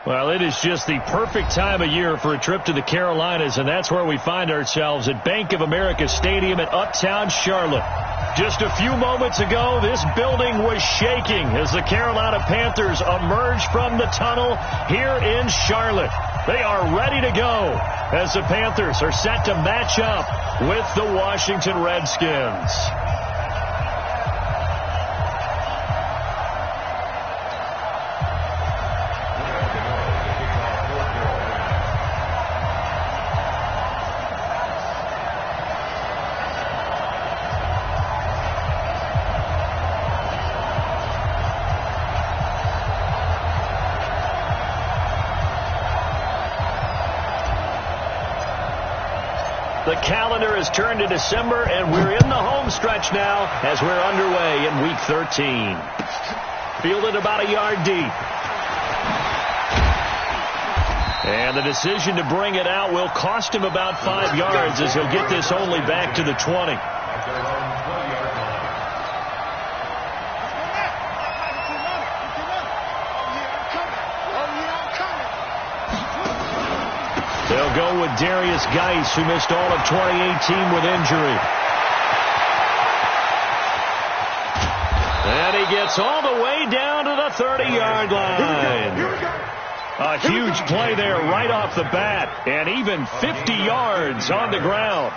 Well, it is just the perfect time of year for a trip to the Carolinas, and that's where we find ourselves at Bank of America Stadium in Uptown Charlotte. Just a few moments ago, this building was shaking as the Carolina Panthers emerged from the tunnel here in Charlotte. They are ready to go as the Panthers are set to match up with the Washington Redskins. The calendar has turned to December, and we're in the home stretch now as we're underway in Week 13. Fielded about a yard deep. And the decision to bring it out will cost him about 5 yards as he'll get this only back to the 20. They'll go with Darius Geis, who missed all of 2018 with injury. And he gets all the way down to the 30-yard line. A huge play there right off the bat, and even 50 yards on the ground.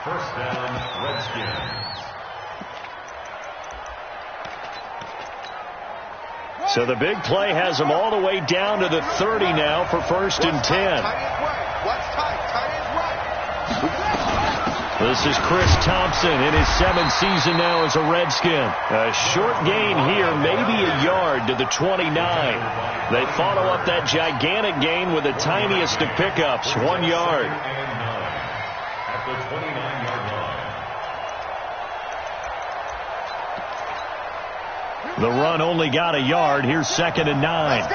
First down, Redskins. So the big play has him all the way down to the 30 now for 1st and 10. This is Chris Thompson in his 7th season now as a Redskin. A short gain here, maybe a yard to the 29. They follow up that gigantic gain with the tiniest of pickups, 1 yard. At the 29-yard line. The run only got a yard. Here's 2nd and 9.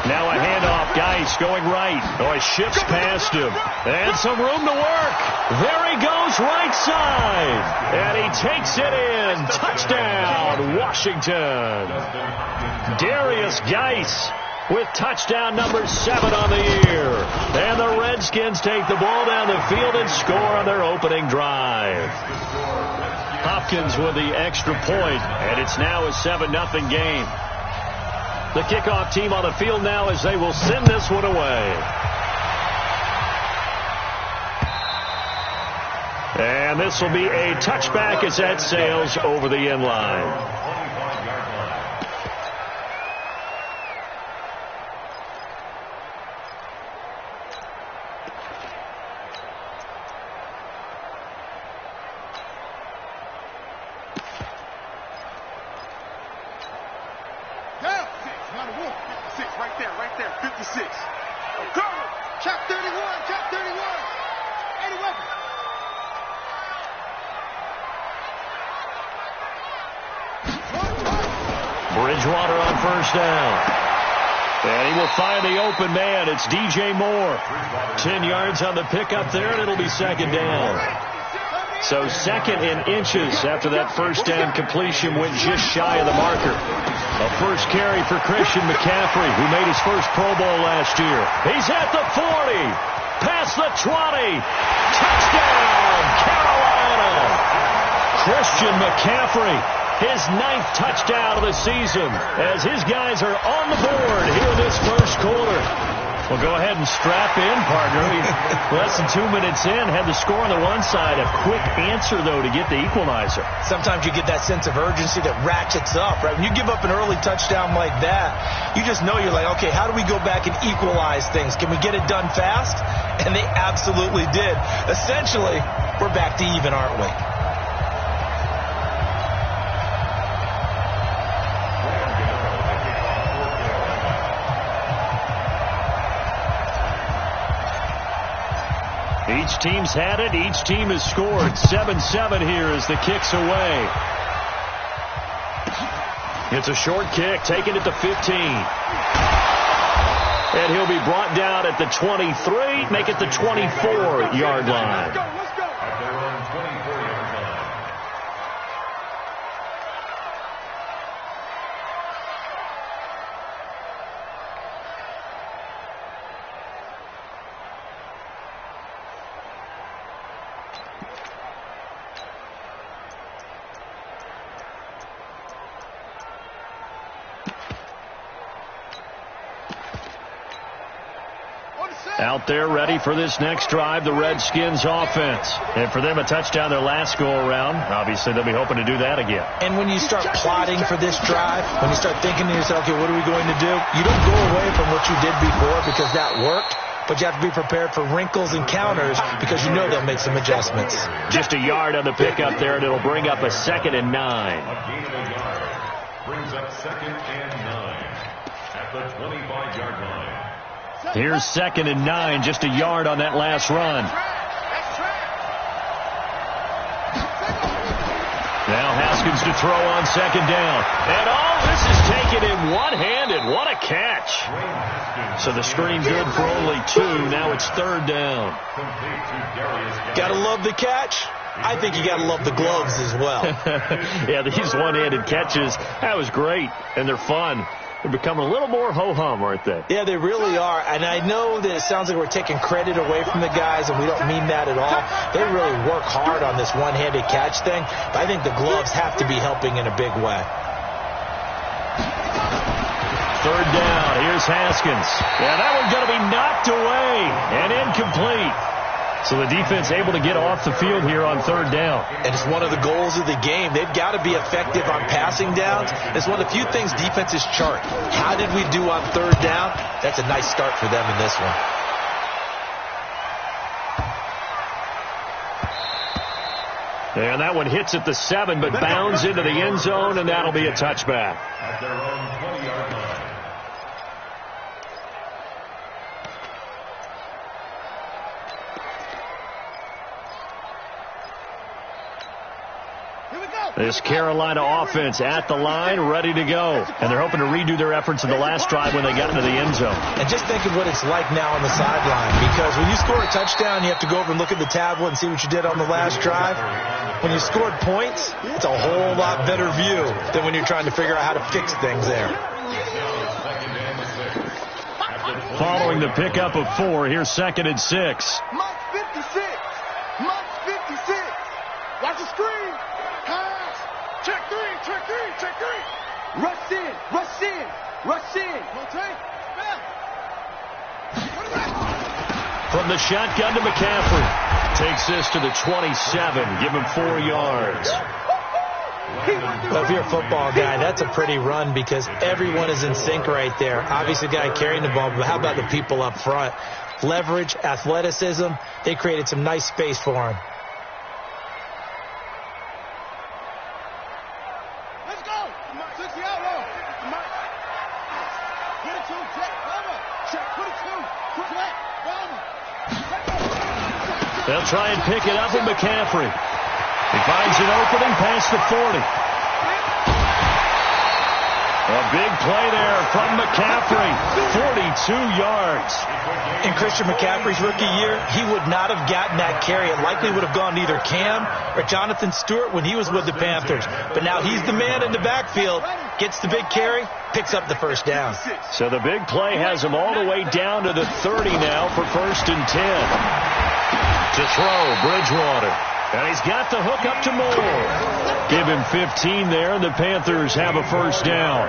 Now a handoff. Geis going right. Oh, he shifts past him. And some room to work. There he goes right side. And he takes it in. Touchdown, Washington. Darius Geis with touchdown number 7 on the year. And the Redskins take the ball down the field and score on their opening drive. Hopkins with the extra point, and it's now a 7-0 game. The kickoff team on the field now as they will send this one away. And this will be a touchback as that sails over the end line. Bridgewater on 1st down. And he will find the open man. It's DJ Moore. 10 yards on the pickup there, and it'll be 2nd down. So 2nd in inches after that 1st down completion went just shy of the marker. A first carry for Christian McCaffrey, who made his first Pro Bowl last year. He's at the 40. Past the 20. Touchdown, Carolina. Christian McCaffrey. His 9th touchdown of the season as his guys are on the board here in this first quarter. Well, go ahead and strap in, partner. Less than 2 minutes in, had the score on the one side. A quick answer, though, to get the equalizer. Sometimes you get that sense of urgency that ratchets up, right? When you give up an early touchdown like that, you just know you're like, okay, how do we go back and equalize things? Can we get it done fast? And they absolutely did. Essentially, we're back to even, aren't we? Each team's had it. Each team has scored. 7-7 here as the kick's away. It's a short kick, taken at the 15. And he'll be brought down at the 23, make it the 24-yard line. Out there ready for this next drive, the Redskins offense. And for them, a touchdown their last go-around. Obviously, they'll be hoping to do that again. And when you start plotting for this drive, when you start thinking to yourself, okay, what are we going to do? You don't go away from what you did before because that worked. But you have to be prepared for wrinkles and counters because you know they'll make some adjustments. Just a yard on the pickup there, and it'll bring up a 2nd and 9. A gain of a yard brings up 2nd and 9 at the 25-yard line. Here's 2nd and 9, just a yard on that last run. Now Haskins to throw on 2nd down. And this is taken in one-handed. What a catch. So the screen good for only 2. Now it's 3rd down. Gotta love the catch. I think you gotta love the gloves as well. Yeah, these one-handed catches, that was great. And they're fun. They're becoming a little more ho-hum, aren't they? Yeah, they really are. And I know that it sounds like we're taking credit away from the guys, and we don't mean that at all. They really work hard on this one-handed catch thing, but I think the gloves have to be helping in a big way. 3rd down. Here's Haskins. Yeah, that one's going to be knocked away and incomplete. So the defense able to get off the field here on 3rd down. And it's one of the goals of the game. They've got to be effective on passing downs. It's one of the few things defenses chart. How did we do on 3rd down? That's a nice start for them in this one. And that one hits at the 7, but bounds into the end zone, and that'll be a touchback. At their own 20-yard line. This Carolina offense at the line, ready to go. And they're hoping to redo their efforts in the last drive when they got into the end zone. And just think of what it's like now on the sideline, because when you score a touchdown, you have to go over and look at the tablet and see what you did on the last drive. When you scored points, it's a whole lot better view than when you're trying to figure out how to fix things there. Following the pickup of 4, here's 2nd and 6. Mike 56. Mike 56. Watch the screen. Check 3, check 3, check 3. Rush in, rush in, rush in. From the shotgun to McCaffrey. Takes this to the 27. Give him 4 yards. Well, if you're a football guy, that's a pretty run because everyone is in sync right there. Obviously, the guy carrying the ball, but how about the people up front? Leverage, athleticism, they created some nice space for him. They'll try and pick it up with McCaffrey. He finds an opening past the 40. A big play there from McCaffrey. 42 yards. In Christian McCaffrey's rookie year, he would not have gotten that carry. It likely would have gone to either Cam or Jonathan Stewart when he was with the Panthers. But now he's the man in the backfield, gets the big carry, picks up the 1st down. So the big play has him all the way down to the 30 now for 1st and 10. To throw, Bridgewater. And he's got the hook up to Moore. Give him 15 there, and the Panthers have a 1st down.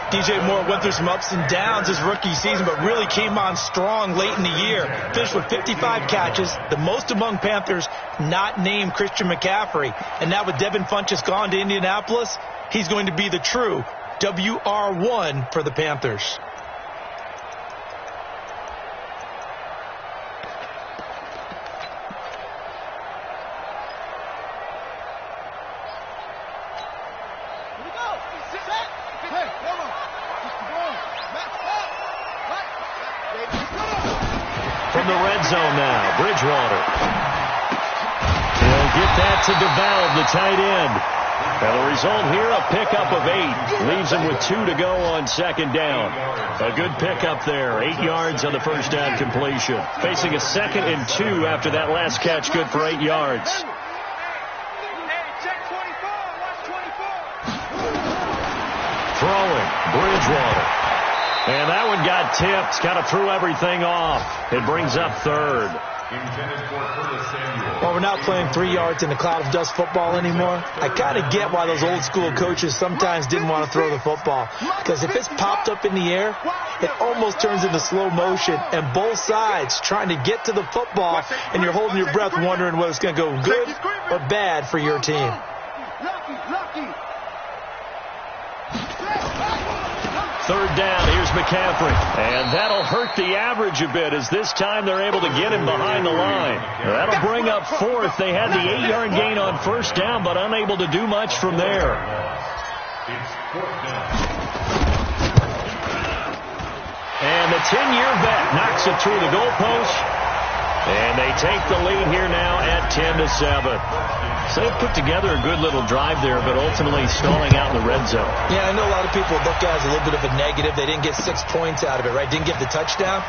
DJ Moore went through some ups and downs his rookie season, but really came on strong late in the year. Finished with 55 catches, the most among Panthers not named Christian McCaffrey. And now with Devin Funchess gone to Indianapolis, he's going to be the true WR1 for the Panthers. From the red zone now, Bridgewater. He'll get that to DeValve, the tight end. And the result here, a pickup of 8. Leaves him with 2 to go on 2nd down. A good pickup there. 8 yards on the 1st down completion. Facing a 2nd and 2 after that last catch, good for 8 yards. Throwing, Bridgewater. And that one got tipped. Kind of threw everything off. It brings up 3rd. intended for Curtis Samuel. Well, we're not playing 3 yards in a cloud of dust football anymore. I kind of get why those old school coaches sometimes didn't want to throw the football. Because if it's popped up in the air, it almost turns into slow motion. And both sides trying to get to the football, and you're holding your breath wondering whether it's going to go good or bad for your team. Third down, here's McCaffrey. And that'll hurt the average a bit as this time they're able to get him behind the line. That'll bring up fourth. They had the 8-yard gain on first down, but unable to do much from there. It's fourth down. And the 10-year vet knocks it through the goalpost. And they take the lead here now at 10-7. So they put together a good little drive there, but ultimately stalling out in the red zone. Yeah, I know a lot of people look at it as a little bit of a negative. They didn't get 6 points out of it, right? Didn't get the touchdown.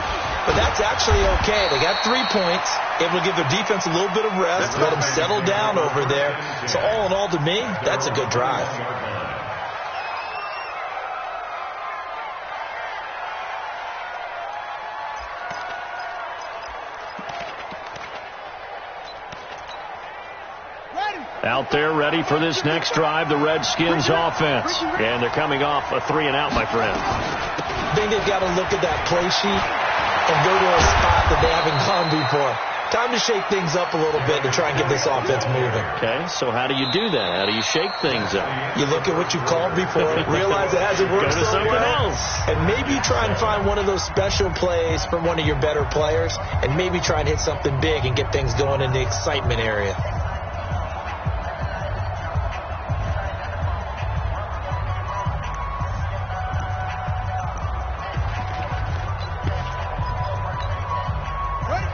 But that's actually okay. They got 3 points. Able to give their defense a little bit of rest, let them settle down over there. So all in all, to me, that's a good drive. Out there ready for this next drive, the Redskins offense. And they're coming off a 3-and-out, my friend. I think they've got to look at that play sheet and go to a spot that they haven't gone before. Time to shake things up a little bit to try and get this offense moving. Okay, so how do you do that? How do you shake things up? You look at what you called before, realize it hasn't worked Go to so something well, else. and maybe try and find one of those special plays from one of your better players, and maybe try and hit something big and get things going in the excitement area.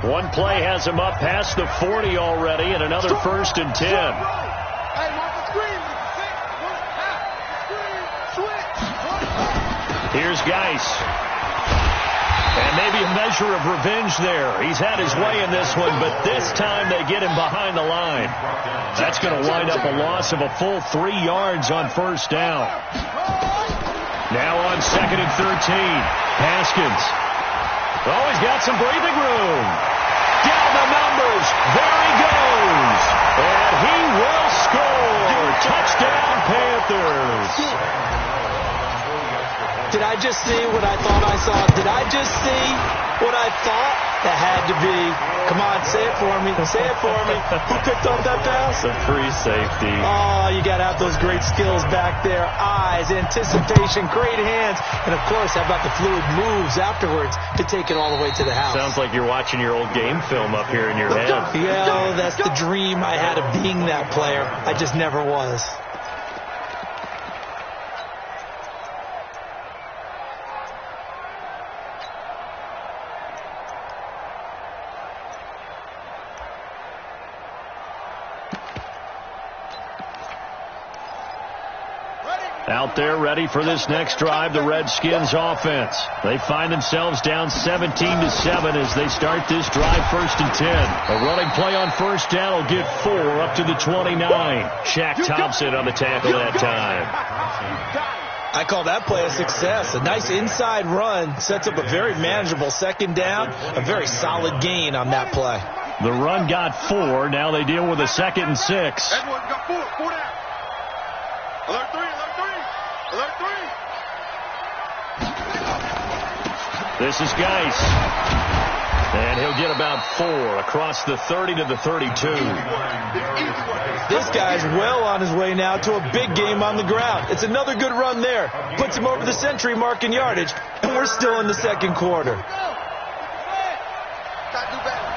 One play has him up past the 40 already, and another 1st and 10. Here's Geis. And maybe a measure of revenge there. He's had his way in this one, but this time they get him behind the line. That's going to wind up a loss of a full 3 yards on first down. Now on 2nd and 13. Haskins. Oh, he's got some breathing room. Down the numbers. There he goes. And he will score. Touchdown, Panthers. Did I just see what I thought I saw? Did I just see what I thought? That had to be. Come on, say it for me. Say it for me. Who picked up that pass? The free safety. Oh, you got to have those great skills back there. Eyes, anticipation, great hands. And, of course, how about the fluid moves afterwards to take it all the way to the house? Sounds like you're watching your old game film up here in your head. Yeah, that's the dream I had of being that player. I just never was. Out there ready for this next drive, the Redskins offense. They find themselves down 17-7 as they start this drive 1st and 10. A running play on first down will get 4 up to the 29. Shaq Thompson on the tackle that time. I call that play a success. A nice inside run sets up a very manageable 2nd down, a very solid gain on that play. The run got 4. Now they deal with a 2nd and 6. Edward got 4 down. Alert 3, alert 3, alert 3. This is Geis. And he'll get about 4 across the 30 to the 32. This guy's well on his way now to a big game on the ground. It's another good run there. Puts him over the century mark in yardage, and we're still in the 2nd quarter. Got to do better.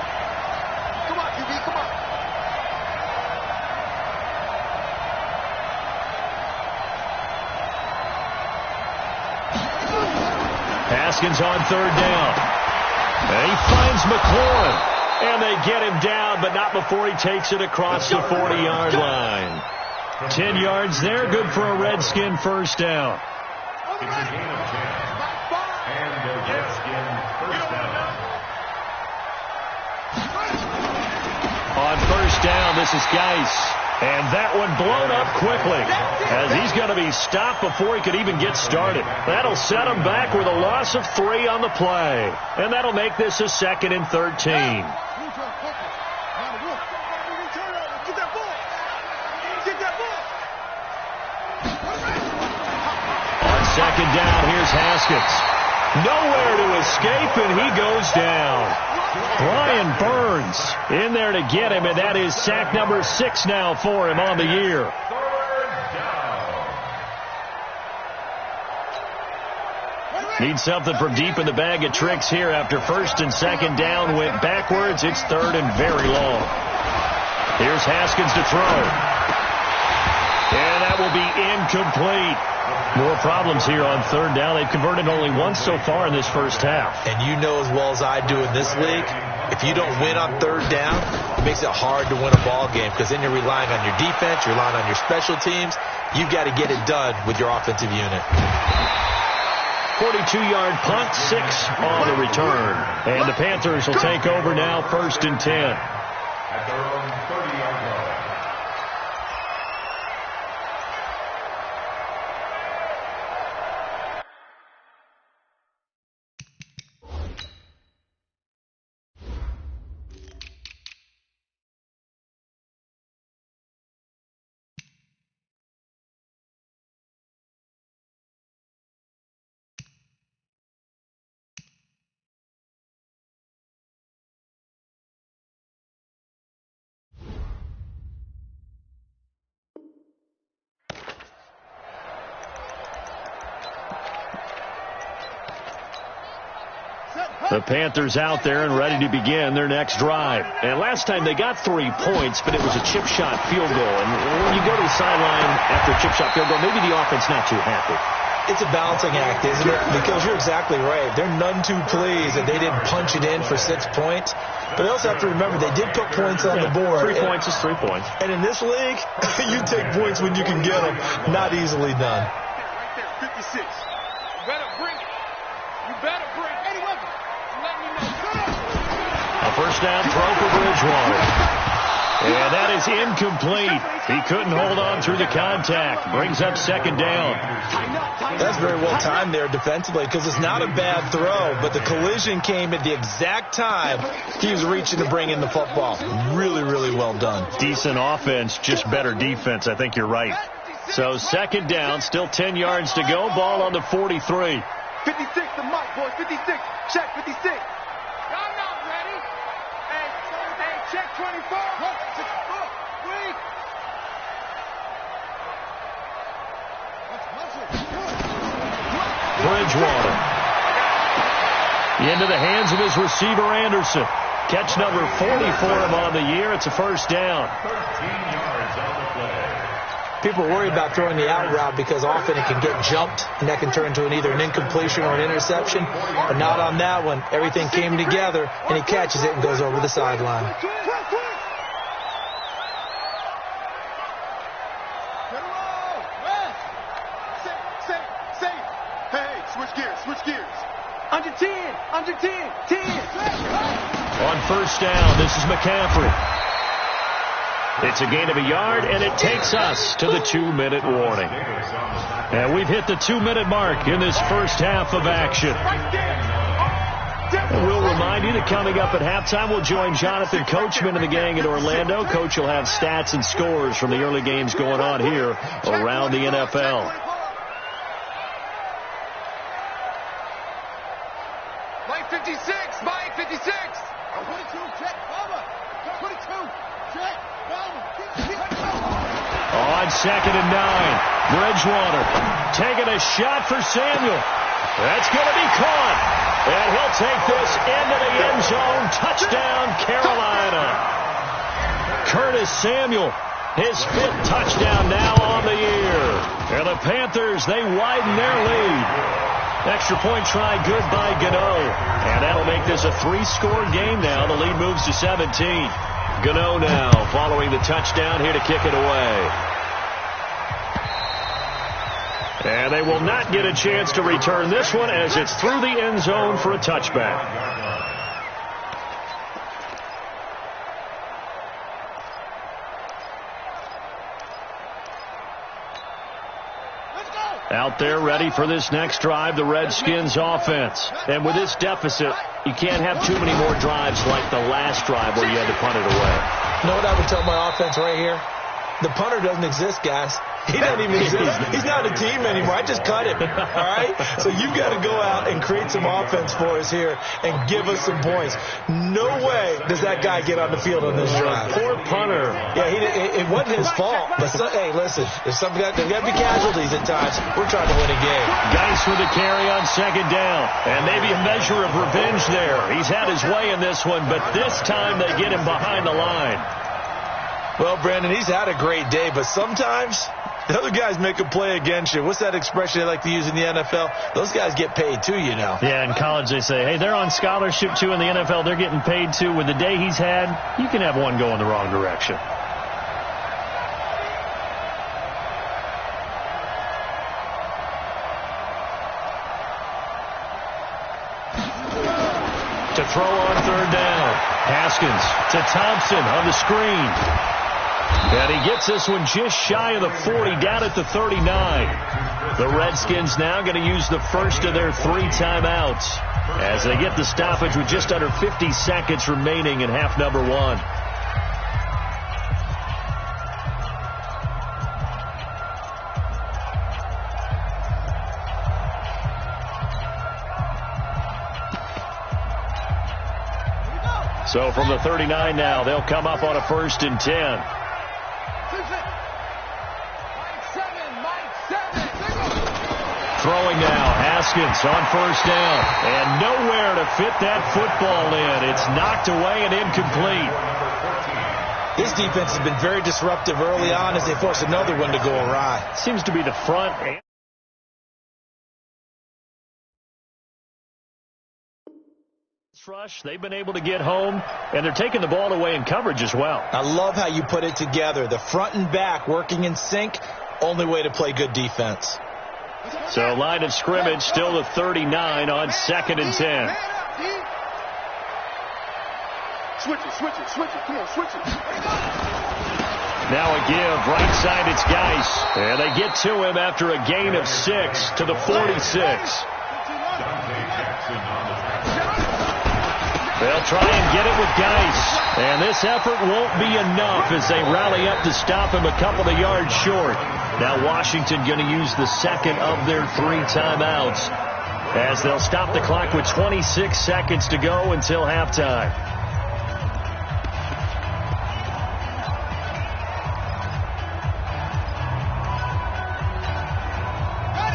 Come on, QB, come on. Haskins on 3rd down. And he finds McLaurin. And they get him down, but not before he takes it across the 40-yard line. 10 yards there, good for a Redskin first down. It's a gain of 10. And the Redskin first down. On first down, this is Geis. And that one blown up quickly as he's going to be stopped before he could even get started. That'll set him back with a loss of 3 on the play. And that'll make this a 2nd and 13. second down. Here's Haskins. Nowhere to escape, and he goes down. Brian Burns in there to get him, and that is sack number 6 now for him on the year. Need something from deep in the bag of tricks here after first and second down went backwards. It's third and very long. Here's Haskins to throw. And that will be incomplete. More problems here on third down. They've converted only once so far in this first half. And you know as well as I do in this league, if you don't win on third down, it makes it hard to win a ball game because then you're relying on your defense, you're relying on your special teams. You've got to get it done with your offensive unit. 42-yard punt, 6 on the return. And the Panthers will take over now, 1st and 10. At their own 30-yard line. The Panthers out there and ready to begin their next drive. And last time they got 3 points, but it was a chip shot field goal. And when you go to the sideline after a chip shot field goal, maybe the offense not too happy. It's a balancing act, isn't it? Because you're exactly right. They're none too pleased that they didn't punch it in for 6 points. But they also have to remember they did put points on the board. 3 points is 3 points. And in this league, you take points when you can get them. Not easily done. Right there, 56. You better bring it. You better bring it. Eddie Weber. A first down throw for Bridgewater. And that is incomplete. He couldn't hold on through the contact. Brings up second down. That's very well timed there defensively because it's not a bad throw, but the collision came at the exact time he was reaching to bring in the football. Really, really well done. Decent offense, just better defense. I think you're right. So second down, still 10 yards to go. Ball on the 43. 56 to Mike, boys. 56. Check 56. Y'all not ready. Hey, check 24. Bridgewater. Into the hands of his receiver, Anderson. Catch number 40 for him on the year. It's a first down. 13 yards on the play. People worry about throwing the out route because often it can get jumped, and that can turn into either an incompletion or an interception. But not on that one. Everything came together, and he catches it and goes over the sideline. Under 10, under 10, 10. On first down, this is McCaffrey. It's a gain of a yard, and it takes us to the 2-minute warning. And we've hit the 2-minute mark in this first half of action. And we'll remind you that coming up at halftime, we'll join Jonathan Coachman and the gang in Orlando. Coach will have stats and scores from the early games going on here around the NFL. Mike 56, Mike 56. 22, check, Bubba. 22, check, Bubba. On second and 9, Bridgewater taking a shot for Samuel. That's going to be caught. And he'll take this into the end zone. Touchdown, Carolina. Curtis Samuel, his 5th touchdown now on the year. And the Panthers, they widen their lead. Extra point try good by Gano. And that'll make this a 3-score game now. The lead moves to 17. Gano now following the touchdown here to kick it away. And they will not get a chance to return this one as it's through the end zone for a touchback. Out there ready for this next drive, the Redskins offense. And with this deficit, you can't have too many more drives like the last drive where you had to punt it away. You know what I would tell my offense right here? The punter doesn't exist, guys. He doesn't even exist. He's not a team anymore. I just cut him, all right? So you've got to go out and create some offense for us here and give us some points. No way does that guy get on the field on this drive. Poor punter. Yeah, it wasn't his fault. But, hey, listen, there's got to be casualties at times. We're trying to win a game. Geis with a carry on second down. And maybe a measure of revenge there. He's had his way in this one, but this time they get him behind the line. Well, Brandon, he's had a great day, but sometimes the other guys make a play against you. What's that expression they like to use in the NFL? Those guys get paid too, you know. Yeah, in college they say, hey, they're on scholarship too. In the NFL, they're getting paid too. With the day he's had, you can have one go in the wrong direction. To throw on third down. Haskins to Thompson on the screen. And he gets this one just shy of the 40, down at the 39. The Redskins now going to use the first of their 3 timeouts as they get the stoppage with just under 50 seconds remaining in half number 1. So from the 39 now, they'll come up on a 1st and 10. Throwing now, Haskins on 1st down. And nowhere to fit that football in. It's knocked away and incomplete. This defense has been very disruptive early on as they force another one to go awry. Seems to be the front and rush. They've been able to get home, and they're taking the ball away in coverage as well. I love how you put it together. The front and back working in sync, only way to play good defense. So line of scrimmage still the 39 on 2nd and 10. Switch it. Come on, switch it. Now a give, right side it's Geis. And they get to him after a gain of 6 to the 46. They'll try and get it with Geis. And this effort won't be enough as they rally up to stop him a couple of yards short. Now Washington going to use the second of their 3 timeouts as they'll stop the clock with 26 seconds to go until halftime.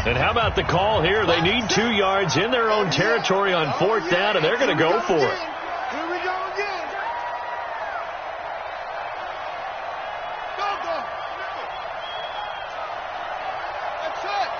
And how about the call here? They need 2 yards in their own territory on 4th down, and they're going to go for it. Here we go again. Go. That's it.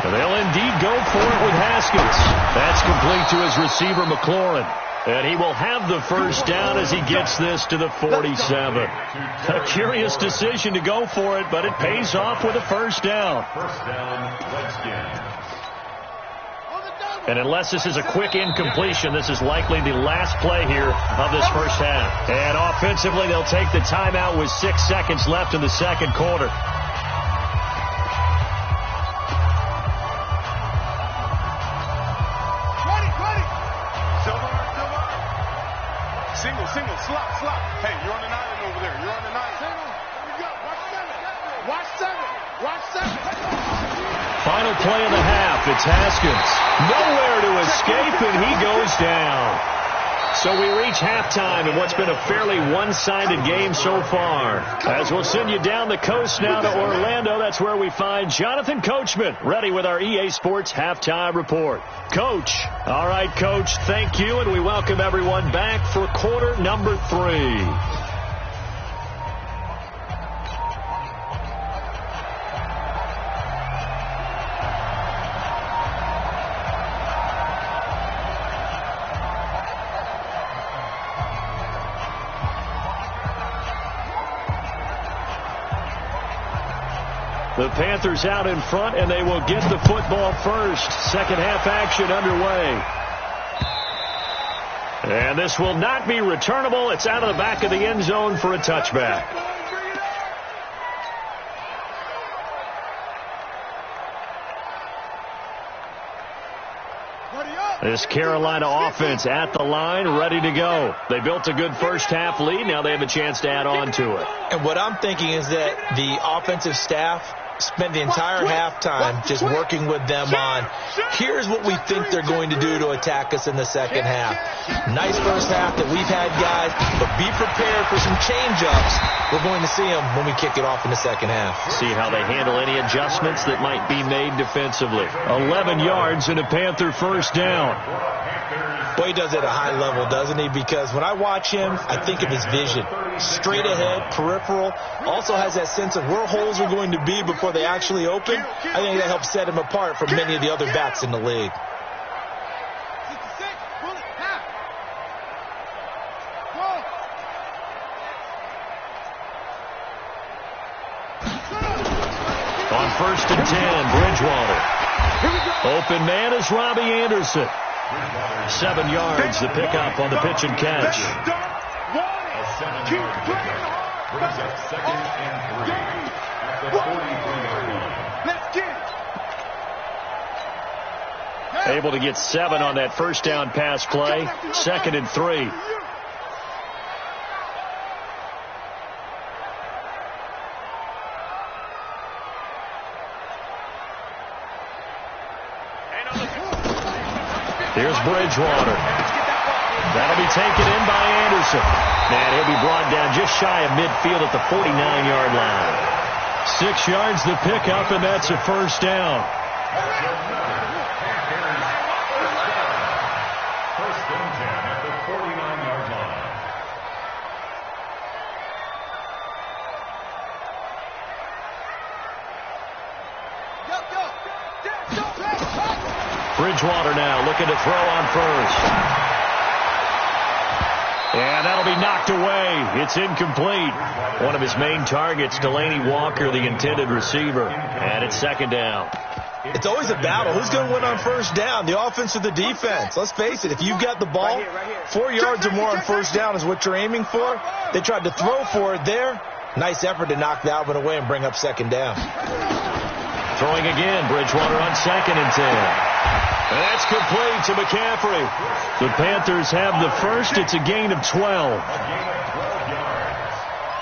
And they'll indeed go for it with Haskins. That's complete to his receiver, McLaurin. And he will have the 1st down as he gets this to the 47. A curious decision to go for it, but it pays off with a 1st down. First down, Redskins. And unless this is a quick incompletion, this is likely the last play here of this 1st half. And offensively, they'll take the timeout with 6 seconds left in the 2nd quarter. Single, slot. Hey, you're on an island over there. You're on an island. Single. Here we go. Watch 7. Final play of the half. It's Haskins. Nowhere to escape, and he goes down. So we reach halftime in what's been a fairly one-sided game so far. As we'll send you down the coast now to Orlando, that's where we find Jonathan Coachman, ready with our EA Sports Halftime Report. Coach. All right, Coach, thank you, and we welcome everyone back for quarter number 3. The Panthers out in front, and they will get the football first. Second half action underway. And this will not be returnable. It's out of the back of the end zone for a touchback. This Carolina offense at the line, ready to go. They built a good first-half lead. Now they have a chance to add on to it. And what I'm thinking is that the offensive staff spent the entire halftime just working with them on, here's what we think they're going to do to attack us in the second half. Nice first half that we've had, guys, but be prepared for some change-ups. We're going to see them when we kick it off in the second half. See how they handle any adjustments that might be made defensively. 11 yards and a Panther first down. Boy, he does it at a high level, doesn't he? Because when I watch him, I think of his vision. Straight ahead, peripheral. Also has that sense of where holes are going to be before they actually open. I think that helps set him apart from many of the other backs in the league. On 1st and 10, Bridgewater. Open man is Robbie Anderson. 7 yards, the pickup on the pitch and catch. Brings up 2nd and 3 at the 43-yard line. Let's get it. Able to get 7 on that first down pass play. 2nd and 3. Here's Bridgewater. That'll be taken in by Anderson. And he'll be brought down just shy of midfield at the 49-yard line. 6 yards the pickup, and that's a first down. First and 10 at the 49-yard line. Bridgewater now looking to throw on first. And that'll be knocked away. It's incomplete. One of his main targets, Delaney Walker, the intended receiver. And it's 2nd down. It's always a battle. Who's going to win on first down, the offense or the defense? Let's face it, if you've got the ball, 4 yards or more on first down is what you're aiming for. They tried to throw for it there. Nice effort to knock that one away and bring up 2nd down. Throwing again, Bridgewater on 2nd and 10. And that's complete to McCaffrey. The Panthers have the first. It's a gain of 12.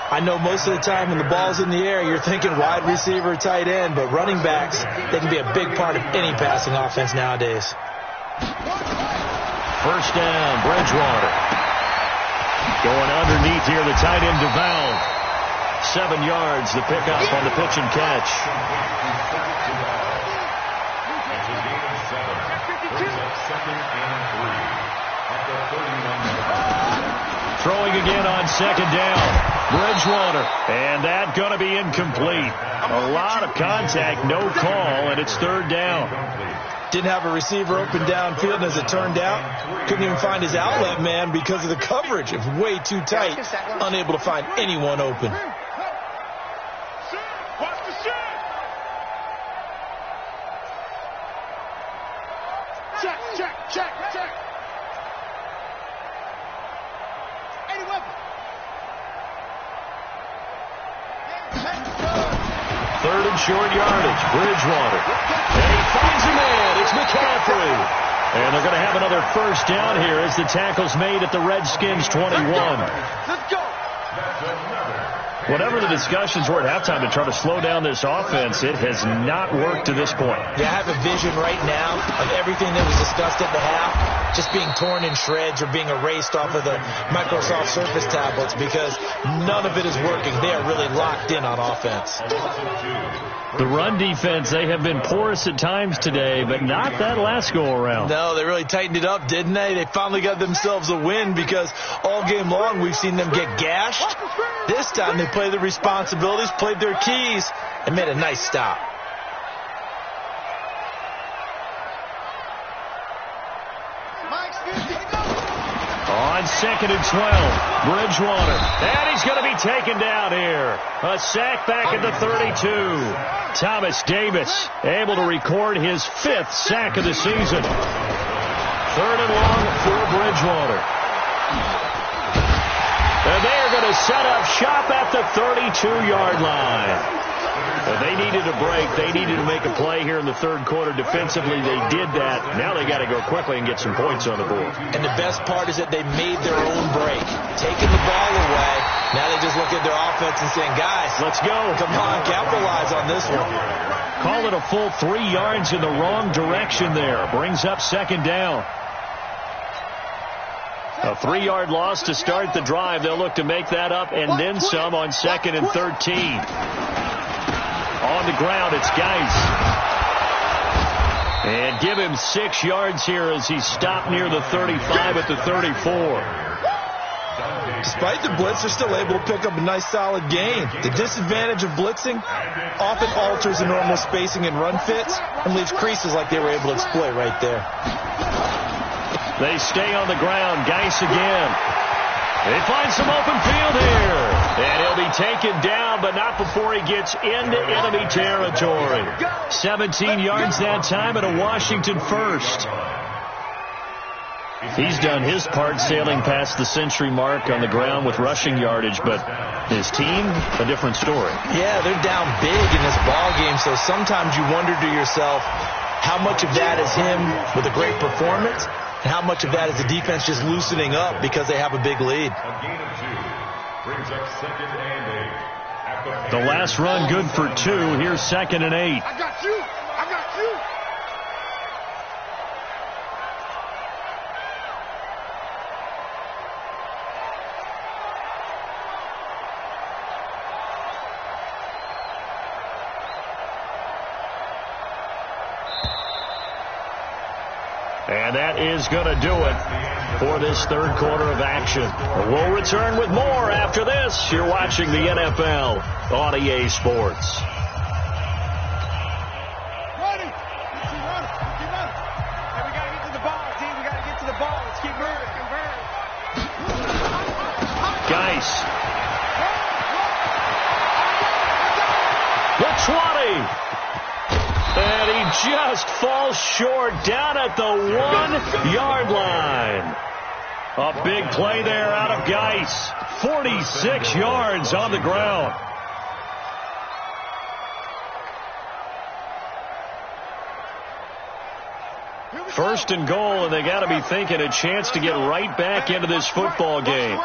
I know most of the time when the ball's in the air, you're thinking wide receiver, tight end, but running backs, they can be a big part of any passing offense nowadays. First down, Bridgewater. Going underneath here, the tight end DeVal. 7 yards, the pickup on the pitch and catch. Throwing again on 2nd down. Bridgewater. And that going to be incomplete. A lot of contact, no call, and it's 3rd down. Didn't have a receiver open downfield, and as it turned out, couldn't even find his outlet man because of the coverage. It was way too tight, unable to find anyone open. Check. Third and short yardage, Bridgewater. And he finds a man. It's McCaffrey. And they're going to have another first down here as the tackle's made at the Redskins 21. Let's go. Whatever the discussions were at halftime to try to slow down this offense, it has not worked to this point. Yeah, I have a vision right now of everything that was discussed at the half just being torn in shreds or being erased off of the Microsoft Surface tablets because none of it is working. They are really locked in on offense. The run defense, they have been porous at times today, but not that last go-around. No, they really tightened it up, didn't they? They finally got themselves a win because all game long we've seen them get gashed. This time they played their responsibilities, played their keys, and made a nice stop. On 2nd and 12, Bridgewater. And he's going to be taken down here. A sack back at the 32. Thomas Davis able to record his 5th sack of the season. 3rd and long for Bridgewater. And they're going to set up shop at the 32-yard line. Well, they needed a break. They needed to make a play here in the third quarter. Defensively, they did that. Now they got to go quickly and get some points on the board. And the best part is that they made their own break. Taking the ball away, now they just look at their offense and saying, guys, let's go. Come on, capitalize on this one. Call it a full 3 yards in the wrong direction there. Brings up second down. A 3-yard loss to start the drive. They'll look to make that up and then some on 2nd and 13. On the ground, it's Geis. And give him 6 yards here as he stopped near the 35 at the 34. Despite the blitz, they're still able to pick up a nice solid gain. The disadvantage of blitzing often alters the normal spacing and run fits and leaves creases like they were able to exploit right there. They stay on the ground. Geis again. They find some open field here. And he'll be taken down, but not before he gets into enemy territory. 17 yards that time and a Washington first. He's done his part sailing past the century mark on the ground with rushing yardage, but his team, a different story. Yeah, they're down big in this ball game, so sometimes you wonder to yourself how much of that is him with a great performance and how much of that is the defense just loosening up because they have a big lead. A gain of 2 brings up 2nd and 8. The last run good for 2. Here's 2nd and 8. I got you. I got you. And that is going to do it for this third quarter of action. We'll return with more after this. You're watching the NFL on EA Sports. Running. Keep running. Keep running. Hey, we got to get to the ball, D. We got to get to the ball. Let's keep moving. Geis. The 20. And he just falls short down at the 1-yard line. A big play there out of Geis. 46 yards on the ground. First and goal, and they got to be thinking a chance to get right back into this football game.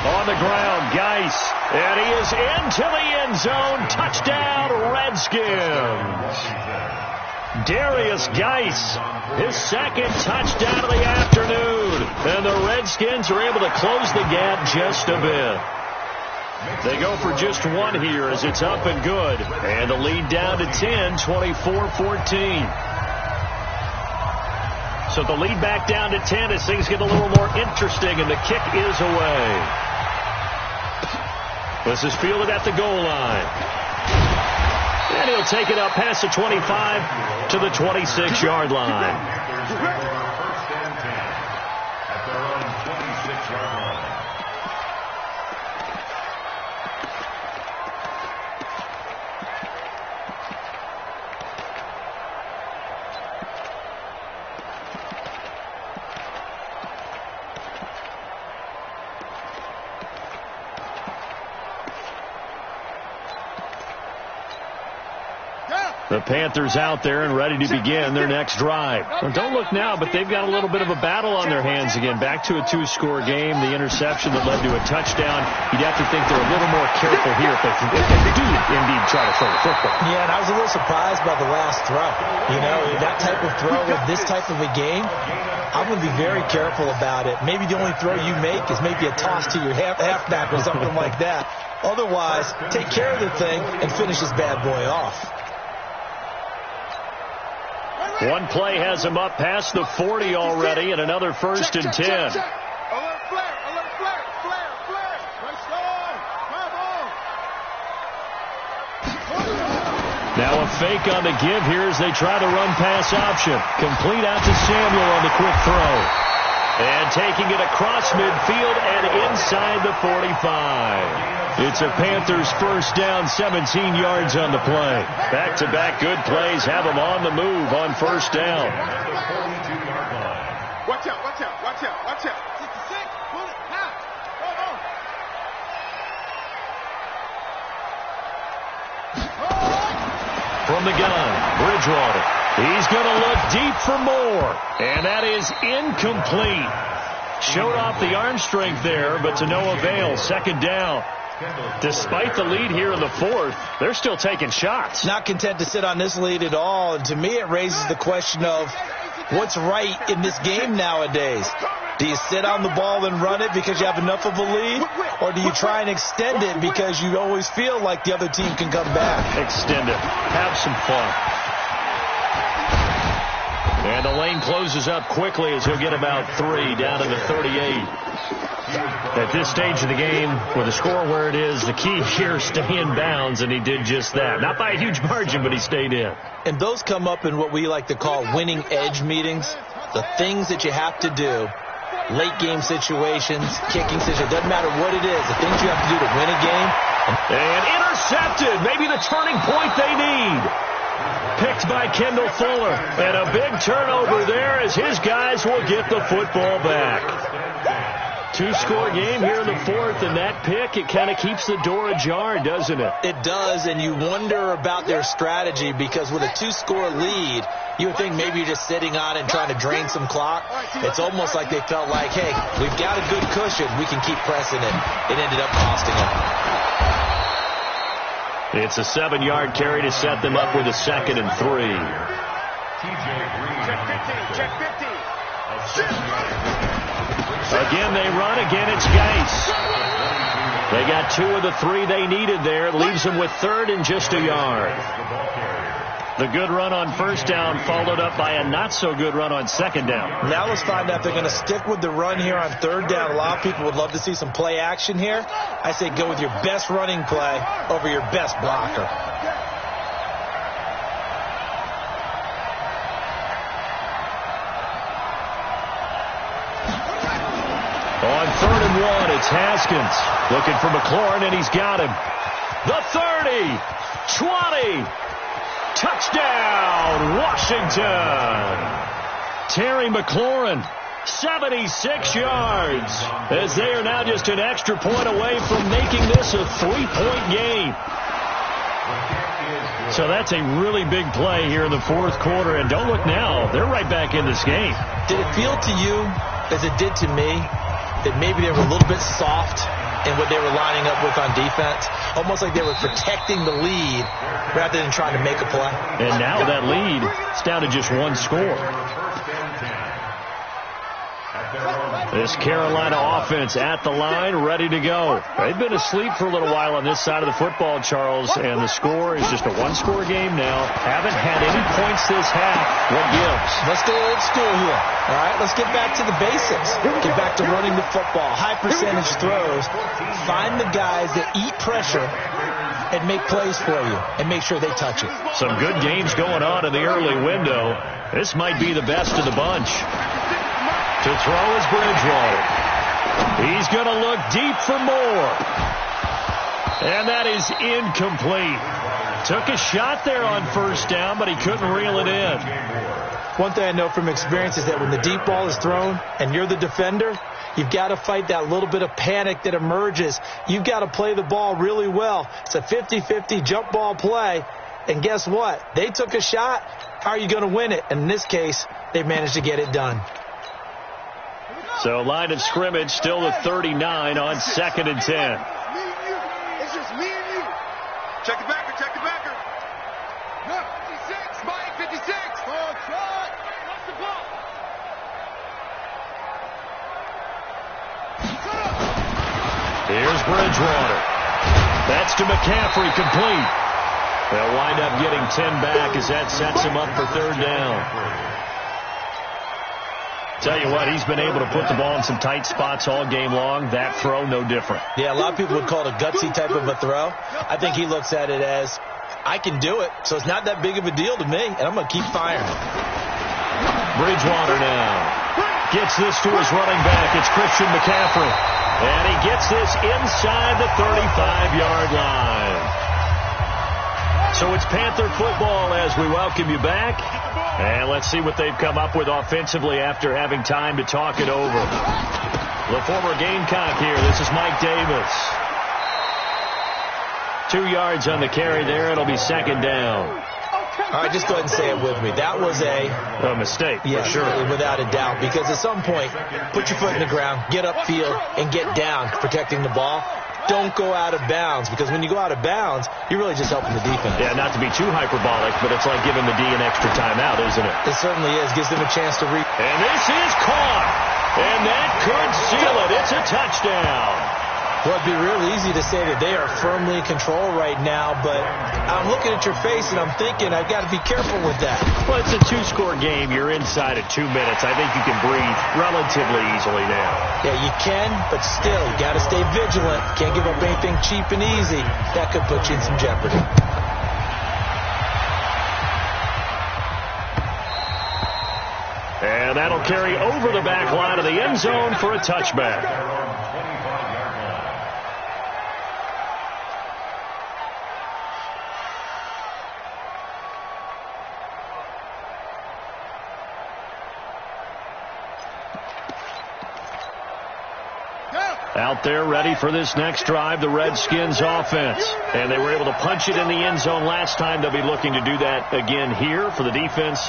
On the ground, Geis. And he is into the end zone. Touchdown, Redskins. Darius Geis, his second touchdown of the afternoon. And the Redskins are able to close the gap just a bit. They go for just 1 here as it's up and good. And the lead down to 10, 24-14. So the lead back down to 10 as things get a little more interesting, and the kick is away. This is fielded at the goal line. And he'll take it up past the 25 to the 26-yard line. First and 10 at their own 26-yard line. The Panthers out there and ready to begin their next drive. Well, don't look now, but they've got a little bit of a battle on their hands again. Back to a 2-score game. The interception that led to a touchdown. You'd have to think they're a little more careful here if they do indeed try to throw the football. Yeah, and I was a little surprised by the last throw. You know, that type of throw with this type of a game, I'm going to be very careful about it. Maybe the only throw you make is maybe a toss to your halfback or something like that. Otherwise, take care of the thing and finish this bad boy off. One play has him up past the 40 already, and another first and 10. Alert flare, alert flare, flare. Right on. Now a fake on the give here as they try the run-pass option. Complete out to Samuel on the quick throw. And taking it across midfield and inside the 45. It's a Panthers first down, 17 yards on the play. Back-to-back good plays have them on the move on first down. Watch out, watch out, watch out, watch out. 66, pull it, high. Go on. from the gun. Bridgewater. He's going to look deep for more. And that is incomplete. Showed off the arm strength there, but to no avail. Second down. Despite the lead here in the fourth, they're still taking shots. Not content to sit on this lead at all. And to me, it raises the question of what's right in this game nowadays. Do you sit on the ball and run it because you have enough of a lead? Or do you try and extend it because you always feel like the other team can come back? Extend it. Have some fun. And the lane closes up quickly as he'll get about 3 down to the 38. At this stage of the game, with the score where it is, the key here is stay in bounds, and he did just that. Not by a huge margin, but he stayed in. And those come up in what we like to call winning edge meetings. The things that you have to do, late game situations, kicking situations, doesn't matter what it is, the things you have to do to win a game. And intercepted, maybe the turning point they need. Picked by Kendall Fuller. And a big turnover there as his guys will get the football back. 2-score game here in the fourth, and that pick, it kind of keeps the door ajar, doesn't it? It does, and you wonder about their strategy because with a 2-score lead, you would think maybe you're just sitting on it and trying to drain some clock. It's almost like they felt like, hey, we've got a good cushion. We can keep pressing it. It ended up costing them. It's a 7-yard carry to set them up with a 2nd and 3. Check 50. Again, they run. Again, it's Geis. They got 2 of the 3 they needed there. It leaves them with 3rd and just a yard. The good run on first down followed up by a not-so-good run on second down. Now let's find out if they're going to stick with the run here on third down. A lot of people would love to see some play action here. I say go with your best running play over your best blocker. On 3rd and 1, it's Haskins looking for McLaurin, and he's got him. The 30, 20, touchdown, Washington. Terry McLaurin, 76 yards, as they are now just an extra point away from making this a 3-point game. So that's a really big play here in the fourth quarter, and don't look now, they're right back in this game. Did it feel to you, as it did to me, that maybe they were a little bit soft in what they were lining up with on defense? Almost like they were protecting the lead rather than trying to make a play. And now that lead is down to just 1 score. This Carolina offense at the line, ready to go. They've been asleep for a little while on this side of the football, Charles, and the score is just a 1-score game now. Haven't had any points this half. What gives? Let's go old school here. All right, let's get back to the basics. Get back to running the football, high percentage throws. Find the guys that eat pressure and make plays for you and make sure they touch it. Some good games going on in the early window. This might be the best of the bunch. To throw is Bridgewater. He's going to look deep for more. And that is incomplete. Took a shot there on first down, but he couldn't reel it in. One thing I know from experience is that when the deep ball is thrown and you're the defender, you've got to fight that little bit of panic that emerges. You've got to play the ball really well. It's a 50-50 jump ball play. And guess what? They took a shot. How are you going to win it? And in this case, they managed to get it done. So line of scrimmage still at 39 on 2nd and 10. It's just me and you. Check the backer, check the backer. No, 56, Mike, 56. Oh, shot. What's the ball? Here's Bridgewater. That's to McCaffrey, complete. They'll wind up getting 10 back as that sets him up for 3rd down. Tell you what, he's been able to put the ball in some tight spots all game long. That throw, no different. Yeah, a lot of people would call it a gutsy type of a throw. I think he looks at it as, I can do it, so it's not that big of a deal to me, and I'm going to keep firing. Bridgewater now gets this to his running back. It's Christian McCaffrey. And he gets this inside the 35-yard line. So it's Panther football as we welcome you back. And let's see what they've come up with offensively after having time to talk it over. The former Gamecock here. This is Mike Davis. 2 yards on the carry there. It'll be 2nd down. All right, just go ahead and say it with me. That was a mistake, for sure. Without a doubt, because at some point, put your foot in the ground, get upfield, and get down protecting the ball. Don't go out of bounds, because when you go out of bounds, you're really just helping the defense. Yeah, not to be too hyperbolic, but it's like giving the D an extra timeout, isn't it? It certainly is. Gives them a chance to read. And this is caught. And that could seal it. It's a touchdown. Well, it'd be real easy to say that they are firmly in control right now, but I'm looking at your face and I'm thinking I've got to be careful with that. Well, it's a two-score game. You're inside at 2 minutes. I think you can breathe relatively easily now. Yeah, you can, but still, you got to stay vigilant. Can't give up anything cheap and easy. That could put you in some jeopardy. And that'll carry over the back line of the end zone for a touchback. Out there ready for this next drive, the Redskins offense. And they were able to punch it in the end zone last time. They'll be looking to do that again here for the defense.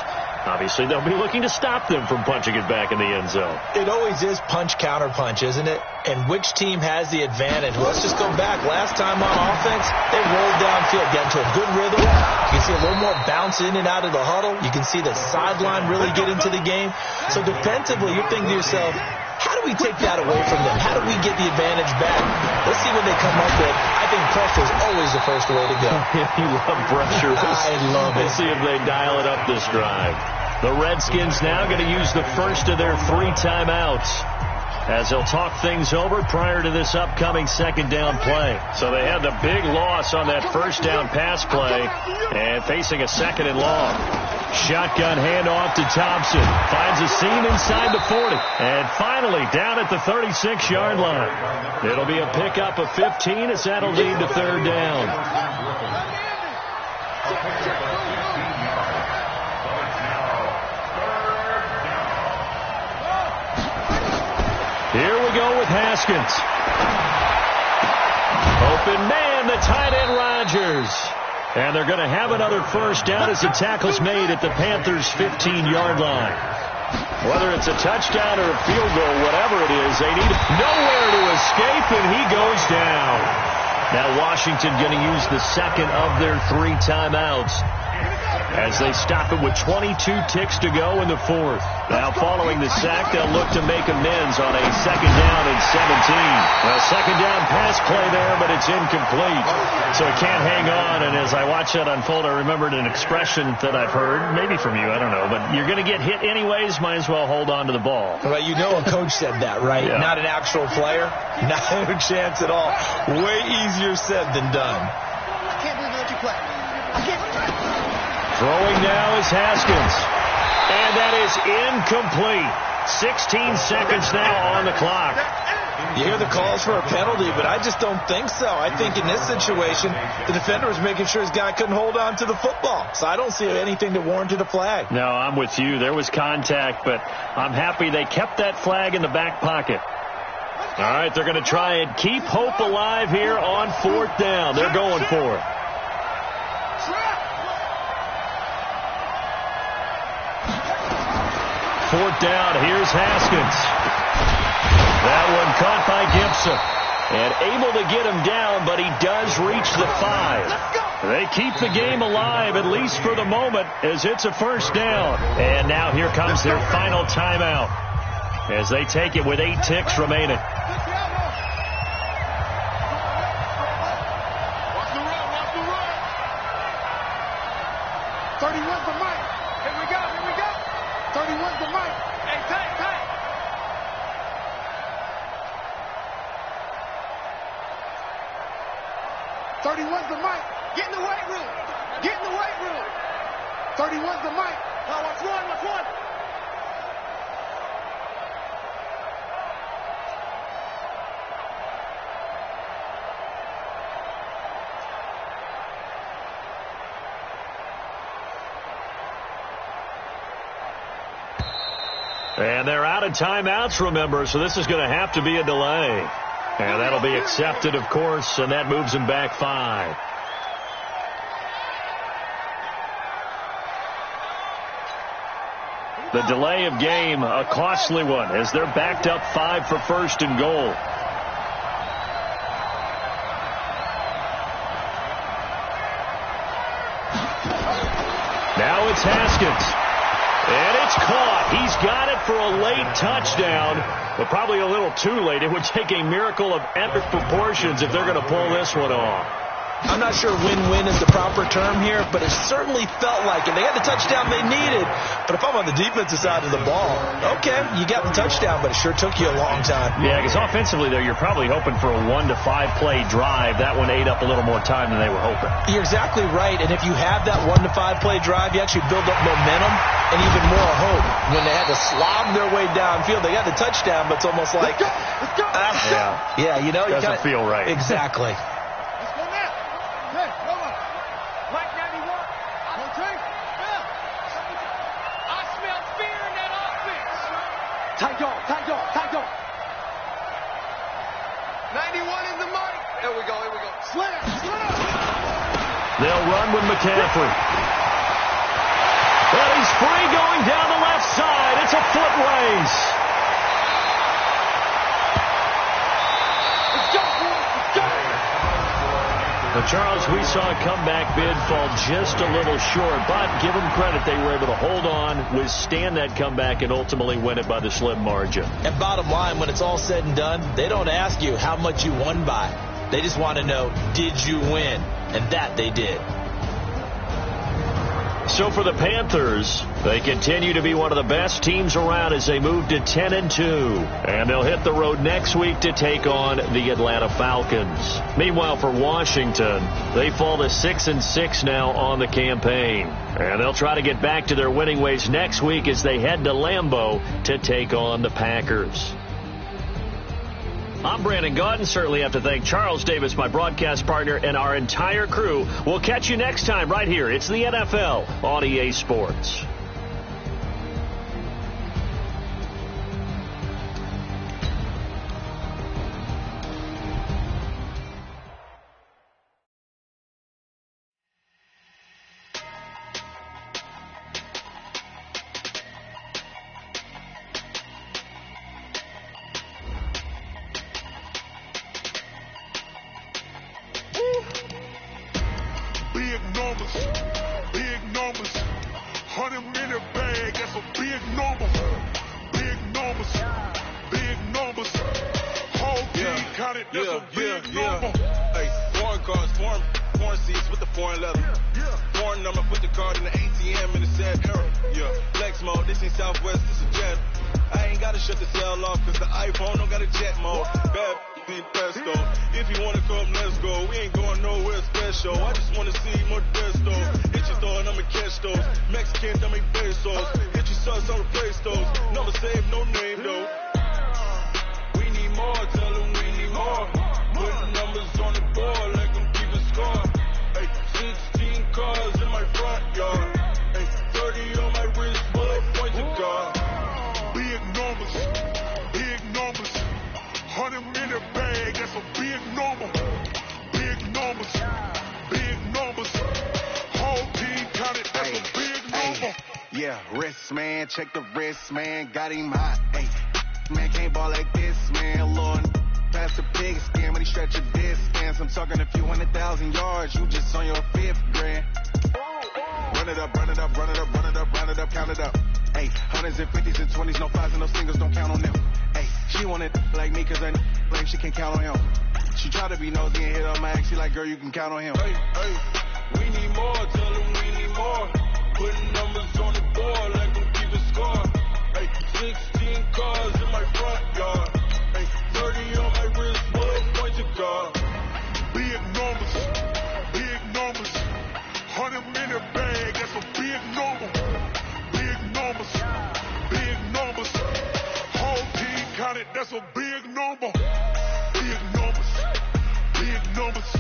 Obviously, they'll be looking to stop them from punching it back in the end zone. It always is punch, counter punch, isn't it? And which team has the advantage? Well, let's just go back. Last time on offense, they rolled downfield, got into a good rhythm. You can see a little more bounce in and out of the huddle. You can see the sideline really get into the game. So defensively, you're thinking to yourself, how do we take that away from them? How do we get the advantage back? Let's see what they come up with. I think pressure is always the first way to go. You love pressure. I love it. Let's see if they dial it up this drive. The Redskins now going to use the first of their 3 timeouts as they'll talk things over prior to this upcoming second down play. So they had the big loss on that first down pass play and facing a second and long. Shotgun handoff to Thompson. Finds a seam inside the 40. And finally down at the 36-yard line. It'll be a pickup of 15 as that'll lead to third down. Here we go with Haskins. Open man, the tight end Rodgers. And they're going to have another first down as the tackle's made at the Panthers' 15-yard line. Whether it's a touchdown or a field goal, whatever it is, they need nowhere to escape, and he goes down. Now Washington going to use the second of their 3 timeouts as they stop it with 22 ticks to go in the fourth. Now following the sack, they'll look to make amends on a second down and 17. A second down pass play there, but it's incomplete. So it can't hang on, and as I watch that unfold, I remembered an expression that I've heard, maybe from you, I don't know, but you're going to get hit anyways, might as well hold on to the ball. Well, you know a coach said that, right? Yeah. Not an actual player. Not a chance at all. Way easier said than done. I can't believe that you play. I can't. Throwing now is Haskins. And that is incomplete. 16 seconds now on the clock. You hear the calls for a penalty, but I just don't think so. I think in this situation, the defender was making sure his guy couldn't hold on to the football. So I don't see anything that warranted a flag. No, I'm with you. There was contact, but I'm happy they kept that flag in the back pocket. All right, they're going to try and keep hope alive here on 4th down. They're going for it. Fourth down, here's Haskins. That one caught by Gibson. And able to get him down, but he does reach the 5. They keep the game alive, at least for the moment, as it's a first down. And now here comes their final timeout as they take it with 8 ticks remaining. And they're out of timeouts, remember, so this is going to have to be a delay. And that'll be accepted, of course, and that moves them back 5. The delay of game, a costly one, as they're backed up 5 for first and goal. Now it's Haskins. And it's caught. He's got it for a late touchdown, but probably a little too late. It would take a miracle of epic proportions if they're going to pull this one off. I'm not sure win-win is the proper term here, but it certainly felt like it. They had the touchdown they needed, but if I'm on the defensive side of the ball, okay, you got the touchdown, but it sure took you a long time. Yeah, because offensively, though, you're probably hoping for a 1 to 5 play drive. That one ate up a little more time than they were hoping. You're exactly right, and if you have that 1 to 5 play drive, you actually build up momentum and even more hope. When they had to slog their way downfield, they got the touchdown, but it's almost like, Let's go. yeah, you know, doesn't feel right. Exactly. Tight dog. 91 in the mic. Here we go. Slam. They'll run with McCaffrey. Well, he's free going down the left side. It's a foot race. Let's go, boys. Let's go. But Charles, we saw a comeback bid fall just a little short, but give them credit. They were able to hold on, withstand that comeback, and ultimately win it by the slim margin. And bottom line, when it's all said and done, they don't ask you how much you won by. They just want to know, did you win? And that they did. So for the Panthers, they continue to be one of the best teams around as they move to 10-2. And they'll hit the road next week to take on the Atlanta Falcons. Meanwhile, for Washington, they fall to 6-6 now on the campaign. And they'll try to get back to their winning ways next week as they head to Lambeau to take on the Packers. I'm Brandon Gaudin. Certainly have to thank Charles Davis, my broadcast partner, and our entire crew. We'll catch you next time right here. It's the NFL on EA Sports. Big numbers, 100-minute bag, that's a big number. Big numbers, whole team counted, that's a big number. Hey, foreign cars, foreign seats with the foreign leather. Foreign number, put the card in the ATM in the sad era. Flex mode, this ain't Southwest, this is Jet. I ain't gotta shut the cell off, cause the iPhone don't got a jet mode. Bad need pesto. If you wanna come, let's go. We ain't going nowhere special. I just wanna see more Desto. Hit your thought, I'ma catch those. Mexicans, I make pesos. Hit your sus, I'll replace those. Never save, no name though. We need more, tell them we need more. Put numbers on the board, like them keep a score. Hey, 16 cars in my front yard. Hey, 30 on my wrist, bullet point to God. Big numbers, 100-minute bag, that's a big number. Big numbers, whole team counted, that's a big number. Yeah, wrist man, check the wrist man, got him hot. Hey, man can't ball like this, man. Lord, pass the big skin when he stretch a distance. I'm talking a few 100,000 yards, you just on your 5th grand. Run it up, count it up. Hey, hundreds and 50s and 20s, no 5s and no singles, don't count on them. Hey, she want it like me, cause her blame she can't count on him. She try to be nosy and hit on my ex, she like, girl, you can count on him. Hey, we need more, tell them we need more. Putting numbers on the board, like them keep a score. Hey, 16 cars in my front yard. Hey, 30 on my wrist, bullet point to God. Big numbers, 100-minute bag, that's a big number. Big numbers, whole team counted, that's a big number. Big numbers,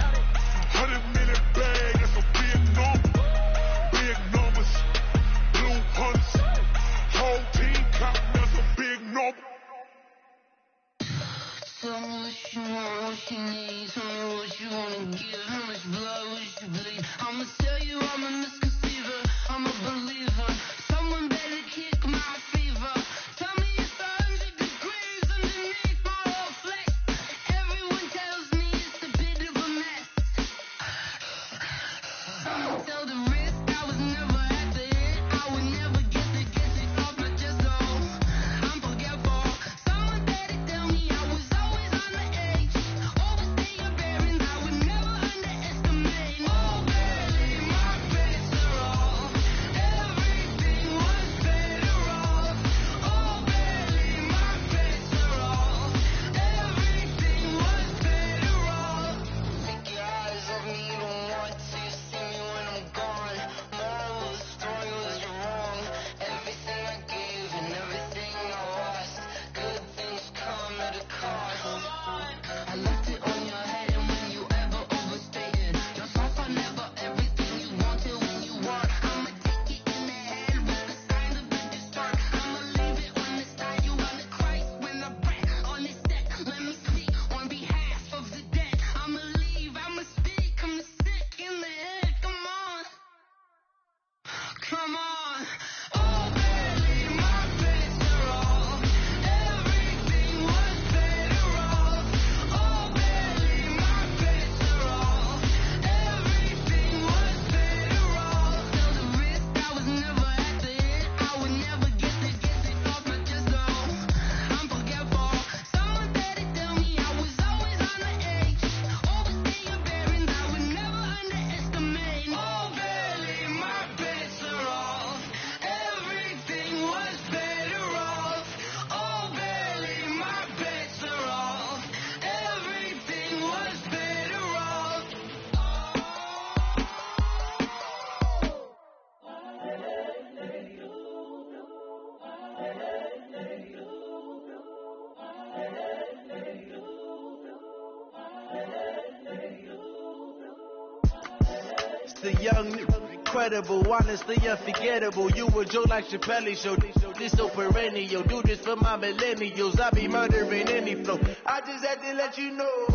100-minute bag, that's a big number. Big numbers, blue hunts, whole team counted, that's a big number. Tell me what you want, what you need. Tell me what you wanna give. How much blood would you bleed? I'ma tell you I'm a misconceiver. I'm a believer. Someone better kick my The young, incredible, honestly unforgettable. You a joke like Chappelle Show. This so perennial. Do this for my millennials. I be murdering any flow. I just had to let you know.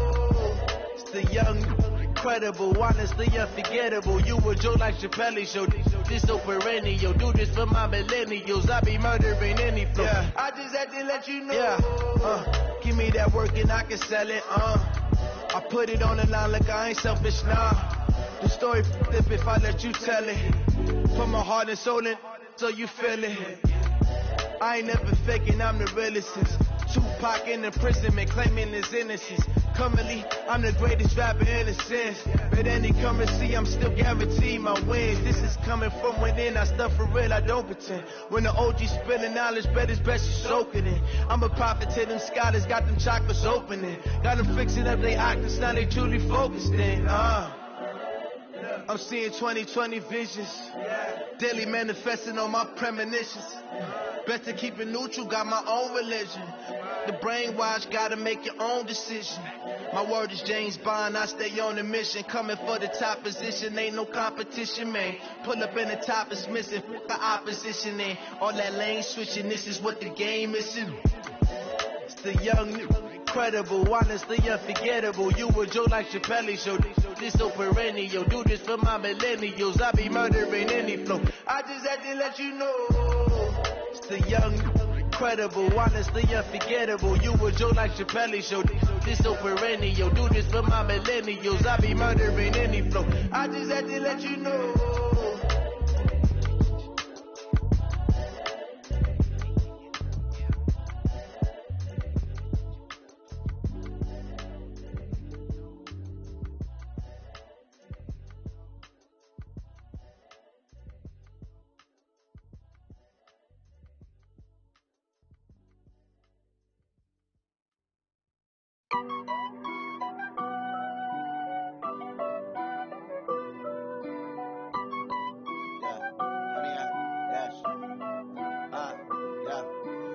It's the young, incredible, honestly unforgettable. You a joke like Chappelle Show. This so perennial. Do this for my millennials. I be murdering any flow. Yeah. I just had to let you know. Yeah. Give me that work and I can sell it. I put it on the line like I ain't selfish, nah. The story flip if I let you tell it. Put my heart and soul in so you feel it. I ain't never faking, I'm the realest. Tupac in imprisonment, claiming his innocence. Currently, I'm the greatest rapper in a sense. But any currency, I'm still guaranteed my wins. This is coming from within, I stuff for real, I don't pretend. When the OG spilling knowledge, bet it's best you soak it in. I'm a prophet to them scholars, got them chakras opening. Got them fixing up their octaves, now they truly focused in. I'm seeing 2020 visions. Daily manifesting on my premonitions. Best to keep it neutral, got my own religion. The brainwash, gotta make your own decision. My word is James Bond, I stay on a mission. Coming for the top position, ain't no competition, man. Pull up in the top is missing, the opposition in. All that lane switching, this is what the game is. It's the young, incredible, honestly unforgettable. You a joke like Chappelle Show. This so perennial. Do this for my millennials. I be murdering any flow. I just had to let you know. It's the young, incredible, honestly unforgettable. You a joke like Chappelle Show. This so perennial. Do this for my millennials. I be murdering any flow. I just had to let you know.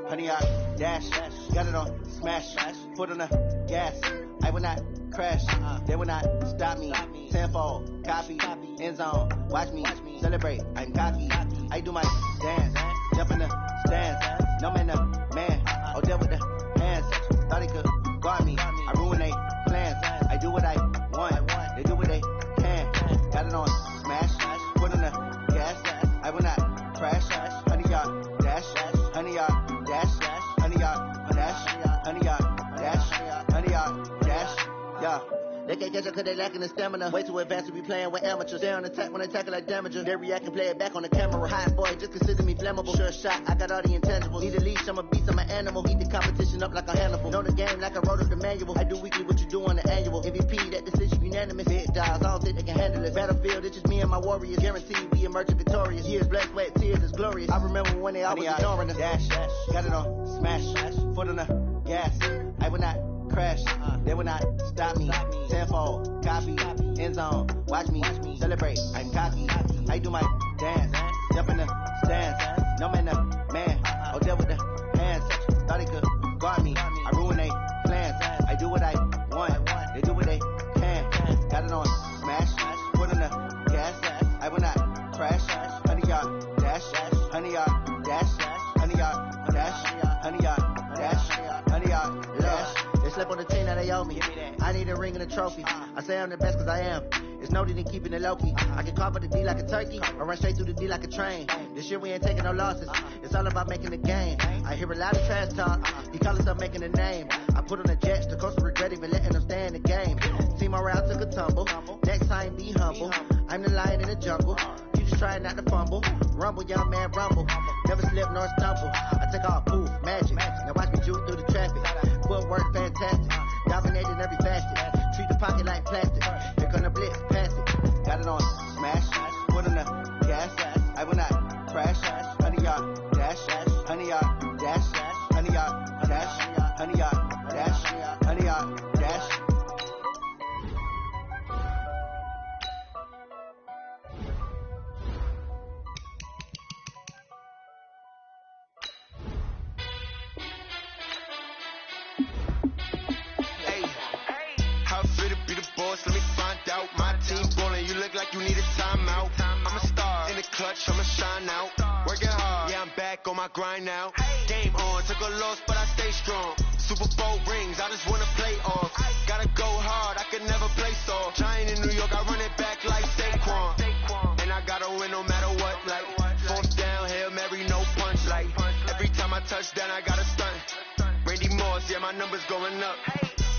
Honey, I dash, got it on smash, foot on the gas. I will not crash, they will not stop me. Tenfold, copy, end zone, watch me celebrate. I'm cocky, I do my dance, jump in the stands. No man, the man, oh, deal with the hands. Thought he could guard me, I ruin they plans. I do what I want, they do what they can. Got it on smash, foot on the gas. I will not crash, honey, y'all dash, honey, y'all. Honey, yeah. They can't catch up cause they lacking the stamina. Way too advanced to be playing with amateurs. They on attack when they tackle like damager. They react and play it back on the camera. Hot boy, just consider me flammable. Sure shot, I got all the intangibles. Need a leash, I'm a beast, I'm an animal. Eat the competition up like a Hannibal. Know the game like I wrote up the manual. I do weekly what you do on the annual. MVP, that decision unanimous. Big dials, I don't think they can handle it. Battlefield, it's just me and my warriors. Guaranteed we emerge victorious. Years, blood, sweat, tears, is glorious. I remember when they always ignoring us. Dash, got it on smash, foot on the gas. I will not crash, they will not stop me. Tenfold, copy, end zone, watch me celebrate. I'm cocky, I do my dance, jump in the stands. No man, the man, oh, deal with the hands. Thought he could guard me, I ruin they plans. I do what I want, they do what they can. Got it on smash, foot on the gas. I will not crash, honey, y'all dash, honey, y'all dash, honey, y'all dash, honey, y'all dash, honey, y'all dash. They slept on the team that they owe me. I need a ring and a trophy. I say I'm the best cause I am. It's no need in keeping it low-key. I can carve up the D like a turkey or run straight through the D like a train. This year we ain't taking no losses. It's all about making the game. I hear a lot of trash talk. He call himself making a name. I put on the jets. The coach will regret even letting them stay in the game. Team morale took a tumble. Next time be humble. I'm the lion in the jungle. You just trying not to fumble. Rumble, young man, rumble. Never slip nor stumble. I take all poof, magic. Now watch me juke through the traffic. Footwork fantastic. Dominating every facet. Treat the pocket like plastic. Here come the blitz, pass it. Got it on smash. Foot on the gas. I will not crash. Honey, y'all dash. Honey, y'all dash. Honey, y'all dash. Honey, y'all dash. Honey, y'all dash. How fit it be the the boss, let me find out. My team ballin', you look like you need a timeout. I'm a star, in the clutch, I'ma shine out. Working hard, yeah, I'm back on my grind now. Game on, took a loss, but I stay strong. Super Bowl rings, I just wanna play off. Gotta go hard, I can never play soft. Giant in New York, I run it back like Saquon. And I gotta win no matter what, like fourth down, Hail Mary, no punch, like every time I touch down, I gotta stunt. Randy Moss, yeah, my numbers going up.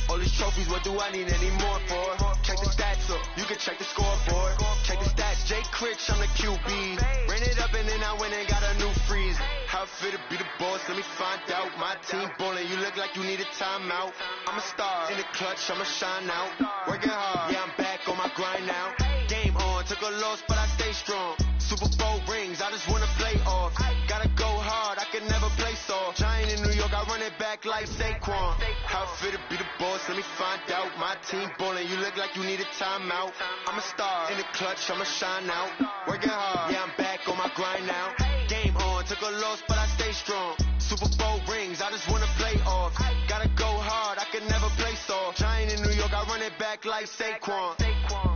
All these trophies, what do I need any more for? Check the stats up, you can check the scoreboard. Check the stats, Jay Critch, I'm the QB. Ran it up and then I went and got a new freeze. How it feel to be the boss, let me find out. My team ballin', you look like you need a timeout. I'm a star, in the clutch, I'ma shine out. Working hard, yeah, I'm back on my grind now. Game on, took a loss, but I stay strong. Super Bowl rings, I just wanna play off. Gotta go hard, I can never play soft. Giant in New York, I run it back like Saquon. How it feel to be the boss, let me find out. My team ballin', you look like you need a timeout. I'm a star, in the clutch, I'ma shine out. Working hard, yeah, I'm back on my grind now. Game on, took a loss, but I stay strong. Super Bowl rings, I just wanna play off. Gotta go hard, I can never play soft. Giant in New York, I run it back like Saquon.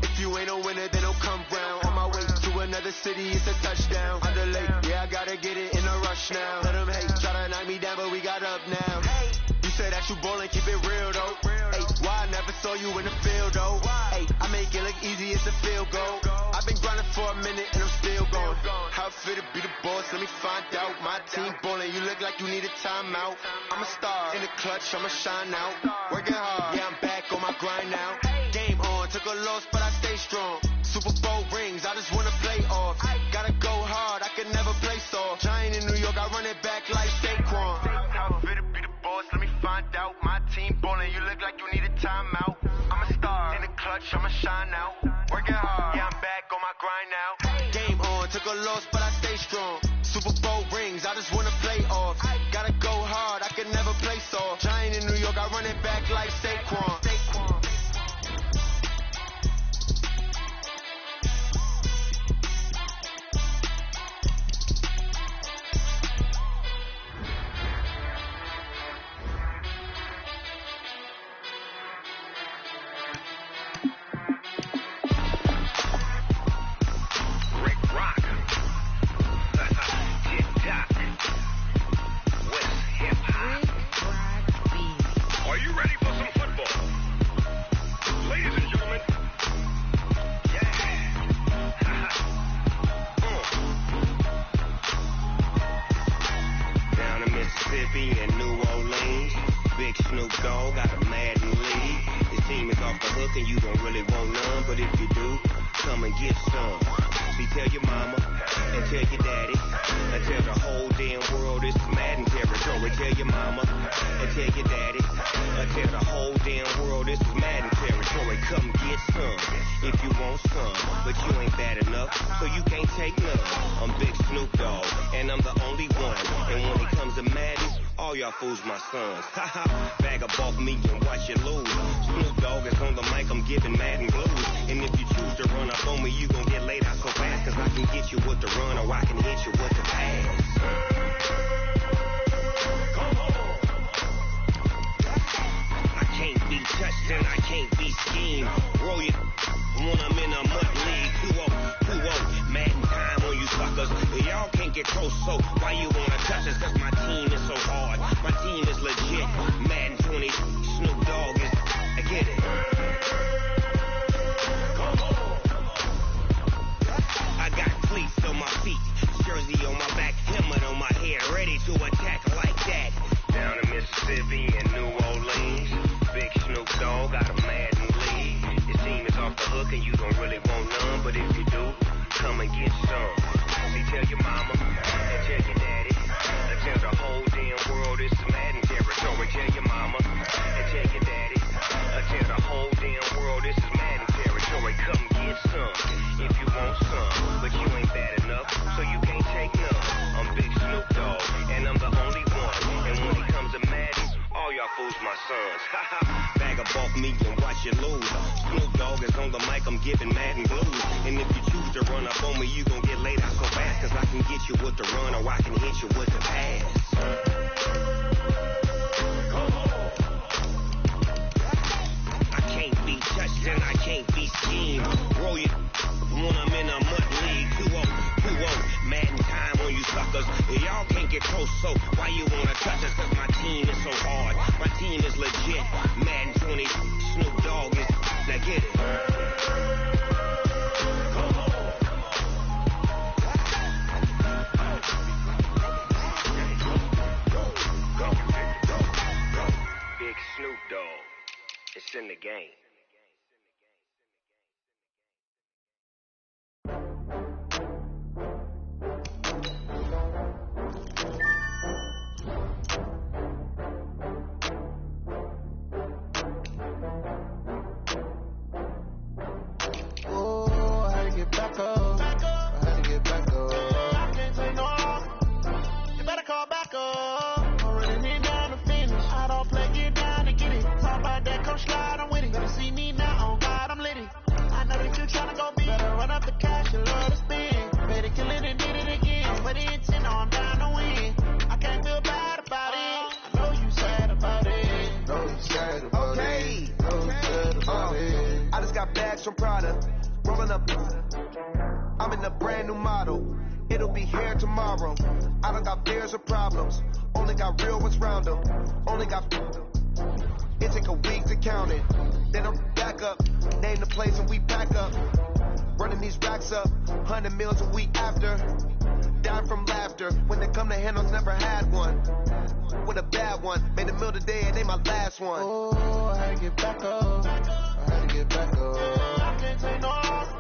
If you ain't a winner, then don't come round. On my way to another city, it's a touchdown. Under late, yeah, I gotta get it in a rush now. Let them hate, try to knock me down, but we got up now. You say that you ballin', keep it real though. Hey, why I never saw you in the field though? Hey, I make it look easy, it's a field goal. I've been grinding for a minute and I'm still going. How it feel to be the boss, let me find out. My team ballin', you look like you need a timeout. I'm a star, in the clutch, I'ma shine out. Working hard, yeah, I'm back on my grind now. Game on, took a loss, but I stay strong. Super Bowl rings, I just wanna play off. Gotta go hard, I can never play soft. Giant in New York, I run it back like Saquon. How it feel to be the boss, let me find out. My team ballin', you look like you need a timeout. I'm a star, in the clutch, I'ma shine out. Working hard, yeah, I'm back on my grind now. Game on, took a loss, but I stay strong. Super Bowl rings, I just wanna play off. Gotta go hard, I can never play soft. Giant in New York, I run it back like Saquon. Fools my sons. Bag up off me and watch you lose. Snoop Dogg is on the mic, I'm giving Madden blues. And if you choose to run up on me, you gon' get laid out so fast. Cause I can get you with the run or I can hit you with the pass. Come on. I can't be touched and I can't be schemed. Roll you when I'm in a mud league. 2-0, Madden time on you suckers. Y'all can't get close, so why you wanna touch us? Cause my team is so hard. My team is legit. Madden 20, Snoop Dogg is, I get it. Come on. I got cleats on my feet, jersey on my back, helmet on my head, ready to attack like that. Down in Mississippi and New Orleans, big Snoop Dogg got a Madden lead. Your team is off the hook and you don't really want none, but if you do, come and get some. See, tell your mama and tell your daddy. Tell the whole damn world it's Madden territory. Tell your mama and tell your daddy. Tell the whole damn world this is Madden territory. Come get some if you want some, but you ain't bad enough, so you can't take none. I'm Big Snoop Dogg, and I'm the only one. And when it comes to Madden, all y'all fools my sons. Bag up off me and watch you lose. Snoop Dogg is on the mic, I'm giving Madden blues. And if you choose to run up on me, you gon' get laid out so fast. Cause I can get you with the run or I can hit you with the pass. Come on. I can't be touched and I can't be schemed. Roll you when I'm in a mud league. 2-0, mad in time on you suckers. Y'all can't get close, so why you wanna touch us? Cause my team is so hard. My team is legit. Madden 20, Snoop Dogg is. Now get it. Big Snoop Dogg. It's in the game. From Prada, rolling up. I'm in a brand new model. It'll be here tomorrow. I don't got fears or problems. Only got real ones round them. Only got. It take a week to count it. Then I'm back up. Name the place and we pack up. Running these racks up. 100 meals a week after. Down from laughter. When they come to handles, never had one. With a bad one. Made a meal today and ain't my last one. Oh, I had to get back up. I had to get back up. I can't take no off.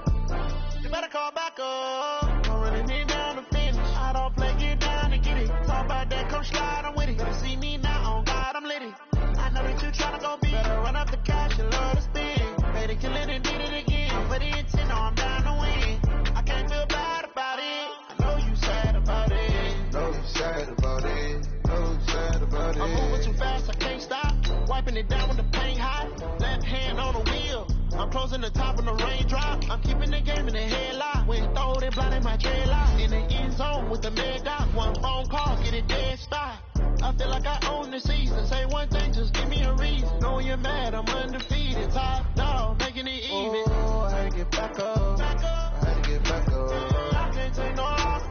You better call back up. I'm running it down to finish. I don't play, get down and get it. Talk about that, come slide, I'm with it. Better see me now, on God, I'm litty. I know that you tryna go big. Better run up the cash, you love to spin. Better kill it and did it again. Put it in, I'm down to win. I can't feel bad about it. I know you sad about it. Know you sad about it. Know you sad about it. I'm moving too fast, I can't stop. Wiping it down with the paint hot. Left hand on the wheel. I'm closing the top of the raindrop. I'm keeping the game in the headlock. When throw it blind in my dreadlock. In the end zone with the mad dot. One phone call, get a dead spot. I feel like I own the season. Say one thing, just give me a reason. Know you're mad, I'm undefeated. Top dog, making it even. Oh, I had to get back up. I had to get back up. I can't take no off.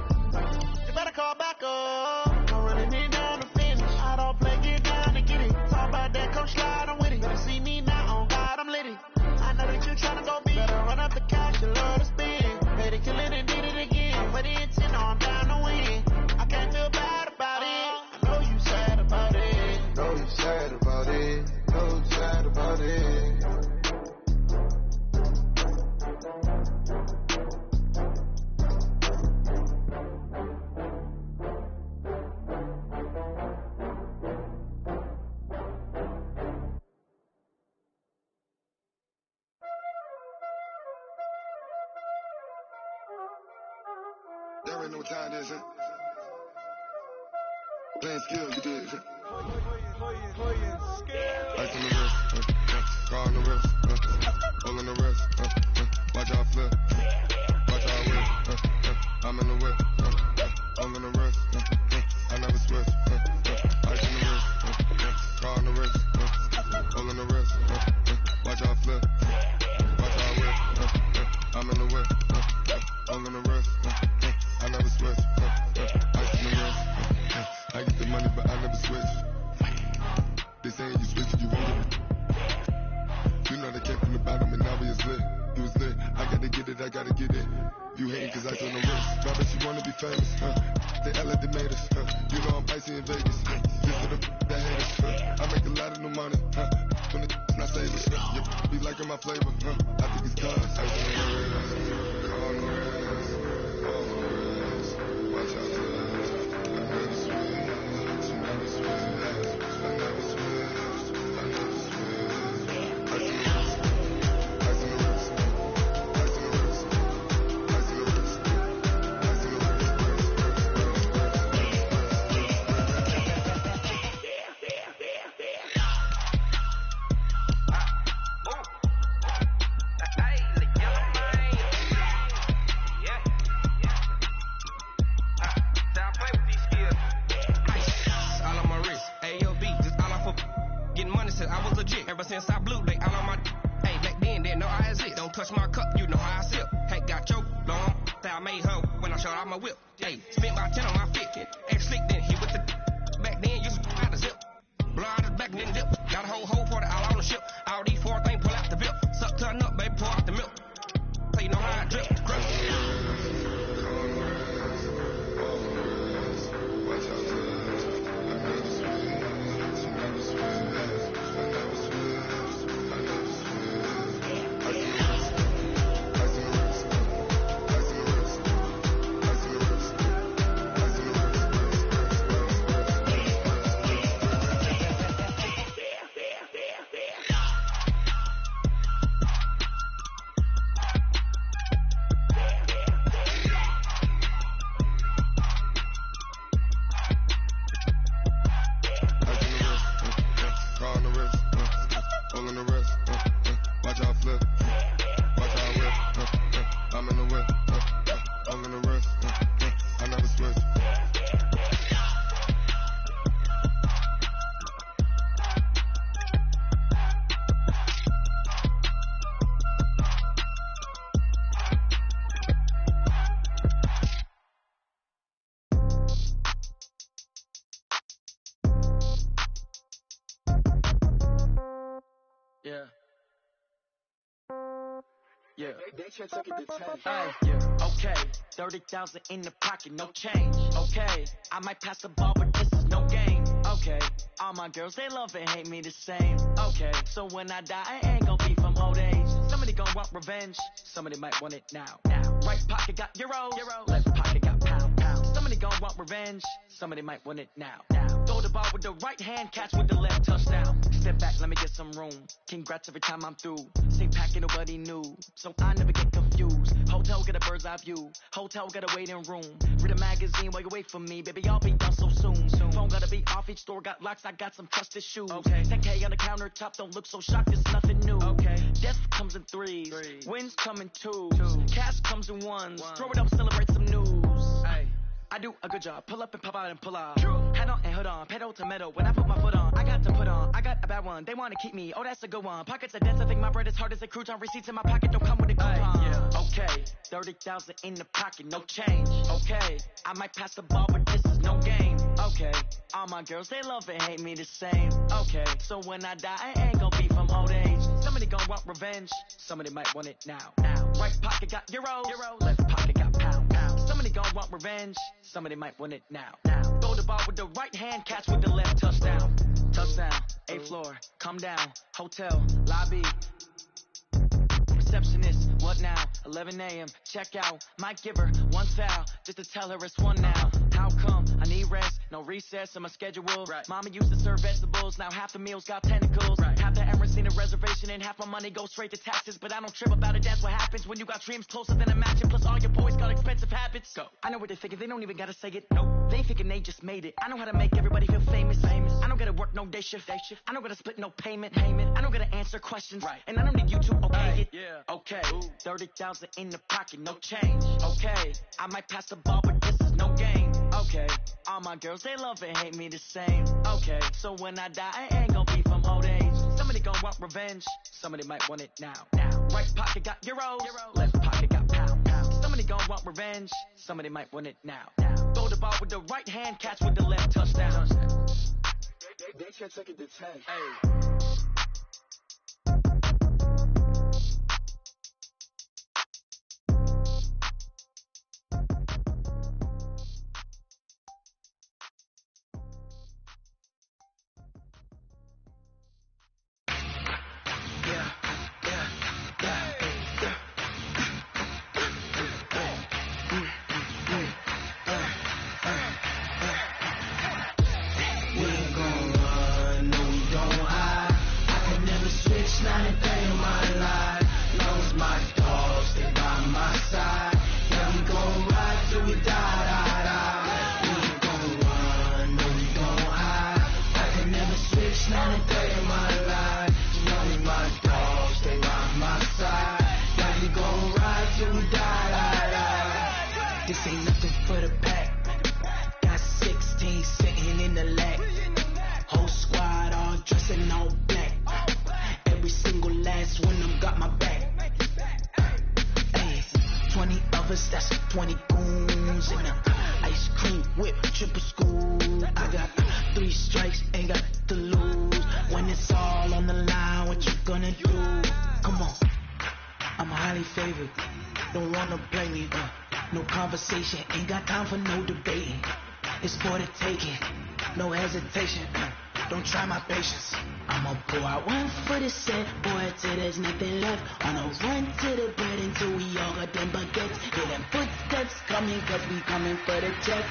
You better call back up. I'm running it down to finish. I don't play, get down to get it. Talk about that, come slide, I'm with it. Better see me now, on God, I'm litty. I know that you tryna go big. Better run up the cash, you love to spin. Better kill it and did it again. Put it in, I'm down to win. I can't feel bad about it. I know you sad about it. Know you sad about it. Know you sad about it. Y'all already know what time it is, huh? Playing skills, you did, huh? Ice on the wrist, car on the wrist, pull on the wrist, watch how I flip, watch how I whip, I'm in the whip, all on the wrist, I never switch, ice on the wrist, car on the wrist, pull on the wrist, watch how I flip, watch how I whip, I'm in the whip, all on the wrist, I never switch, ice on the wrist, I get the money but I never switch. They saying you switch if you want it. You know they came from the bottom and now we is lit. You was lit, I gotta get it, I gotta get it. You hating cause I told no risk. Now that you wanna be famous, they act like they made us, You know I'm icy in Vegas, this for the that hate us, I make a lot of new money, when it's not savers, you be liking my flavor, I think it's cause ice on the wrist, car on the wrist, all on the wrist, watch out for us, I never switch, I never switch, I never switch, I never switch, ice on the wrist, ice on the wrist, ice on the wrist, ice on the wrist, ice on the touch my cup, you know how I sip. Hey, got choked, long, that I made her when I showed out my whip. Hey, spent about 10 on my fit, and slick then he with the back then, used to out the zip. Blow out his back and then dip. Got a whole for the all on the ship. All these 4 things pull out the bip. Suck turn up, baby, pour out the milk. So you know how I drip. Yeah, they can't take it to 10. Yeah, okay, 30,000 in the pocket, no change. Okay, I might pass the ball, but this is no game. Okay, all my girls, they love and hate me the same. Okay, so when I die, I ain't gon' be from old age. Somebody gon' want revenge, somebody might want it now. Right pocket got euro, left pocket got pound. Somebody gon' want revenge, somebody might want it now. Throw the ball with the right hand, catch with the left, touchdown. Step back, let me get some room. Congrats every time I'm through. Same packet, nobody knew, so I never get confused. Hotel get a bird's eye view. Hotel got a waiting room. Read a magazine while you wait for me, baby. I'll be done so soon. Phone gotta be off. Each store got locks. I got some trusted shoes. Okay. 10K on the countertop. Don't look so shocked. It's nothing new. Okay. Death comes in threes. Wins come in twos. Cash comes in ones. Throw it up, celebrate some news. Hey. I do a good job. Pull up and pop out and pull out. Head on and hood on. Pedal to metal. When I put my foot on, I got to put on. I got a bad one. They want to keep me. Oh, that's a good one. Pockets are dense. I think my bread is hard as a crouton. Receipts in my pocket don't come with a coupon. Yeah. Okay. 30,000 in the pocket. No change. Okay. I might pass the ball, but this is no game. Okay. All my girls, they love and hate me the same. Okay. So when I die, I ain't gonna be from old age. Somebody gonna want revenge. Somebody might want it now. Right pocket got euro. Left pocket got pound. Somebody gon' want revenge. Somebody might want it now. Throw the ball with the right hand, catch with the left, touchdown. Touchdown, 8th floor, come down. Hotel, lobby. Receptionist, what now? 11 a.m., check out. Might give her one foul, just to tell her it's one now. How come? I need rest, no recess in my schedule. Right. Mama used to serve vegetables, now half the meals got tentacles. Right. Half the Emirates seen a reservation and half my money goes straight to taxes. But I don't trip about it, that's what happens when you got dreams closer than a matching. Plus all your boys got expensive habits. Go. I know what they're thinking, they don't even gotta say it. Nope. They thinking they just made it. I know how to make everybody feel famous. I don't gotta work no day shift. I don't gotta split no payment. I don't gotta answer questions. Right. And I don't need you to okay it. Yeah. Okay. 30,000 in the pocket, no change. Okay. I might pass the ball, but this is no game. Okay. All my girls, they love and hate me the same. Okay. So when I die, I ain't gonna be from old age. Somebody gon' want revenge. Somebody might want it now. Right pocket got euro. Left pocket got pound. Somebody gon' want revenge. Somebody might want it now. Throw the ball with the right hand, catch with the left, touchdown. They can't take it to 10. Hey. lovers, that's 20 goons. And ice cream whip, triple school. I got 3 strikes, ain't got to lose. When it's all on the line, what you gonna do? Come on, I'm highly favored. Don't wanna blame me, no conversation, ain't got time for no debating. It's for the taking, no hesitation. Don't try my patience. I'ma pull out 1 foot of set, boy, till there's nothing left. On a run to the bread until we all got them baguettes. Hear them footsteps coming, cause we coming for the check.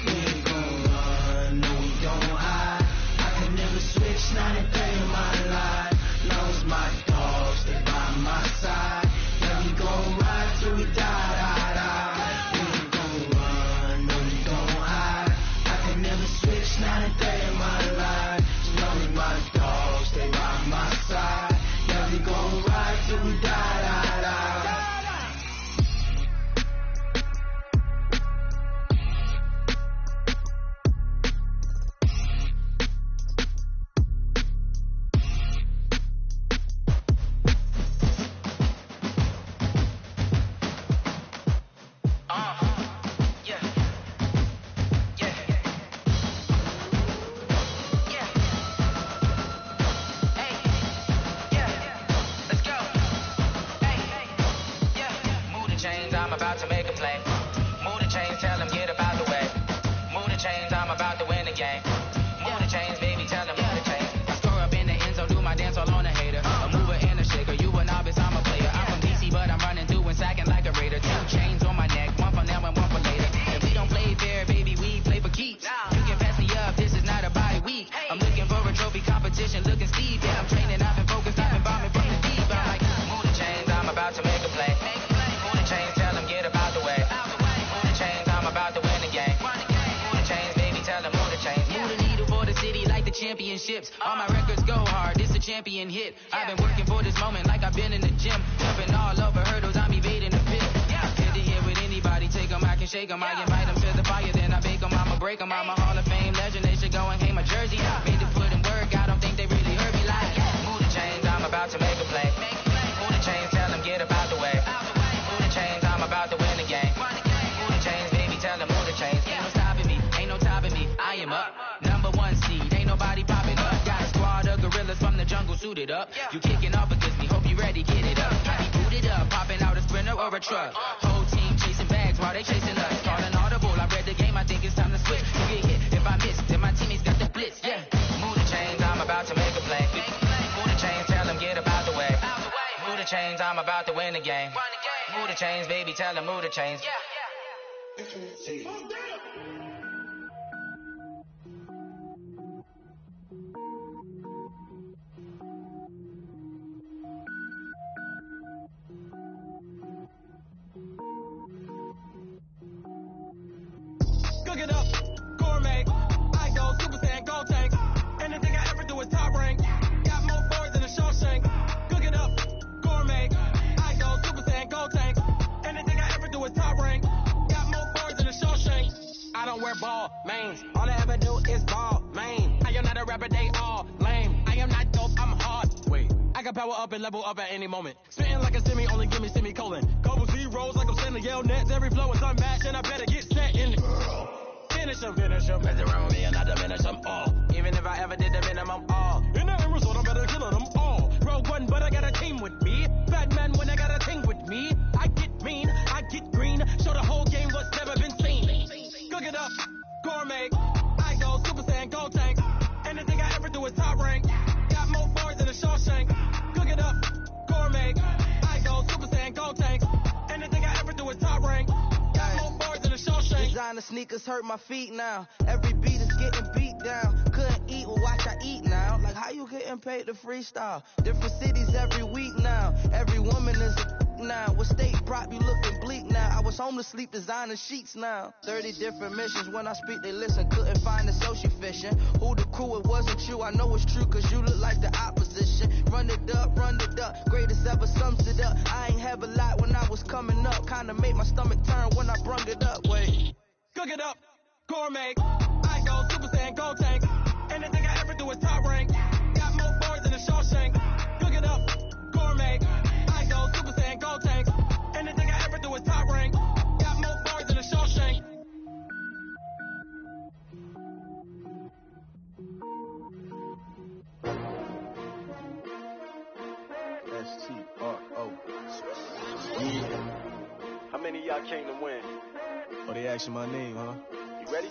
We ain't gon' run, no we don't hide. I can never switch, not a day in my life. Lost my dogs, they by my side. Yeah, we gon' ride till we die. Not a day in my life. Knowing my dogs, they by my side. Yeah, we gon' ride till we die. All my records go hard, this a champion hit. I've been working for this moment like I've been in the gym. Jumping all over hurdles, I'm evading the pit. Head to head with anybody, take them, I can shake them. I invite them to the fire, then I bake them, I'ma break them. I'm a Hall of Fame legend, they should go and hang my jersey. Made to put in work, I don't think they really heard me like. Move the chains, I'm about to make a play. Move the chains, tell them get up out the way. Move the chains, I'm about to win the game. Move the chains, baby, tell them move the chains. Ain't no stopping me, ain't no topping me. I am up, #1 seed, ain't nobody popping up. Got a squad of gorillas from the jungle suited up. You kicking off against me, hope you ready, get it up. I be booted up, popping out a sprinter or a truck. Whole team chasing bags while they chasing us. Calling audible, I read the game, I think it's time to switch. You get hit, if I miss, then my teammates got the blitz, yeah. Move the chains, I'm about to make a play. Move the chains, tell them get up out the way. Move the chains, I'm about to win the game. Move the chains, baby, tell them move the chains. Cook it up, gourmet. I go Super Saiyan, go tank. Anything I ever do is top rank. Got more boards than a Shawshank. Cook it up, gourmet. I go Super Saiyan, go tank. Anything I ever do is top rank. Got more boards than a Shawshank. I don't wear ball mains. All I ever do is ball main. I am not a rapper, they all lame. I am not dope, I'm hard. Wait, I can power up and level up at any moment. Spitting like a semi, only give me semicolon. Couple zeros like I'm sending Yale Nets. Every flow is unmatched and I better get set in it. Finish them, mess around with me and I diminish them all. Even if I ever did the minimum all. In the end result, I'm better killing them all. Rogue One, but I got a team with me. Bad man when I got a team with me. I get mean, I get green. Show the whole game what's never been seen. Cook it up, gourmet. I go Super Saiyan, go tank. Anything I ever do is top rank. Got more boards than a Shawshank. Cook it up, gourmet. I go Super Saiyan, go tank. Anything I ever do is top rank. Got more boards than a Shawshank. Designer sneakers hurt my feet now. Every beat is getting beat down. Couldn't eat, well watch I eat now. Like how you getting paid to freestyle? Different cities every week now. Every woman is a now. What state prop you looking bleak now? I was home to sleep designer sheets now. 30 different missions. When I speak they listen. Couldn't find the social fishing. Who the crew, it wasn't you. I know it's true cause you look like the opposition. Run it up. Greatest ever sums it up. I ain't have a lot when I was coming up. Kinda made my stomach turn when I brung it up. Wait. Cook it up, gourmet. I go Super Saiyan, go tank. Anything I ever do is top rank. Got more boards than a Shawshank. Cook it up, gourmet. I go Super Saiyan, go tank. S-T-R-O. Yeah. How many of y'all came to win? Oh, they asking my name, huh? You ready?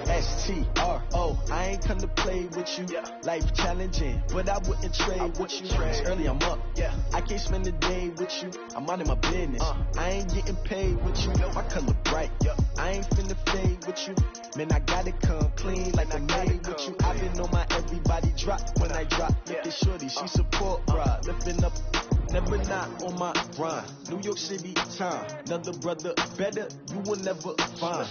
S-T-R-O. I ain't come to play with you. Yeah. Life challenging, but I wouldn't trade with you. It's early, I'm up. Yeah. I can't spend the day with you. I'm minding my business. I ain't getting paid with you. My color bright. I ain't finna fade with you. Man, I gotta come clean like I made with you. I've been on my everybody drop when I drop. Look at shorty, she support, bruh. Lifting up. Never not on my grind. New York City time. Another brother better, you will never find.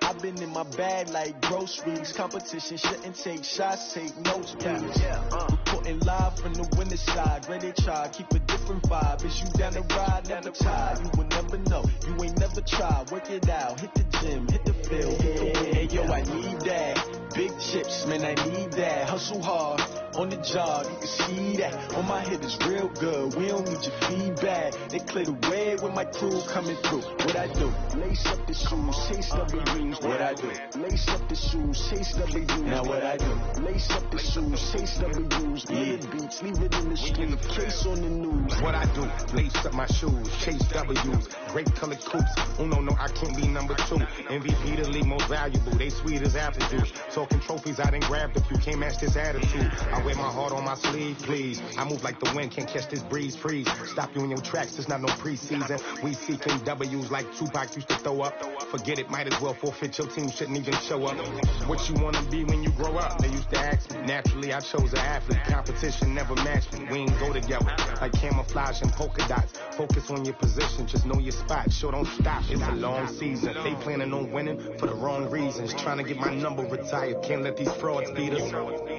I've been in my bag like groceries. Competition shouldn't take shots, take notes, please. Reporting live from the winter side. Ready to try, keep a different vibe. Is you down the ride, never tired. You will never know, you ain't never tried. Work it out, hit the gym, hit the field. Hey yo, I need that. Big chips, man, I need that. Hustle hard, on the job, you can see that. On my head is real good, we don't need your feedback. They clear the way when my crew coming through. What I do? Lace up the shoes, chase W's. What I do? Lace up the shoes, chase W's. Now what I do? Lace up the shoes, chase W's. Minute beats, leave it in the street, case on the news. What I do? Lace up my shoes, chase W's. Great colored coops. Oh no, I can't be number 2. MVP the league most valuable. They sweet as apple juice. Talking trophies, I done grabbed a few. Can't match this attitude. I wear my heart on my sleeve, please. I move like the wind, can't catch this breeze, freeze. Stop you in your tracks, it's not no preseason. We seeking W's like Tupac used to throw up. Forget it, might as well forfeit. Your team shouldn't even show up. What you wanna be when you grow up? They used to ask me. Naturally, I chose an athlete. Competition never matched me. We ain't go together like camouflage and polka dots. Focus on your position, just know your spot. Sure, don't stop. It's a long season. They planning on winning for the wrong reasons. Trying to get my number retired. Can't let these frauds beat us.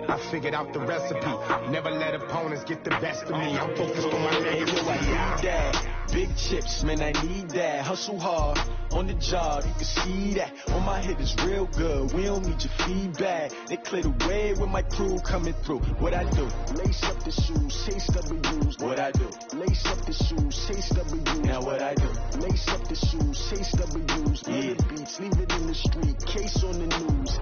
I figured out the recipe. Never let opponents get the best of me. I'm focused on my legacy. I need that. Big chips, man, I need that. Hustle hard, on the job, you can see that. On my head is real good, we don't need your feedback. They clear the way when my crew coming through. What I do? Lace up the shoes, chase W's. What I do? Lace up the shoes, chase W's. Now what I do? Lace up the shoes, chase W's. Minute beats, leave it in the street, case on the news.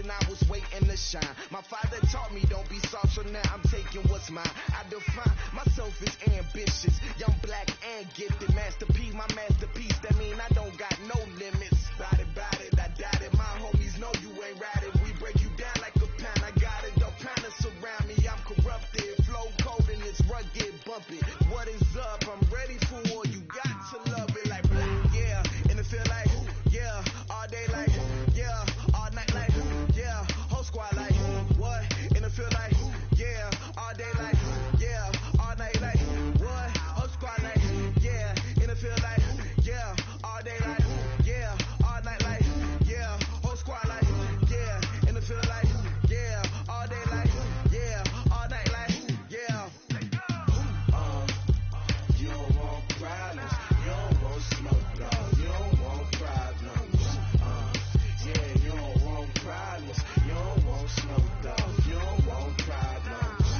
I was waiting to shine. My father taught me don't be soft, so now I'm taking what's mine. I define myself as ambitious, young, black, and gifted. Masterpiece, my masterpiece. That mean I don't got no limits. Bout it, I doubt it. My homies know you ain't ratted. We break you down like a pound. I got it, don't panic surround me. I'm corrupted, flow cold and it's rugged, bumpy. What is up? I'm ready for war. You got to love it like black, yeah. And it feel like, yeah. All day like, yeah. All night like, yeah. Whole squad like, what? And it feel like, yeah. All day like, yeah. All night like, what? Whole squad like, yeah. And it feel like, yeah. All day like, yeah. All night like, yeah. Whole squad like, yeah. And it feel like, yeah. All day like, yeah. All night like, yeah. You don't want problems. You don't want smoke, dog. You don't want problems. Yeah, you don't want problems. You don't want smoke, dog. You don't want problems.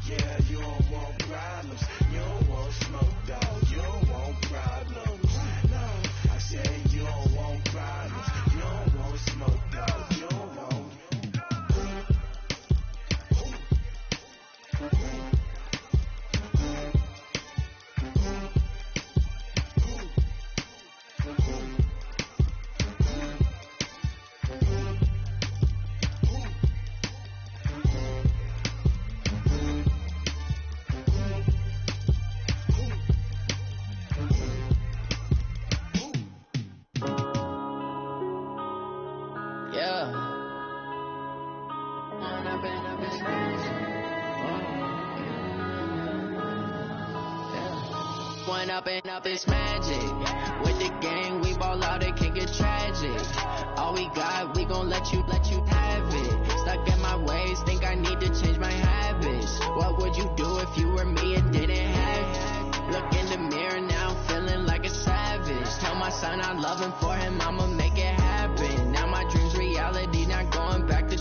Yeah, you don't want problems. You don't want smoke, dog. You don't want problems. No, I said you don't want problems. You don't want smoke, dog. You don't want. Up is magic. With the gang, we ball out, it can get tragic. All we got, we gon' let you have it. Stuck in my ways, think I need to change my habits. What would you do if you were me and didn't have it? Look in the mirror now, feeling like a savage. Tell my son I love him, for him I'ma make it happen. Now my dream's reality, not going back to.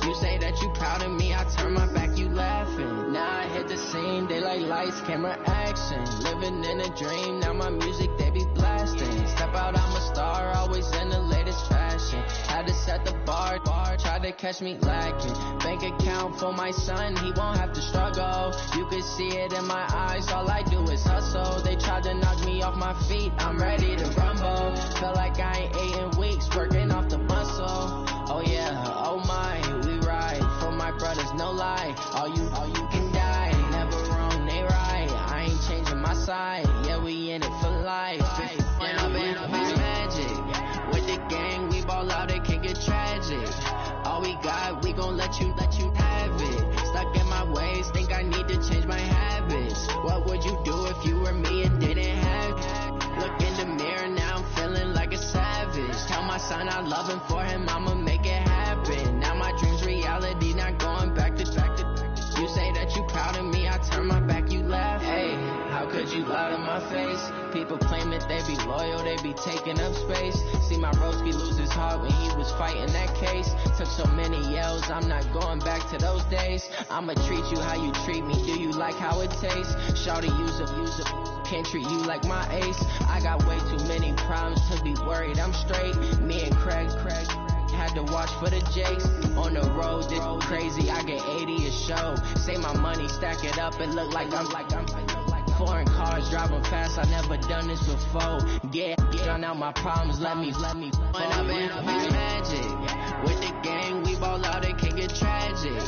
You say that you proud of me, I turn my back, you laughing. Now I hit the scene, daylight lights, camera action. Living in a dream, now my music they be blasting. Step out, I'm a star, always in the latest fashion. Had to set the bar, try to catch me lacking. Bank account for my son, he won't have to struggle. You can see it in my eyes, all I do is hustle. They tried to knock me off my feet, I'm ready to rumble. Feel like I ain't ate in weeks, working off the muscle. Oh yeah, oh my, we ride for my brothers, no lie. All you can die, never wrong, they right. I ain't changing my side, yeah, we in it for life. Down, it's magic. With the gang, we ball out, it can get tragic. All we got, we gon' let you have it. Stuck in my ways, think I need to change my habits. What would you do if you were me and didn't have it? Look in the mirror now, I'm feeling like a savage. Tell my son I love him, for him I'ma make it happen. Now my dream's reality, not going back to. You say that you proud of me, I turn my back, you laugh. Hey, how could you lie to my face? People claim that they be loyal, they be taking up space. See my broski lose his heart when he was fighting that case. Took so many yells, I'm not going back to those days. I'ma treat you how you treat me, do you like how it tastes? Shawty, use up, can't treat you like my ace. I got way too many problems to be worried, I'm straight. Me and Craig had to watch for the Jakes. On the road, this crazy, I get 80 a show. Say my money, stack it up, it look like I'm foreign cars driving fast, I never done this before. Yeah, drown out my problems, let me When I'm in it's magic. With the gang, we ball out, it can get tragic.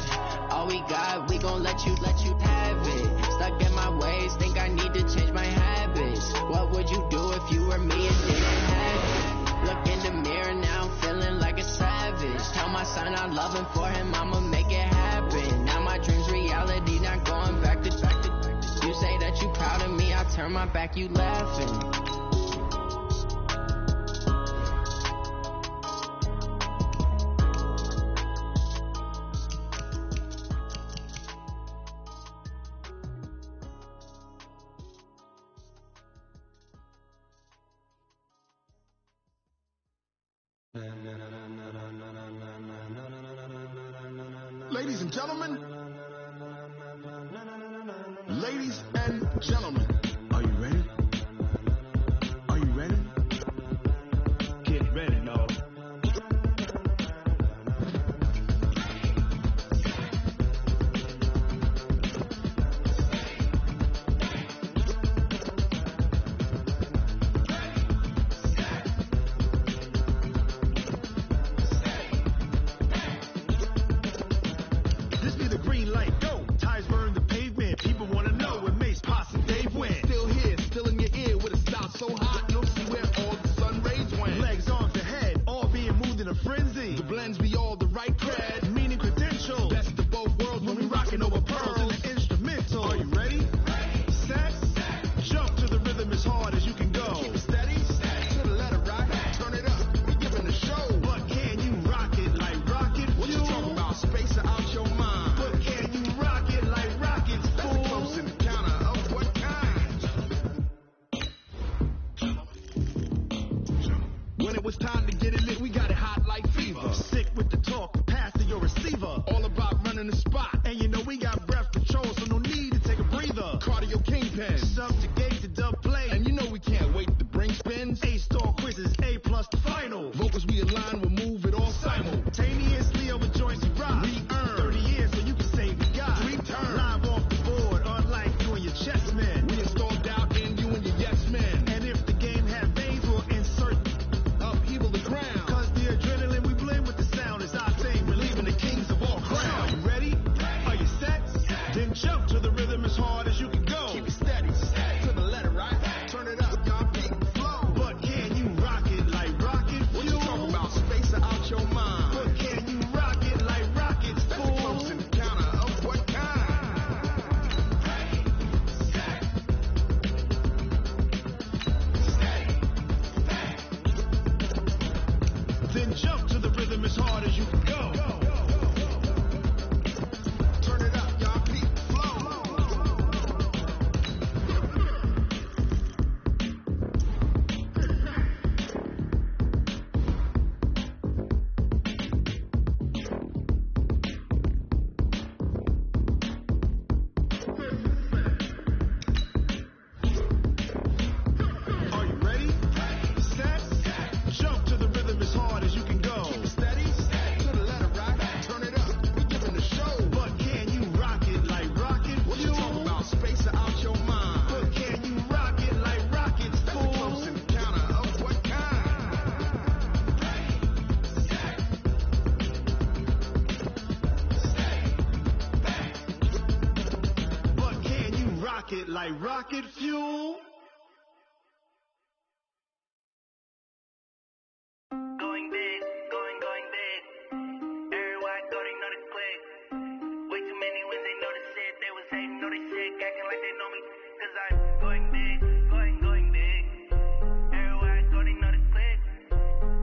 All we got, we gon' let you have it. Stuck in my ways, think I need to change my habits. What would you do if you were me and didn't have it? Look in the mirror now, I'm feeling like a savage. Tell my son I love him, for him I'ma make it happen. Now my dream's reality, not going back to. You say that you proud of me, I turn my back, you laughing. Ladies and gentlemen, ladies and gentlemen, are you ready? Are you ready? Get ready, no. When it was time to get it lit, we got it hot like fever. Sick with the talk, pass to your receiver. All about running the spot. And you know we got breath control, so no need to take a breather. Cardio kingpin, subjugate the dub play. And you know we can't wait to bring spins. A-star quizzes, A+ the final. Vocals we align, we'll move it all simultaneously over joints we rock. We earn 30 years so you can save the guy. Return live off the board, unlike you and your chess men. We installed doubt in you and your yes men. And if the game had veins, we'll insert upheaval the ground. Cause the adrenaline we blend with the sound is our thing, relieving the kings of all crowns. Are you ready? Are you set? Then jump to the rhythm as hard as you can go. Keep it steady, to the letter, right? Turn it up, y'all keep the flow. But can you rock it like rocket fuel? What you talking about? Space out your mind. But can you rock it like rockets, fool? That's a close encounter of what kind? Then jump to the rhythm as hard as you can go. Turn it up, y'all keep the flow. Are you ready? Set? Jump to the rhythm as hard as you can go. Keep it steady, to the letter, right? Turn it up, we giving the show. But can you rock it like rocket fuel? What you talking about? Space out your mind. But can you rock it like rockets, fool? That's a close encounter of what kind? But can you rock it like rocket fuel? Going big, going big. Everywhere I go, they know the click. Way too many wins, they know the shit. They was hating, know they sick, acting like they know me. Cause I'm going big, going big. Everywhere I go, they know the click.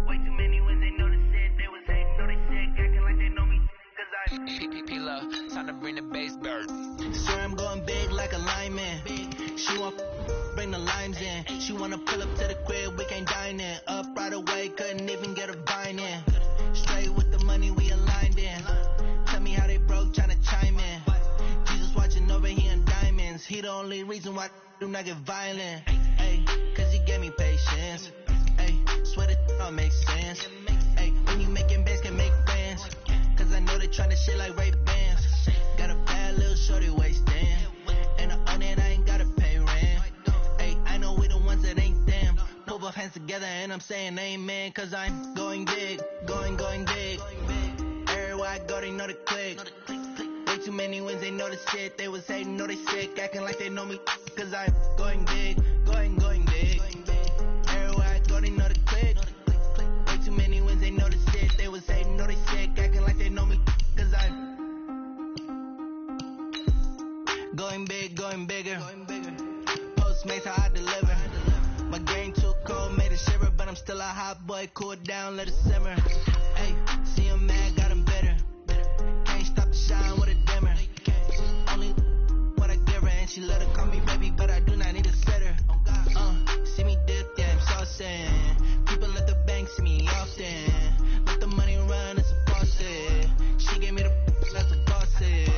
Way too many wins, they know the shit. They was hating, know they sick, acting like they know me. Cause I'm P-Love, time to bring the bass bird. Swear I'm going big like a lineman. She want bring the limes in. She wanna pull up to the crib, we can't dine in. Up right away, couldn't even get a vine in. Straight with the money we aligned in. Tell me how they broke, tryna chime in. Jesus watching over here in diamonds. He the only reason why I do not get violent. Ay, cause he gave me patience. Ay, swear that all makes sense. Ay, when you making bands, can make friends. Cause I know they tryna shit like Ray-Bans. Got a bad little shorty wasting. And on it, I ain't gotta pay rent. Ay, I know we the ones that ain't them. Pull both hands together and I'm saying amen. Cause I'm going big, going big. Everywhere I go, they know the click. Way too many wins, they know the shit. They was hating, know they sick, acting like they know me. Cause I'm going big, going big. Everywhere I go, they know the click. Way too many wins, they know the shit. They was hating, know they sick, acting like they know me. Cause I'm going big, going bigger. Postmates how I deliver. My game too cold, made it shiver, but I'm still a hot boy. Cool it down, let it simmer. Hey, see him mad, got him bitter. Can't stop the shine with a dimmer. Only what I give her, and she let her call me baby, but I do not need a sitter. See me dip, yeah, I'm saucing. People at the bank see me often. Let the money run, it's a faucet. She gave me the that's a faucet.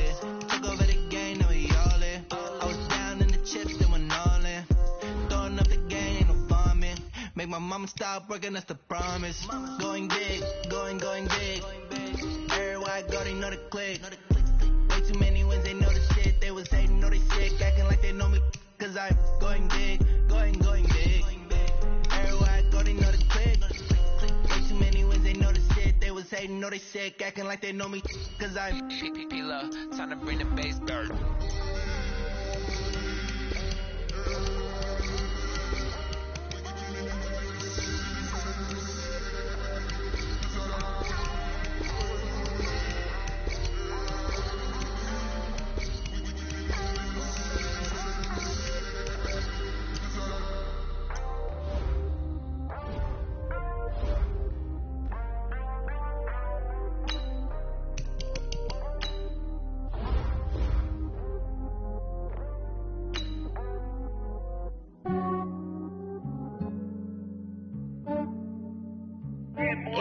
Took over the game, now we all in. I was down in the chips, they went all in. Throwing up the game, ain't no vomit. Make my mama stop working, that's the promise. Going big, going big. Everywhere I go, they know the click. Way too many wins, they know the shit. They was hating, know they sick, acting like they know me. Cause I'm going big, going big. Everywhere I go, they know the click. Way too many wins, they know the shit. They was hating, know they sick, acting like they know me. Cause I'm P-Love, time to bring the bass bird.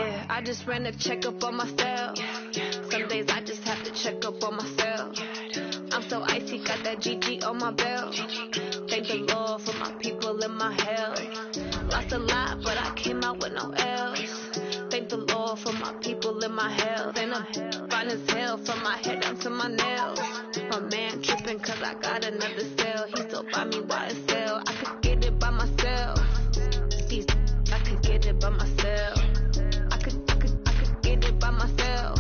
Yeah, I just ran a checkup on myself. Some days I just have to check up on myself. I'm so icy, got that GG on my belt. Thank the Lord for my people in my health. Lost a lot, but I came out with no L's. Thank the Lord for my people in my health. And I'm fine as hell from my head down to my nails. My man tripping cause I got another cell. He still buy me YSL. I could get it by myself. I could get it by myself. I could get it by myself.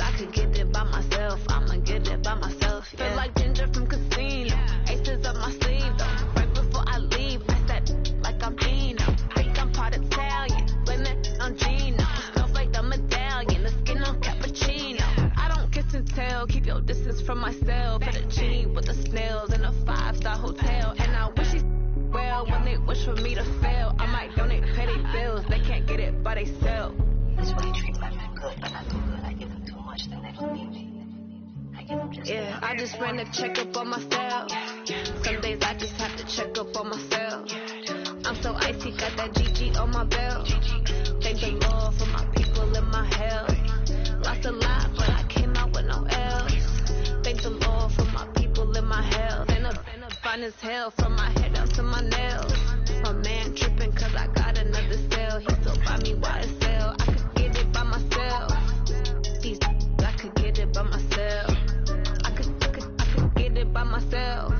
I could get it by myself. I'ma get it by myself. Yeah. Feel like Ginger from Casino. Aces up my sleeve though. Right before I leave, I said like I'm Dino. Think I'm part Italian. Blame it on Gino. Smells like the medallion. The skin on cappuccino. I don't kiss and tell. Keep your distance from myself. Fettuccine with the snails in a 5-star hotel. And I wish he's well when they wish for me to fail. I might donate petty bills. They can't get it by themselves. That's why you treat women good, but not too good. I give them too much, then they don't need me. I give them just yeah, I just ran a checkup on myself. Some days I just have to check up on myself. I'm so icy, got that GG on my belt. Thank the Lord for my people in my health. Lost a lot, but I came out with no L's. Thank the Lord for my people in my health. And I'm fine as hell from my head down to my nails. My man tripping cause I got another cell. He still buy me YSL. I could get it by myself. I could get it by myself. I could get it by myself.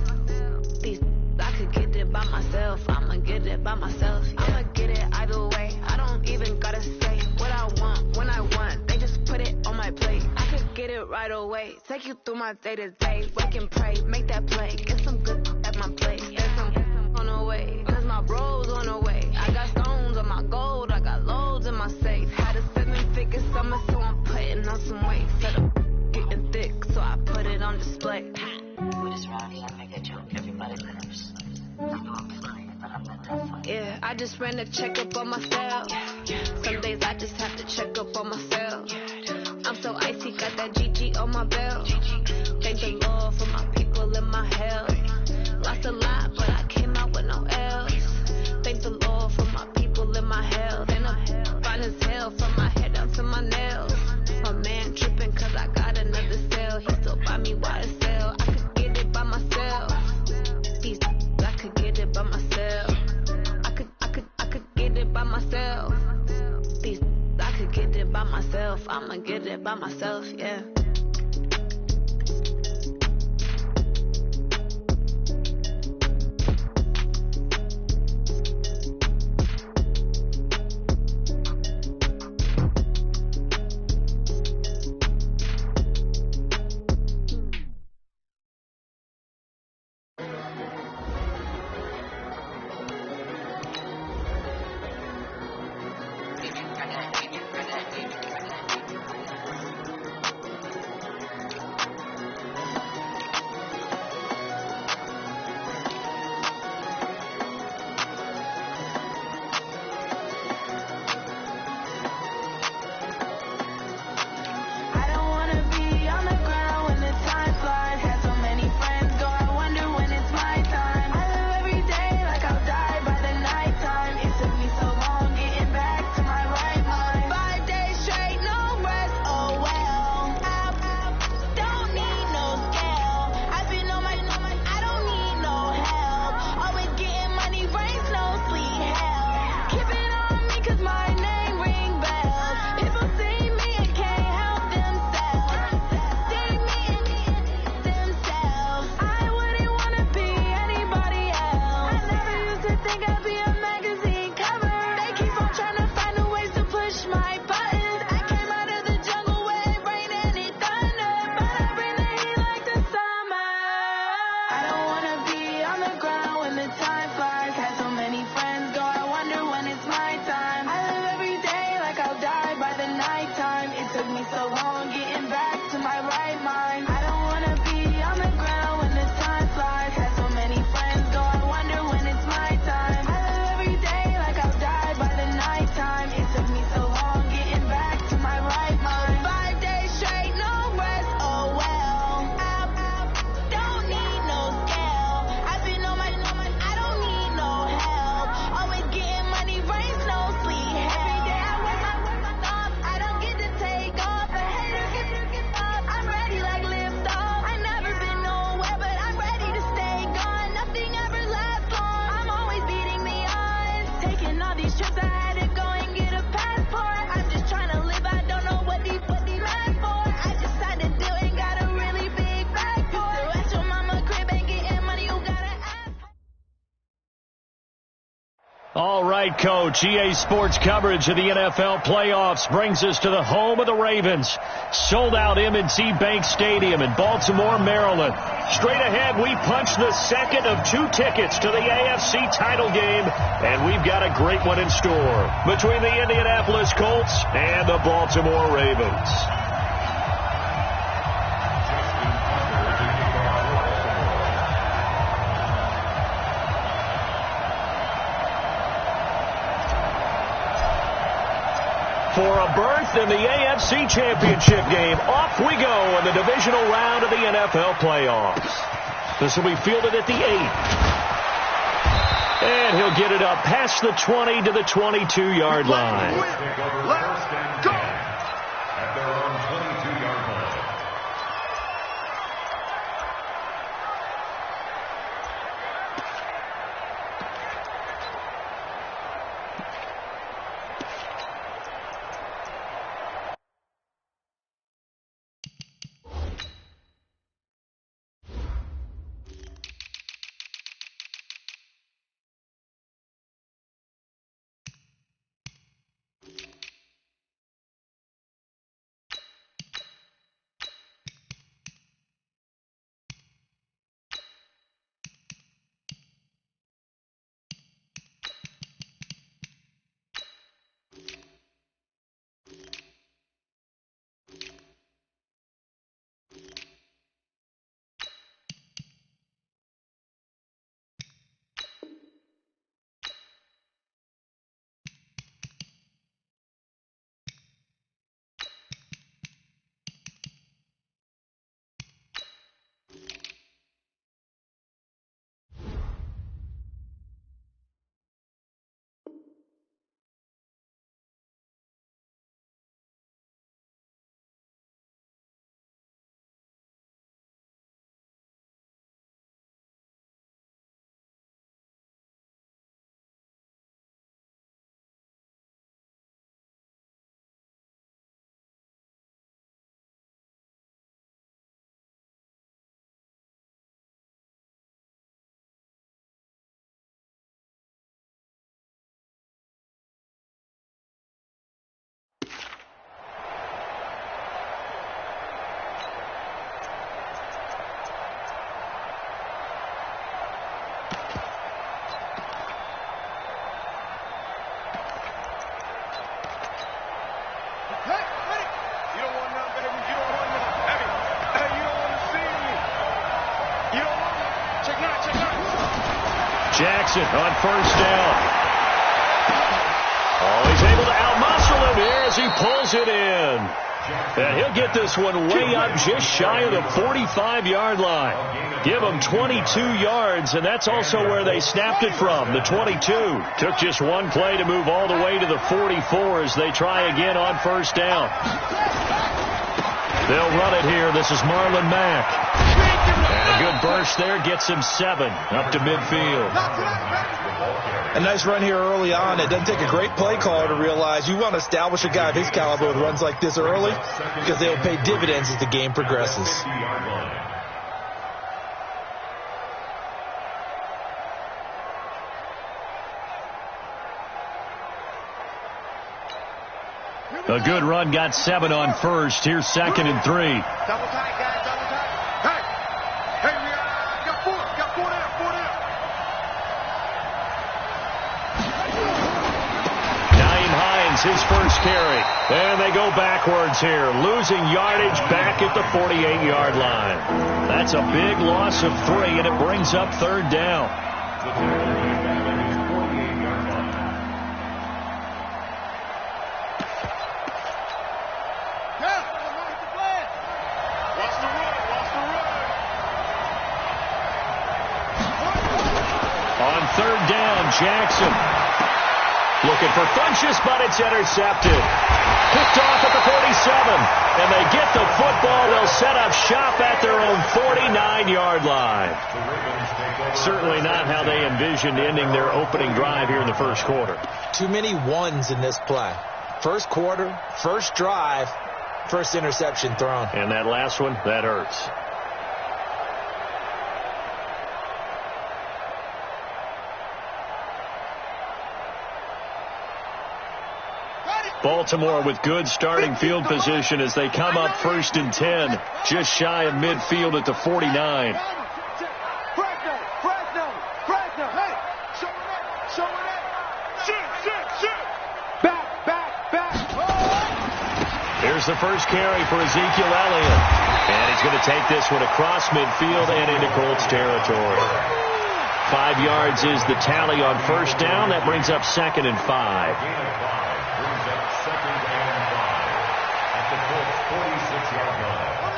I could get it by myself. I'ma get it by myself. Yeah. I'ma get it either way. I don't even gotta say what I want when I want. They just put it on my plate. I could get it right away. Take you through my day to day. Wake and pray, make that play. Get some good at my place. There's some on the way. Cause my bro's on the way. I got stones on my gold. I got loads in my safe. Had a 7-figure summer, so I'm putting on some weight. Fed up getting thick, so I put it on display. What is wrong here? I make a joke. Everybody laughs. I know I'm funny, but I'm not that funny. Yeah, I just ran a checkup on myself. Some days I just have to check up on myself. I'm so icy, got that GG on my belt. Thank the Lord for my people in my health. Lost a lot, but I came out with no L's. Thank the Lord for my people in my health. And I'm fine as hell from my head down to my nails. My man tripping cause I got another cell. He still buy me YSL. I could get it by myself. I could get it by myself. I could get it by myself. I could get it by myself. I'ma get it by myself, yeah. All right, Coach. EA Sports coverage of the NFL playoffs brings us to the home of the Ravens. Sold-out M&T Bank Stadium in Baltimore, Maryland. Straight ahead, we punch the second of 2 tickets to the AFC title game, and we've got a great one in store between the Indianapolis Colts and the Baltimore Ravens. For a berth in the AFC Championship game, off we go in the divisional round of the NFL playoffs. This will be fielded at the 8. And he'll get it up past the 20 to the 22-yard line. Let's go. At their own 22-yard line. Jackson on first down. Oh, he's able to outmuscle him here as he pulls it in. And he'll get this one way up just shy of the 45-yard line. Give him 22 yards, and that's also where they snapped it from, the 22. Took just one play to move all the way to the 44 as they try again on first down. They'll run it here. This is Marlon Mack. And a good burst there gets him 7 up to midfield. A nice run here early on. It doesn't take a great play caller to realize you want to establish a guy of his caliber with runs like this early because they'll pay dividends as the game progresses. A good run got 7 on first. Here's 2nd and 3. Double tight, guys. Double tight. Hey, we got 4. Got 4 there. 4 there. Naeem Hines, his first carry. And they go backwards here, losing yardage back at the 48-yard line. That's a big loss of 3, and it brings up 3rd down. Jackson looking for Funchess, but it's intercepted. Picked off at the 47, and they get the football. They'll set up shop at their own 49-yard line. Certainly not how they envisioned ending their opening drive here in the first quarter. Too many ones in this play. First quarter, first drive, first interception thrown. And that last one, that hurts. Baltimore with good starting field position as they come up 1st and 10, just shy of midfield at the 49. Here's the first carry for Ezekiel Elliott. And he's going to take this one across midfield and into Colts territory. 5 yards is the tally on 1st down. That brings up 2nd and 5.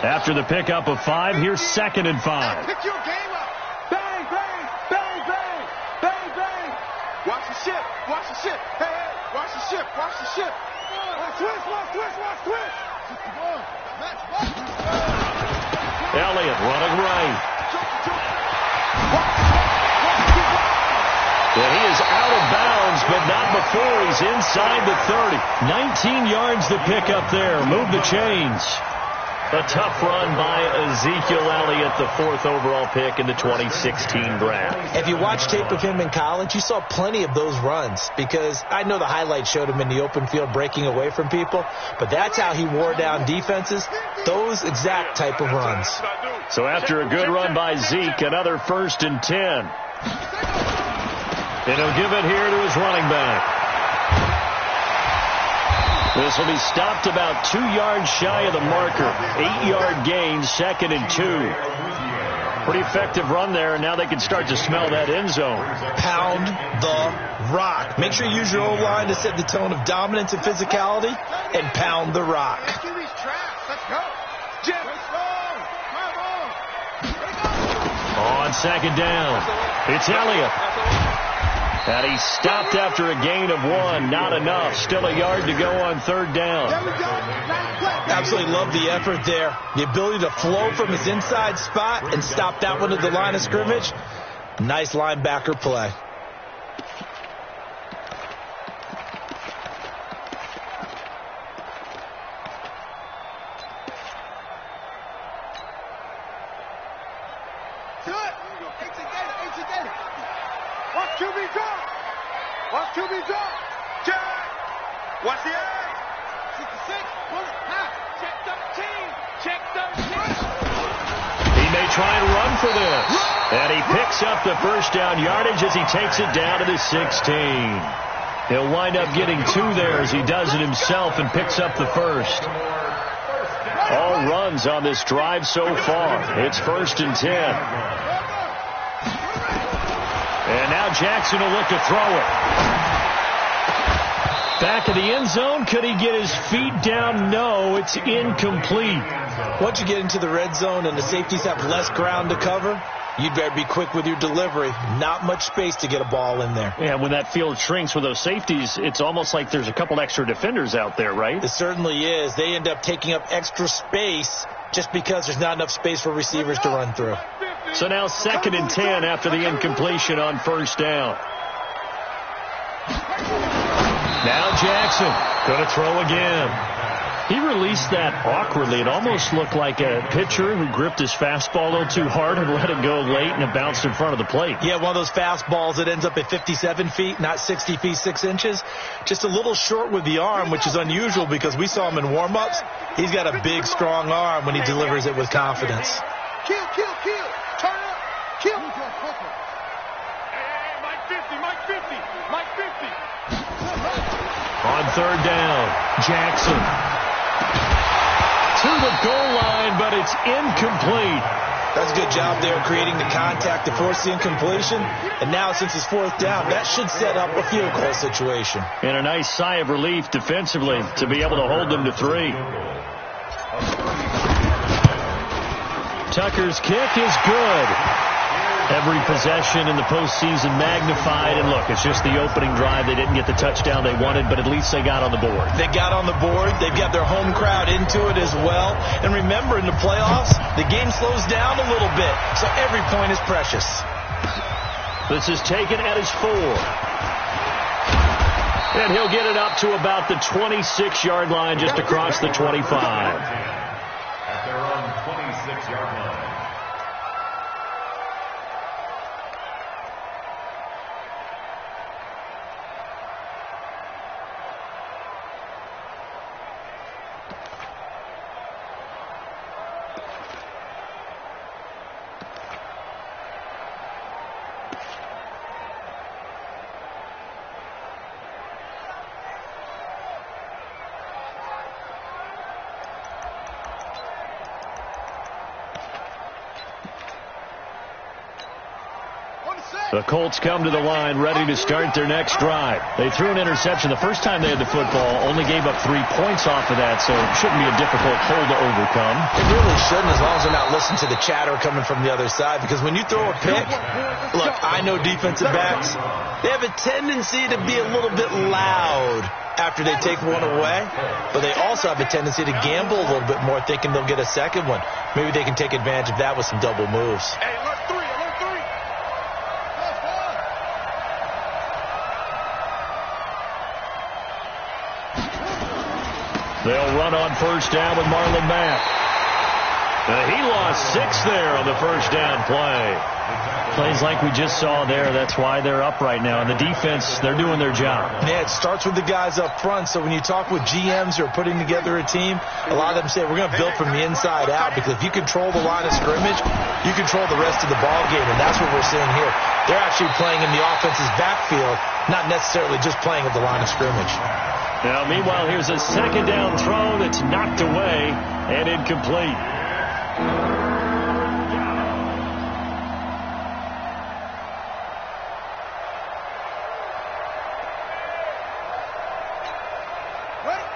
After the pickup of 5, here's 2nd and 5. Pick your game up. Bang, bang, bang, bang, bang, bang. Watch the ship. Watch the ship. Hey, hey, watch the ship. Watch the ship. Watch twist, watch twist, watch twist. Elliott running right. And he is out of bounds, but not before he's inside the 30. 19 yards to pick up there. Move the chains. A tough run by Ezekiel Elliott, the 4th overall pick in the 2016 draft. If you watch tape of him in college, you saw plenty of those runs, because I know the highlights showed him in the open field breaking away from people, but that's how he wore down defenses, those exact type of runs. So after a good run by Zeke, another 1st and 10. And he'll give it here to his running back. This will be stopped about 2 yards shy of the marker. 8-yard gain, 2nd and 2. Pretty effective run there, and now they can start to smell that end zone. Pound the rock. Make sure you use your O-line to set the tone of dominance and physicality, and pound the rock. On 2nd down, it's Elliott. And he stopped after a gain of 1. Not enough. Still a yard to go on 3rd down. Absolutely love the effort there. The ability to flow from his inside spot and stop that one at the line of scrimmage. Nice linebacker play. Watch QB drop. Watch QB drop. Check. Watch the eye. 66. Pull it. Half. Check 13. Check 13. He may try and run for this. And he picks up the 1st down yardage as he takes it down to the 16. He'll wind up getting 2 there as he does it himself and picks up the 1st. All runs on this drive so far. It's 1st and 10. And now Jackson will look to throw it. Back of the end zone. Could he get his feet down? No, it's incomplete. Once you get into the red zone and the safeties have less ground to cover, you'd better be quick with your delivery. Not much space to get a ball in there. Yeah, when that field shrinks with those safeties, it's almost like there's a couple extra defenders out there, right? It certainly is. They end up taking up extra space just because there's not enough space for receivers to run through. So now 2nd and 10 after the incompletion on 1st down. Now Jackson going to throw again. He released that awkwardly. It almost looked like a pitcher who gripped his fastball a little too hard and let it go late, and it bounced in front of the plate. Yeah, one of those fastballs that ends up at 57 feet, not 60 feet 6 inches. Just a little short with the arm, which is unusual because we saw him in warm-ups. He's got a big, strong arm when he delivers it with confidence. Kill. Turn up. Kill. Hey, Mike 50, Mike 50, Mike 50. On 3rd down, Jackson to the goal line, but it's incomplete. That's a good job there creating the contact to force the incompletion. And now since it's 4th down, that should set up a field goal situation. And a nice sigh of relief defensively to be able to hold them to 3. Tucker's kick is good. Every possession in the postseason magnified. And look, it's just the opening drive. They didn't get the touchdown they wanted, but at least they got on the board. They got on the board. They've got their home crowd into it as well. And remember, in the playoffs, the game slows down a little bit, so every point is precious. This is taken at his 4. And he'll get it up to about the 26-yard line, just across the 25. At their own 26-yard line. The Colts come to the line ready to start their next drive. They threw an interception the first time they had the football, only gave up 3 points off of that, so it shouldn't be a difficult hole to overcome. It really shouldn't, as long as they're not listening to the chatter coming from the other side, because when you throw a pick, look, I know defensive backs, they have a tendency to be a little bit loud after they take one away, but they also have a tendency to gamble a little bit more, thinking they'll get a second one. Maybe they can take advantage of that with some double moves. Hey, alert 3. They'll run on first down with Marlon Mack. He lost 6 there on the first down play. Plays like we just saw there. That's why they're up right now. And the defense, they're doing their job. Yeah, it starts with the guys up front. So when you talk with GMs who are putting together a team, a lot of them say we're going to build from the inside out, because if you control the line of scrimmage, you control the rest of the ball game. And that's what we're seeing here. They're actually playing in the offense's backfield, not necessarily just playing at the line of scrimmage. Now, meanwhile, here's a second down throw that's knocked away and incomplete.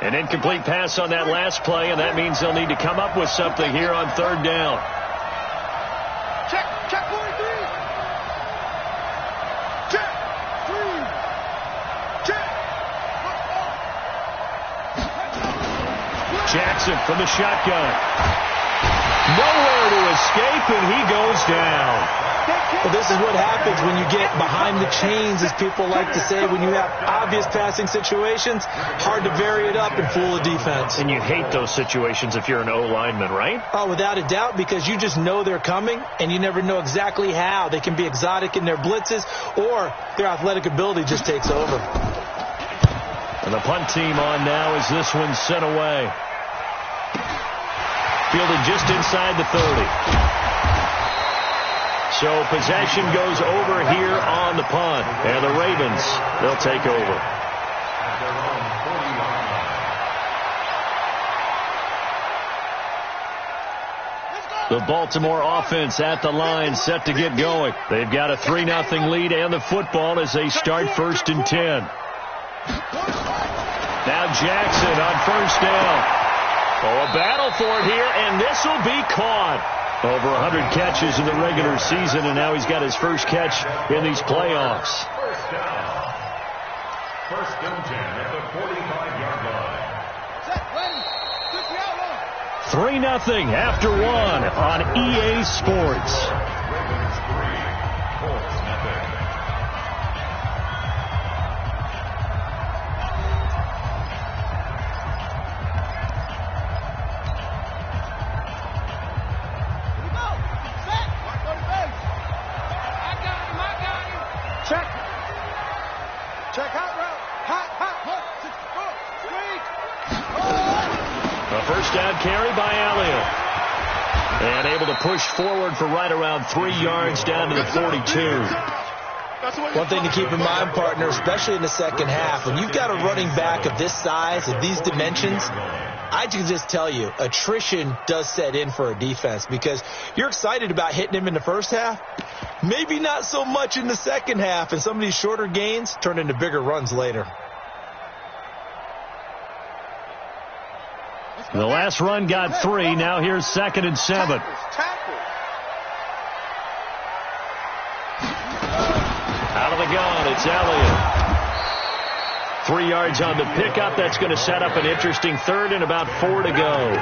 An incomplete pass on that last play, and that means they'll need to come up with something here on third down. Check 43. Check 3. Check. Jackson from the shotgun. Nowhere to escape, and he goes down. Well, this is what happens when you get behind the chains, as people like to say. When you have obvious passing situations, hard to vary it up and fool the defense. And you hate those situations if you're an O-lineman, right? Oh, without a doubt, because you just know they're coming, and you never know exactly how. They can be exotic in their blitzes, or their athletic ability just takes over. And the punt team on now as this one's sent away. Fielded just inside the 30. So possession goes over here on the punt. And the Ravens, they'll take over. The Baltimore offense at the line, set to get going. They've got a 3-0 lead and the football as they start 1st and 10. Now Jackson on first down. Oh, a battle for it here, and this will be caught. Over 100 catches in the regular season, and now he's got his first catch in these playoffs. First down. 1st and 10 at the 45-yard line. 3-0 after 1 on EA Sports. Ravens 3, Colts nothing. Check out route. Hot. A first down carry by Elliott. And able to push forward for right around 3 yards down to the 42. One thing to keep in mind, partner, especially in the second half, when you've got a running back of this size, of these dimensions, I can just tell you, attrition does set in for a defense, because you're excited about hitting him in the first half, maybe not so much in the second half, and some of these shorter gains turn into bigger runs later. The last run got 3. Now here's 2nd and 7. Out of the gun, it's Elliott. 3 yards on the pickup. That's going to set up an interesting 3rd and about 4 to go.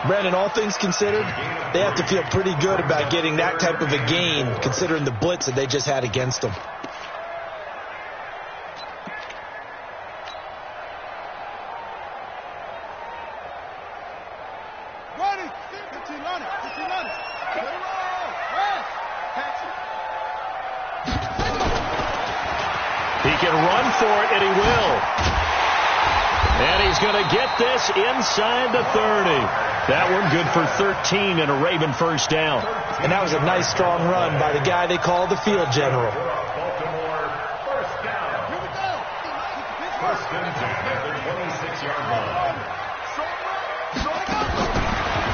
Brandon, all things considered, they have to feel pretty good about getting that type of a gain, considering the blitz that they just had against them. He can run for it, and he will. And he's going to get this inside the 30. That one good for 13 and a Raven first down. And that was a nice, strong run by the guy they call the field general. Baltimore, first down. Here we go. 1st and 10 at the 26-yard line.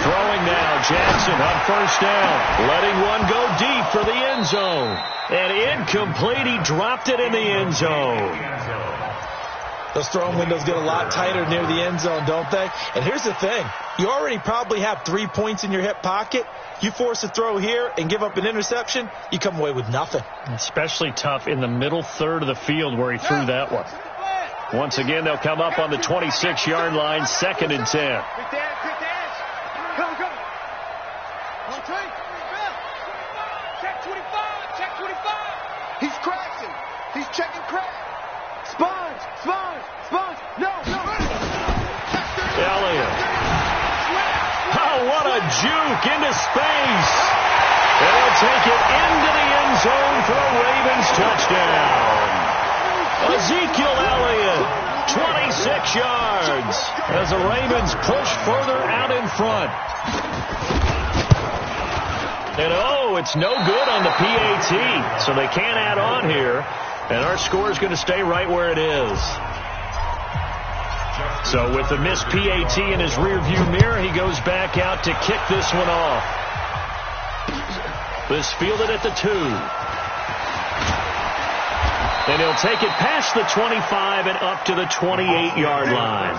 Throwing now, Jackson on first down, letting one go deep for the end zone. And incomplete, he dropped it in the end zone. Those throwing windows get a lot tighter near the end zone, don't they? And here's the thing. You already probably have 3 points in your hip pocket. You force a throw here and give up an interception, you come away with nothing. Especially tough in the middle third of the field where he threw that one. Once again, they'll come up on the 26-yard line, 2nd and 10. Quick dance. Go. On three. Check 25. He's crashing. He's checking crack. Sponge. No. Elliott. Oh, what a juke into space. And they'll take it into the end zone for a Ravens touchdown. Ezekiel Elliott, 26 yards, as the Ravens push further out in front. And it's no good on the PAT, so they can't add on here. And our score is going to stay right where it is. So with the missed PAT in his rearview mirror, he goes back out to kick this one off. This fielded at the 2. And he'll take it past the 25 and up to the 28-yard line.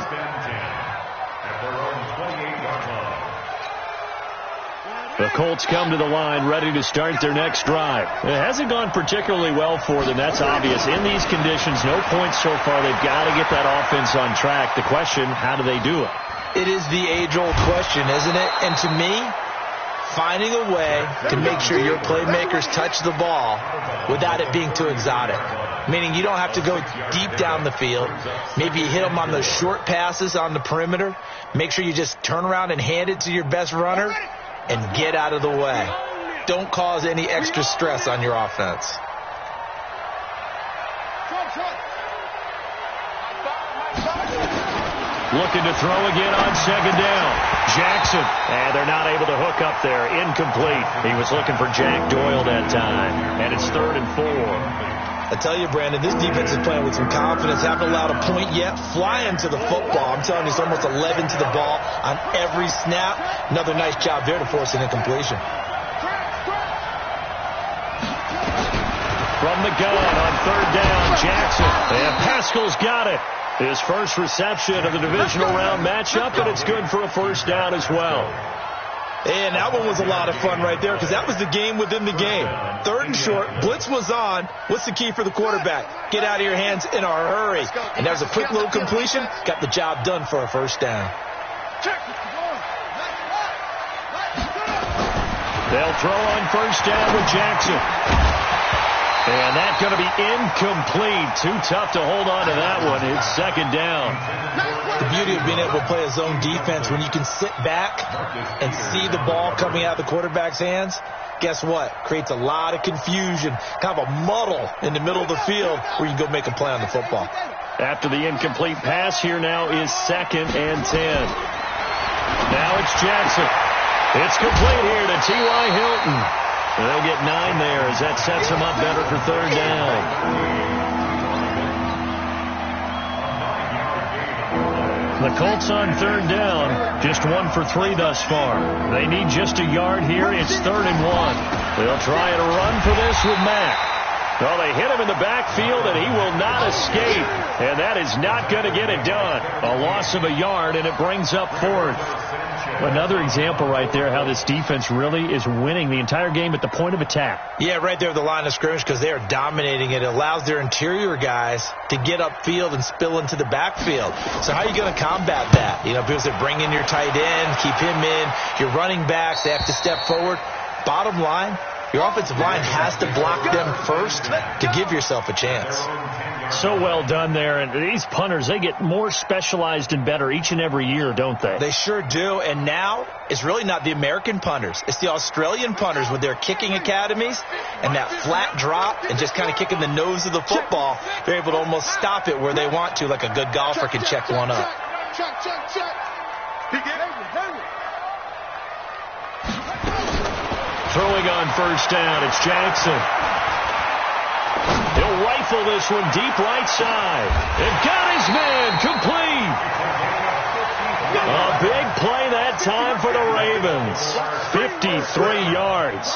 The Colts come to the line ready to start their next drive. It hasn't gone particularly well for them. That's obvious. In these conditions, no points so far. They've got to get that offense on track. The question, how do they do it? It is the age-old question, isn't it? And to me, finding a way to make sure your playmakers touch the ball without it being too exotic. Meaning you don't have to go deep down the field. Maybe you hit them on those short passes on the perimeter. Make sure you just turn around and hand it to your best runner and get out of the way. Don't cause any extra stress on your offense. Looking to throw again on 2nd down. Jackson. And they're not able to hook up there. Incomplete. He was looking for Jack Doyle that time. And it's 3rd and 4. I tell you, Brandon, this defense is playing with some confidence. Haven't allowed a point yet. Flying to the football. I'm telling you, it's almost 11 to the ball on every snap. Another nice job there to force an incompletion. From the gun on 3rd down, Jackson. And Pascal's got it. His first reception of the divisional round matchup, and it's good for a 1st down as well. And that one was a lot of fun right there because that was the game within the game. 3rd and short. Blitz was on. What's the key for the quarterback? Get out of your hands in a hurry. And that was a quick little completion. Got the job done for a 1st down. They'll throw on 1st down with Jackson. And that's going to be incomplete. Too tough to hold on to that one. It's 2nd down. The beauty of being able to play a zone defense when you can sit back and see the ball coming out of the quarterback's hands, guess what? Creates a lot of confusion, kind of a muddle in the middle of the field where you can go make a play on the football. After the incomplete pass, here now is 2nd and 10. Now it's Jackson. It's complete here to T.Y. Hilton. They'll get 9 there as that sets them up better for 3rd down. The Colts on 3rd down, just 1 for 3 thus far. They need just a yard here. It's 3rd and 1. They'll try and run for this with Mack. Well, they hit him in the backfield, and he will not escape. And that is not going to get it done. A loss of a yard, and it brings up 4th. Another example right there how this defense really is winning the entire game at the point of attack. Yeah, right there at the line of scrimmage because they are dominating it. It allows their interior guys to get upfield and spill into the backfield. So how are you going to combat that? You know, because they bring in your tight end, keep him in. Your running backs, they have to step forward. Bottom line, your offensive line has to block them first to give yourself a chance. So well done there. And these punters, they get more specialized and better each and every year, don't they? They sure do. And now it's really not the American punters. It's the Australian punters with their kicking academies and that flat drop and just kind of kicking the nose of the football. They're able to almost stop it where they want to, like a good golfer can check one up. Throwing on 1st down, it's Jackson. He'll rifle this one deep right side. And got his man complete. A big play that time for the Ravens. 53 yards.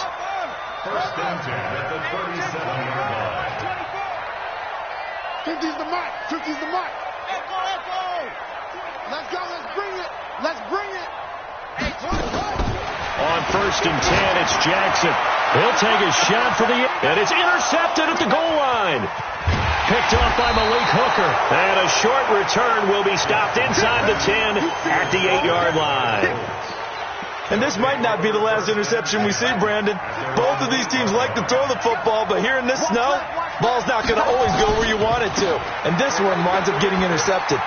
First and 10 at the 37-yard line. 50's the mark. 50's the mark. Echo, echo. Let's go. Let's bring it. Let's bring it. On first and 10, it's Jackson. He'll take a shot for the... And it's intercepted at the goal line. Picked off by Malik Hooker. And a short return will be stopped inside the 10 at the 8-yard line. And this might not be the last interception we see, Brandon. Both of these teams like to throw the football, but here in this snow, ball's not going to always go where you want it to. And this one winds up getting intercepted.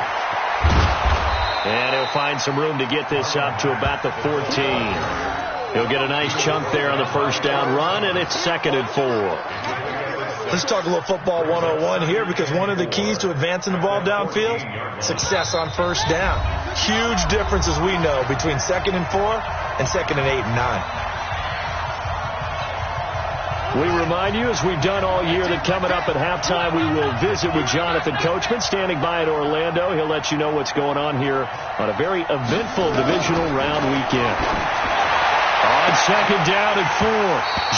And he'll find some room to get this up to about the 14. He'll get a nice chunk there on the first down run, and it's 2nd and 4. Let's talk a little football 101 here, because one of the keys to advancing the ball downfield, success on first down. Huge difference, as we know, between 2nd and 4 and 2nd and 8 and 9. We remind you, as we've done all year, that coming up at halftime, we will visit with Jonathan Coachman, standing by in Orlando. He'll let you know what's going on here on a very eventful divisional round weekend. On second down and 4,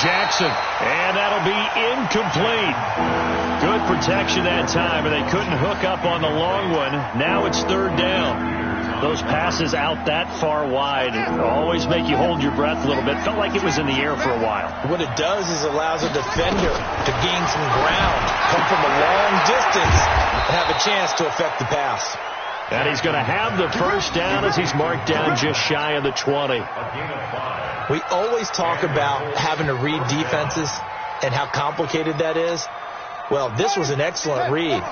Jackson, and that'll be incomplete. Good protection that time, and they couldn't hook up on the long one. Now it's 3rd down. Those passes out that far wide always make you hold your breath a little bit. Felt like it was in the air for a while. What it does is allows a defender to gain some ground, come from a long distance, and have a chance to affect the pass. And he's going to have the first down as he's marked down just shy of the 20. We always talk about having to read defenses and how complicated that is. Well, this was an excellent read.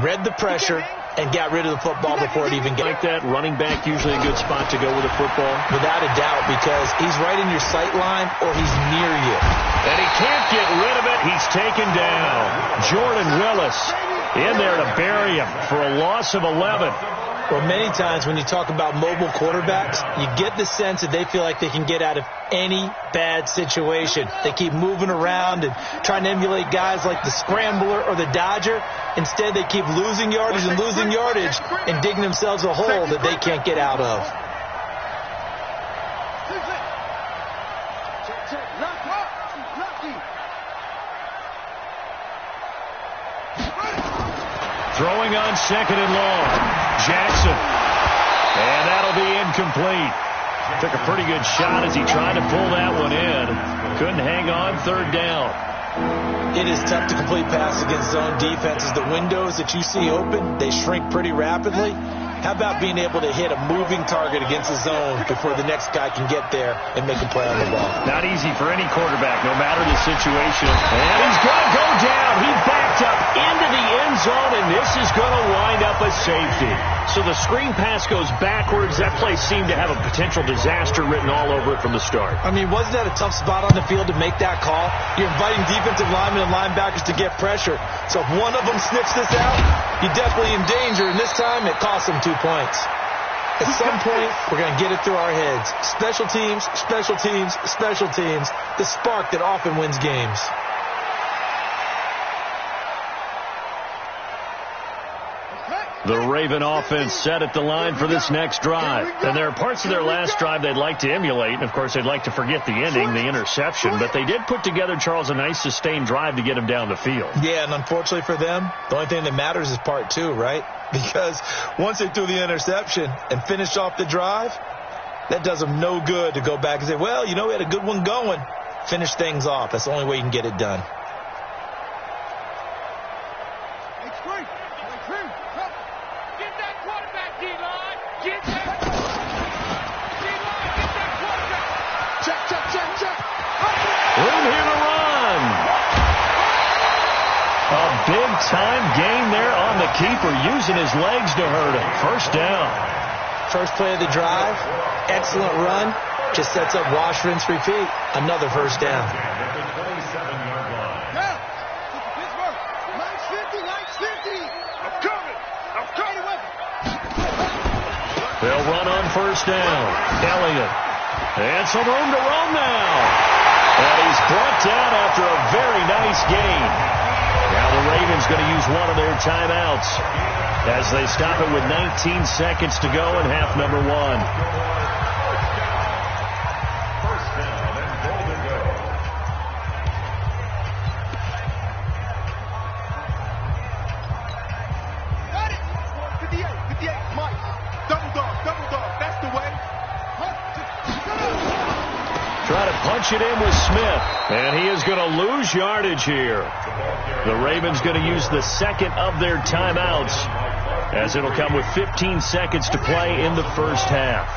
Read the pressure and got rid of the football before it even got. Like that, running back usually a good spot to go with a football. Without a doubt, because he's right in your sight line or he's near you. And he can't get rid of it. He's taken down. Jordan Willis in there to bury him for a loss of 11. Well, many times when you talk about mobile quarterbacks, you get the sense that they feel like they can get out of any bad situation. They keep moving around and trying to emulate guys like the Scrambler or the Dodger. Instead, they keep losing yardage and losing yardage and digging themselves a hole that they can't get out of. Throwing on second and long. Jackson. And that'll be incomplete. Took a pretty good shot as he tried to pull that one in. Couldn't hang on. 3rd down. It is tough to complete pass against zone defenses. The windows that you see open, they shrink pretty rapidly. How about being able to hit a moving target against the zone before the next guy can get there and make a play on the ball? Not easy for any quarterback, no matter the situation. And he's going to go down. He backed up into the end zone, and this is going to wind up a safety. So the screen pass goes backwards. That play seemed to have a potential disaster written all over it from the start. I mean, wasn't that a tough spot on the field to make that call? You're inviting defensive linemen and linebackers to get pressure. So if one of them sniffs this out, you're definitely in danger, and this time it cost them 2 points. At some point, we're going to get it through our heads. Special teams, special teams, special teams. The spark that often wins games. The Raven offense set at the line for this next drive. And there are parts of their last drive they'd like to emulate. And, of course, they'd like to forget the ending, the interception. But they did put together, Charles, a nice sustained drive to get him down the field. Yeah, and unfortunately for them, the only thing that matters is part 2, right? Because once they threw the interception and finished off the drive, that does them no good to go back and say, well, you know, we had a good one going. Finish things off. That's the only way you can get it done. Room here to run. A big-time gain there on the keeper, using his legs to hurt him. First down. First play of the drive. Excellent run. Just sets up wash, rinse, repeat. Another first down. They'll run on first down. Elliott. And some room to roam now. And he's brought down after a very nice gain. Now the Ravens going to use one of their timeouts as they stop it with 19 seconds to go in half number 1. punch it in with Smith. And he is going to lose yardage here. The Ravens going to use the second of their timeouts, as it'll come with 15 seconds to play in the first half.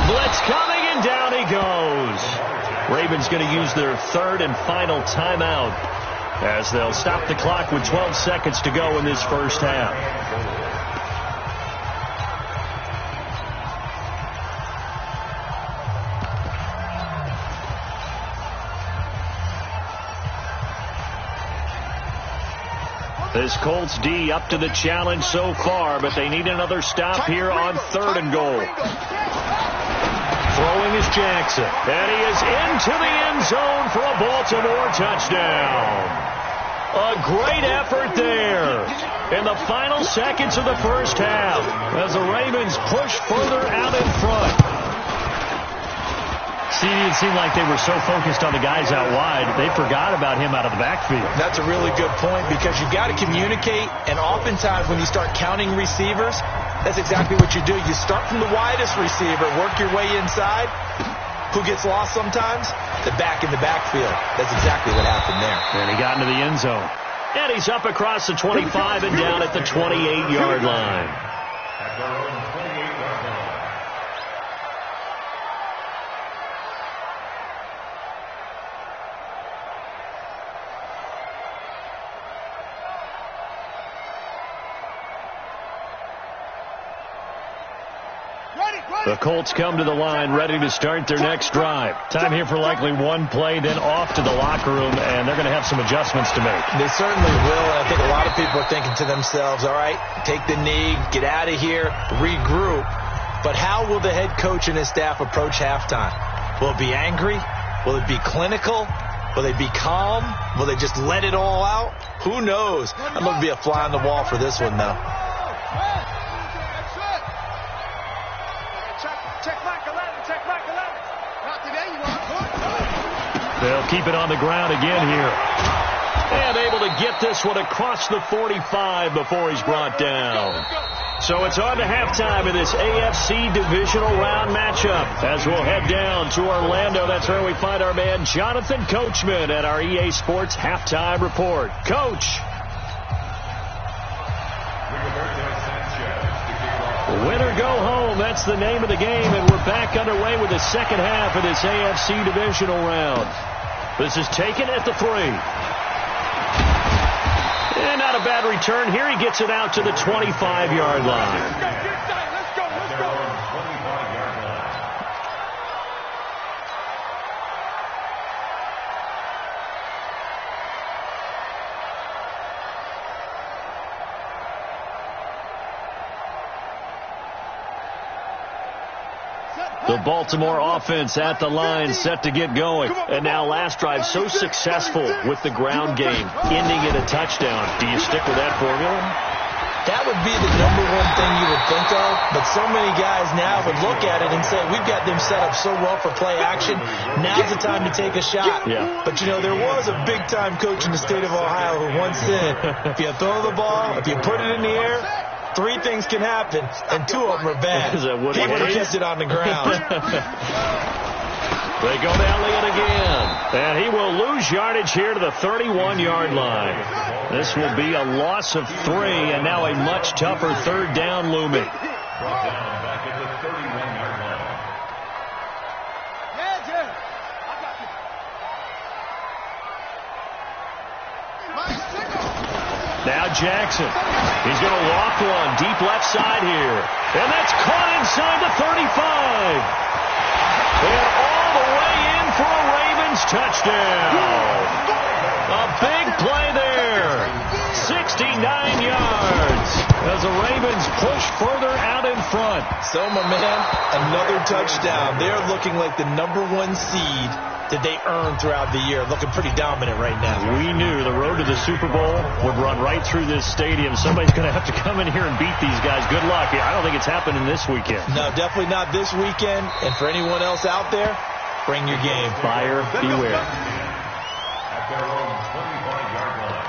Blitz coming, and down he goes. Ravens going to use their third and final timeout, as they'll stop the clock with 12 seconds to go in this first half. This Colts D up to the challenge so far, but they need another stop here on 3rd and goal. Throwing is Jackson, and he is into the end zone for a Baltimore touchdown. A great effort there in the final seconds of the first half, as the Ravens push further out in front. See, it seemed like they were so focused on the guys out wide, they forgot about him out of the backfield. That's a really good point, because you've got to communicate, and oftentimes when you start counting receivers, that's exactly what you do. You start from the widest receiver, work your way inside. Who gets lost sometimes? The back in the backfield. That's exactly what happened there. And he got into the end zone. And he's up across the 25 and down at the 28-yard line. At their own 28-yard line. The Colts come to the line ready to start their next drive. Time here for likely one play, then off to the locker room, and they're going to have some adjustments to make. They certainly will, and I think a lot of people are thinking to themselves, all right, take the knee, get out of here, regroup. But how will the head coach and his staff approach halftime? Will it be angry? Will it be clinical? Will they be calm? Will they just let it all out? Who knows? I'd love to be a fly on the wall for this one, though. They'll keep it on the ground again here. And able to get this one across the 45 before he's brought down. So it's on to halftime in this AFC divisional round matchup, as we'll head down to Orlando. That's where we find our man Jonathan Coachman at our EA Sports halftime report. Coach. Win or go home, that's the name of the game, and we're back underway with the second half of this AFC divisional round. This is taken at the 3. And not a bad return here. He gets it out to the 25-yard line. The Baltimore offense at the line, set to get going. And now last drive so successful with the ground game, ending in a touchdown. Do you stick with that formula? That would be the number one thing you would think of, but so many guys now would look at it and say, we've got them set up so well for play action, now's the time to take a shot. Yeah. But, you know, there was a big-time coach in the state of Ohio who once said, if you throw the ball, if you put it in the air, 3 things can happen, and 2 of them are bad. Is that what he would have kept it on the ground. They go to Elliott again, and he will lose yardage here to the 31-yard line. This will be a loss of 3, and now a much tougher third down looming. Brought down back at the 31-yard line. Now Jackson. He's going to walk one deep left side here. And that's caught inside the 35. And all the way in for a Ravens touchdown. A big play there. 69 yards as the Ravens push further out in front. So, my man, another touchdown. They're looking like the number 1 seed that they earned throughout the year. Looking pretty dominant right now. We knew the road to the Super Bowl would run right through this stadium. Somebody's going to have to come in here and beat these guys. Good luck. I don't think it's happening this weekend. No, definitely not this weekend. And for anyone else out there, bring your game. Buyer beware. At their own 25-yard line.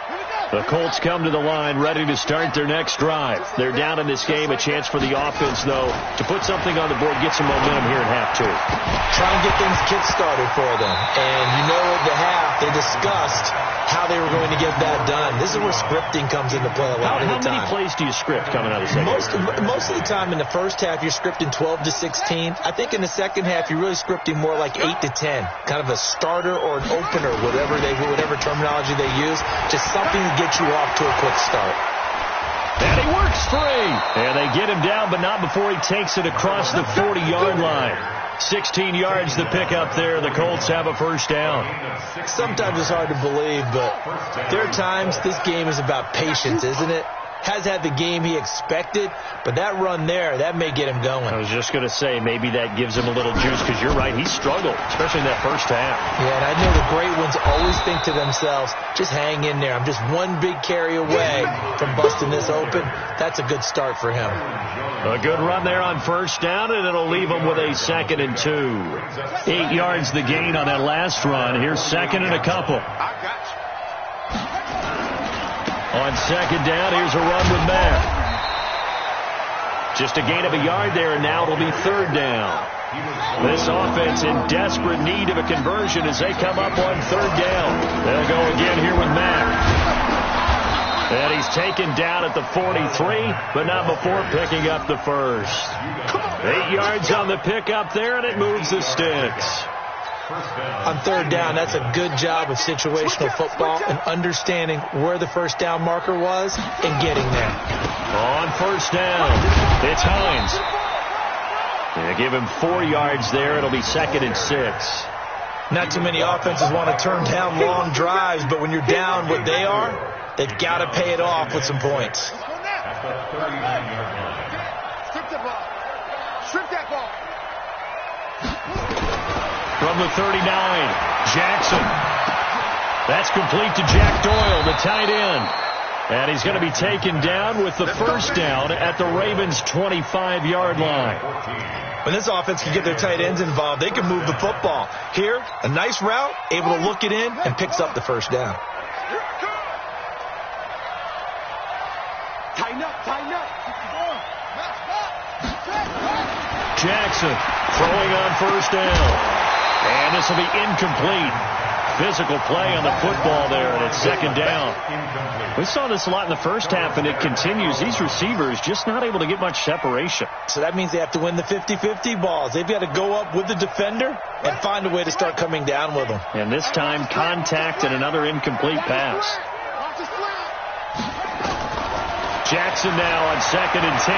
Here we go. The Colts come to the line ready to start their next drive. They're down in this game. A chance for the offense, though, to put something on the board, get some momentum here in half two. Try and get things kick-started for them. And you know at the half, they discussed how they were going to get that done. This is where scripting comes into play a lot of the time. How many plays do you script coming out of the second half? Most of the time in the first half, you're scripting 12 to 16. I think in the second half, you're really scripting more like 8 to 10. Kind of a starter or an opener, whatever terminology they use. Just something to get you off to a quick start. And he works free. And they get him down, but not before he takes it across the 40-yard line. 16 yards to pick up there. The Colts have a first down. Sometimes it's hard to believe, but there are times this game is about patience, isn't it? Has had the game he expected, but that run there, that may get him going. I was just going to say, maybe that gives him a little juice, because you're right, he struggled, especially in that first half. Yeah, and I know the great ones always think to themselves, just hang in there. I'm just one big carry away from busting this open. That's a good start for him. A good run there on first down, and it'll leave him with a 2nd and 2. 8 yards the gain on that last run. Here's 2nd and a couple. On 2nd down, here's a run with Mack. Just a gain of a yard there, and now it'll be 3rd down. This offense in desperate need of a conversion as they come up on 3rd down. They'll go again here with Mack. And he's taken down at the 43, but not before picking up the first. 8 yards on the pickup there, and it moves the sticks. On 3rd down, that's a good job of situational football and understanding where the first down marker was and getting there. On 1st down, it's Hines. They give him 4 yards there. It'll be 2nd and 6. Not too many offenses want to turn down long drives, but when you're down what they are, they've got to pay it off with some points. Strip the ball. Strip that ball. From the 39, Jackson. That's complete to Jack Doyle, the tight end. And he's going to be taken down with the first down at the Ravens' 25-yard line. When this offense can get their tight ends involved, they can move the football. Here, a nice route, able to look it in, and picks up the first down. Tighten up, tighten up. Jackson throwing on first down. And this will be incomplete. Physical play on the football there, and it's 2nd down. We saw this a lot in the first half, and it continues. These receivers just not able to get much separation. So that means they have to win the 50-50 balls. They've got to go up with the defender and find a way to start coming down with them. And this time, contact and another incomplete pass. Jackson now on 2nd and 10.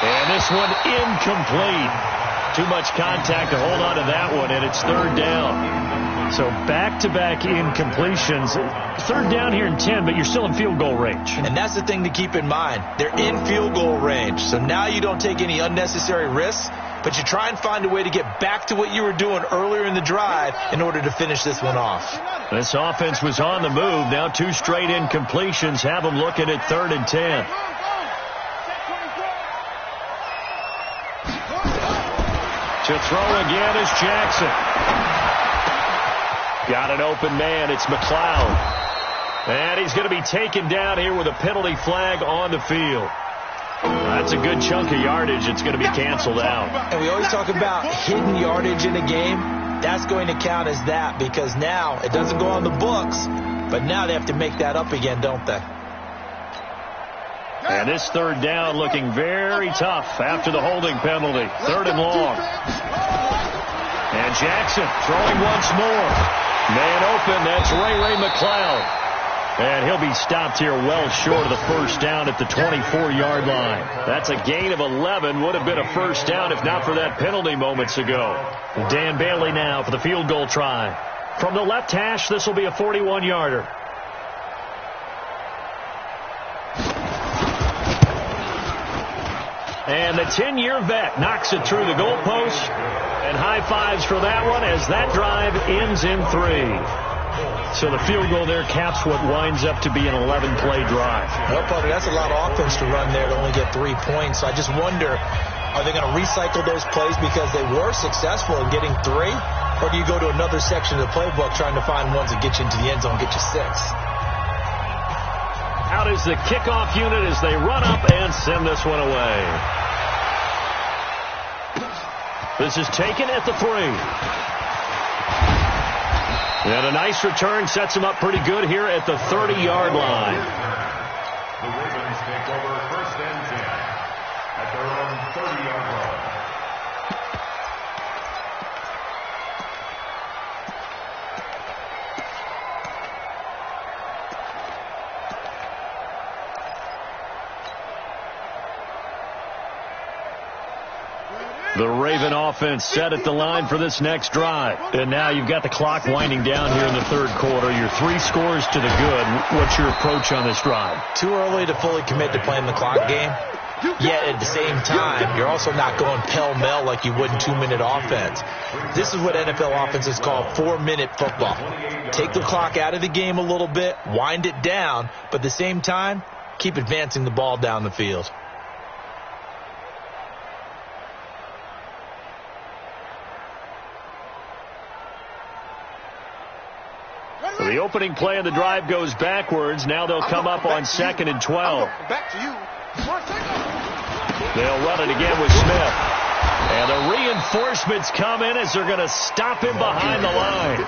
And this one incomplete. Too much contact to hold on to that one, and it's 3rd down. So back-to-back incompletions. 3rd down here in 10, but you're still in field goal range. And that's the thing to keep in mind. They're in field goal range. So now you don't take any unnecessary risks, but you try and find a way to get back to what you were doing earlier in the drive in order to finish this one off. This offense was on the move. Now 2 straight incompletions have them looking at 3rd and 10. To throw again is Jackson. Got an open man. It's McLeod. And he's going to be taken down here with a penalty flag on the field. That's a good chunk of yardage. It's going to be canceled out. And we always talk about hidden yardage in a game. That's going to count as that because now it doesn't go on the books, but now they have to make that up again, don't they? And this 3rd down looking very tough after the holding penalty. 3rd and long. And Jackson throwing once more. Man open, that's Ray McLeod. And he'll be stopped here well short of the first down at the 24-yard line. That's a gain of 11. Would have been a first down if not for that penalty moments ago. Dan Bailey now for the field goal try. From the left hash, this will be a 41-yarder. And the 10-year vet knocks it through the goalpost. And high fives for that one as that drive ends in 3. So the field goal there caps what winds up to be an 11-play drive. Well, Potter, that's a lot of offense to run there to only get 3 points. So I just wonder, are they going to recycle those plays because they were successful in getting 3? Or do you go to another section of the playbook trying to find ones that get you into the end zone, get you 6? Out is the kickoff unit as they run up and send this one away. This is taken at the 3. And a nice return sets him up pretty good here at the 30-yard line. The Ravens take over 1st and 10 at their own 30-yard line. The Raven offense set at the line for this next drive. And now you've got the clock winding down here in the 3rd quarter. You're 3 scores to the good. What's your approach on this drive? Too early to fully commit to playing the clock game. Yet at the same time, you're also not going pell-mell like you would in 2-minute offense. This is what NFL offenses call 4-minute football. Take the clock out of the game a little bit, wind it down, but at the same time, keep advancing the ball down the field. So the opening play of the drive goes backwards. Now they'll come up on 2nd and 12. Back to you. They'll run it again with Smith. And the reinforcements come in as they're going to stop him behind the line.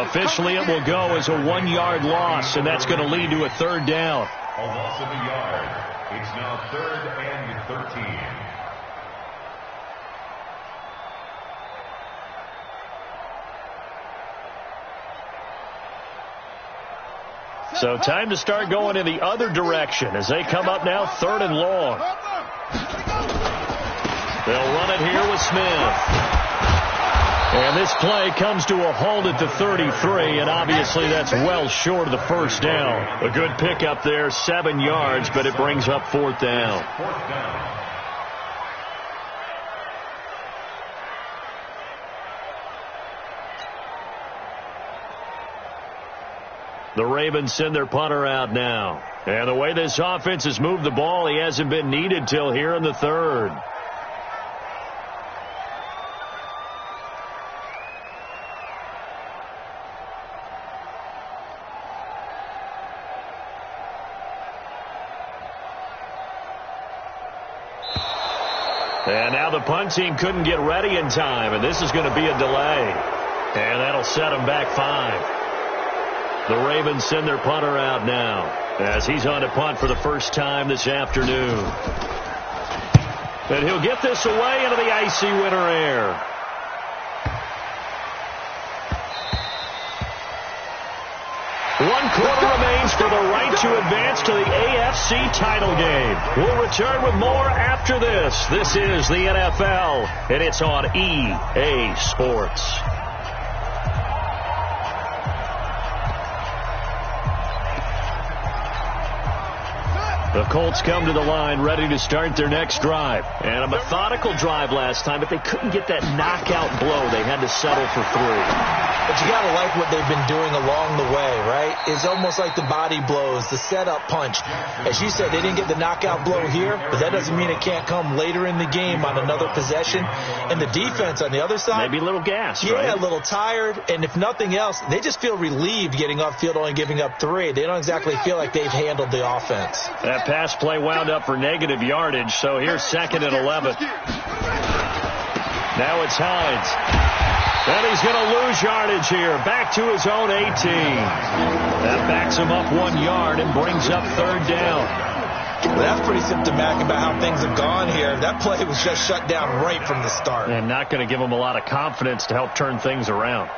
Officially, it will go as a 1-yard loss, and that's going to lead to a 3rd down. A loss of a yard. It's now 3rd and 13. So time to start going in the other direction as they come up now 3rd and long. They'll run it here with Smith. And this play comes to a halt at the 33, and obviously that's well short of the 1st down. A good pickup there, 7 yards, but it brings up 4th down. 4th down. The Ravens send their punter out now. And the way this offense has moved the ball, he hasn't been needed till here in the 3rd. And now the punt team couldn't get ready in time, and this is going to be a delay. And that'll set them back 5. The Ravens send their punter out now as he's on to punt for the first time this afternoon. And he'll get this away into the icy winter air. One quarter remains for the right to advance to the AFC title game. We'll return with more after this. This is the NFL, and it's on EA Sports. The Colts come to the line ready to start their next drive. And a methodical drive last time, but they couldn't get that knockout blow. They had to settle for 3. But you got to like what they've been doing along the way, right? It's almost like the body blows, the setup punch. As you said, they didn't get the knockout blow here, but that doesn't mean it can't come later in the game on another possession. And the defense on the other side, maybe a little gassed, right? Yeah, a little tired. And if nothing else, they just feel relieved getting off field, only giving up 3. They don't exactly feel like they've handled the offense. That pass play wound up for negative yardage, so here's 2nd and 11. Now it's Hines. And he's going to lose yardage here. Back to his own 18. That backs him up 1 yard and brings up 3rd down. Well, that's pretty symptomatic about how things have gone here. That play was just shut down right from the start. And not going to give him a lot of confidence to help turn things around.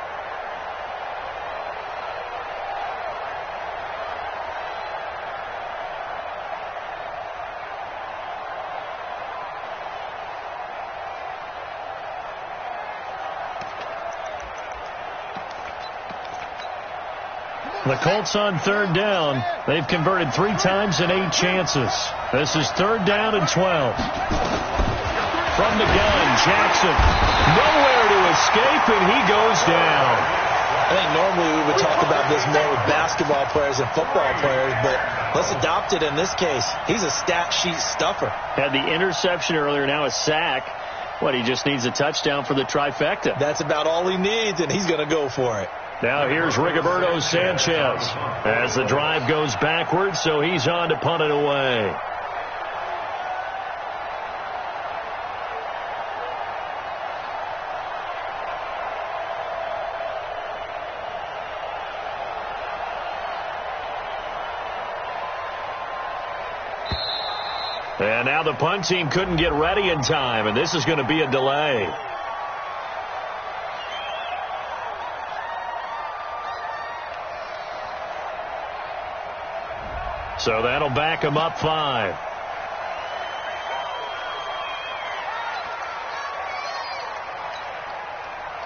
The Colts on 3rd down. They've converted 3 times in 8 chances. This is 3rd down and 12. From the gun, Jackson. Nowhere to escape, and he goes down. I think normally we would talk about this more with basketball players and football players, but let's adopt it in this case. He's a stat sheet stuffer. Had the interception earlier, now a sack. What, he just needs a touchdown for the trifecta. That's about all he needs, and he's going to go for it. Now here's Rigoberto Sanchez as the drive goes backwards, so he's on to punt it away. And now the punt team couldn't get ready in time, and this is going to be a delay. So that'll back him up 5.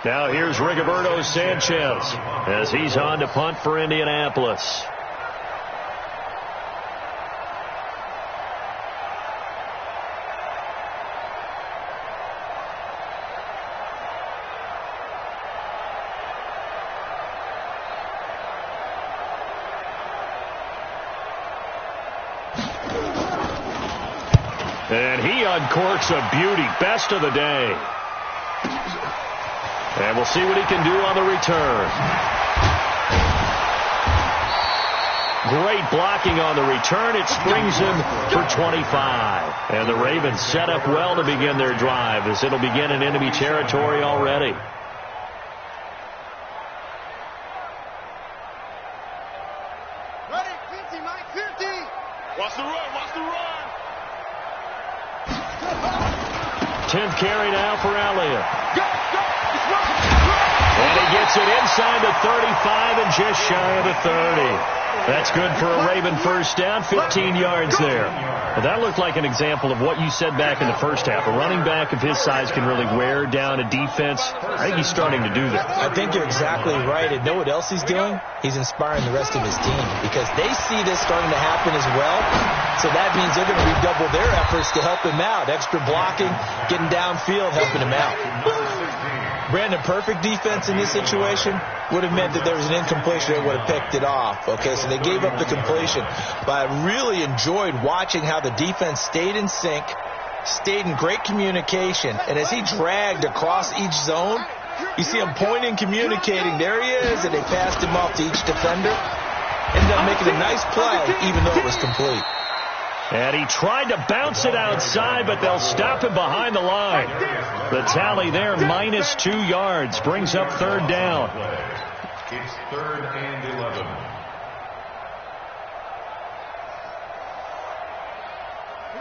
Now here's Rigoberto Sanchez as he's on to punt for Indianapolis. And he uncorks a beauty. Best of the day. And we'll see what he can do on the return. Great blocking on the return. It springs him for 25. And the Ravens set up well to begin their drive as it'll begin in enemy territory already. Ready, 50, Mike, 50. Watch the run, watch the run. 10th carry now for Elliott. And he gets it inside the 35 and just shy of the 30. That's good for a Raven first down, 15 yards there. Well, that looked like an example of what you said back in the first half. A running back of his size can really wear down a defense. I think he's starting to do that. I think you're exactly right. And know what else he's doing? He's inspiring the rest of his team because they see this starting to happen as well. So that means they're going to redouble their efforts to help him out. Extra blocking, getting downfield, helping him out. Brandon, perfect defense in this situation would have meant that there was an incompletion. They would have picked it off. Okay, so they gave up the completion. But I really enjoyed watching how the defense stayed in sync, stayed in great communication. And as he dragged across each zone, you see him pointing, communicating. There he is, and they passed him off to each defender. Ended up making a nice play, even though it was complete. And he tried to bounce it outside, but they'll stop him behind the line. The tally there, minus 2 yards, brings up third down. It's 3rd and 11.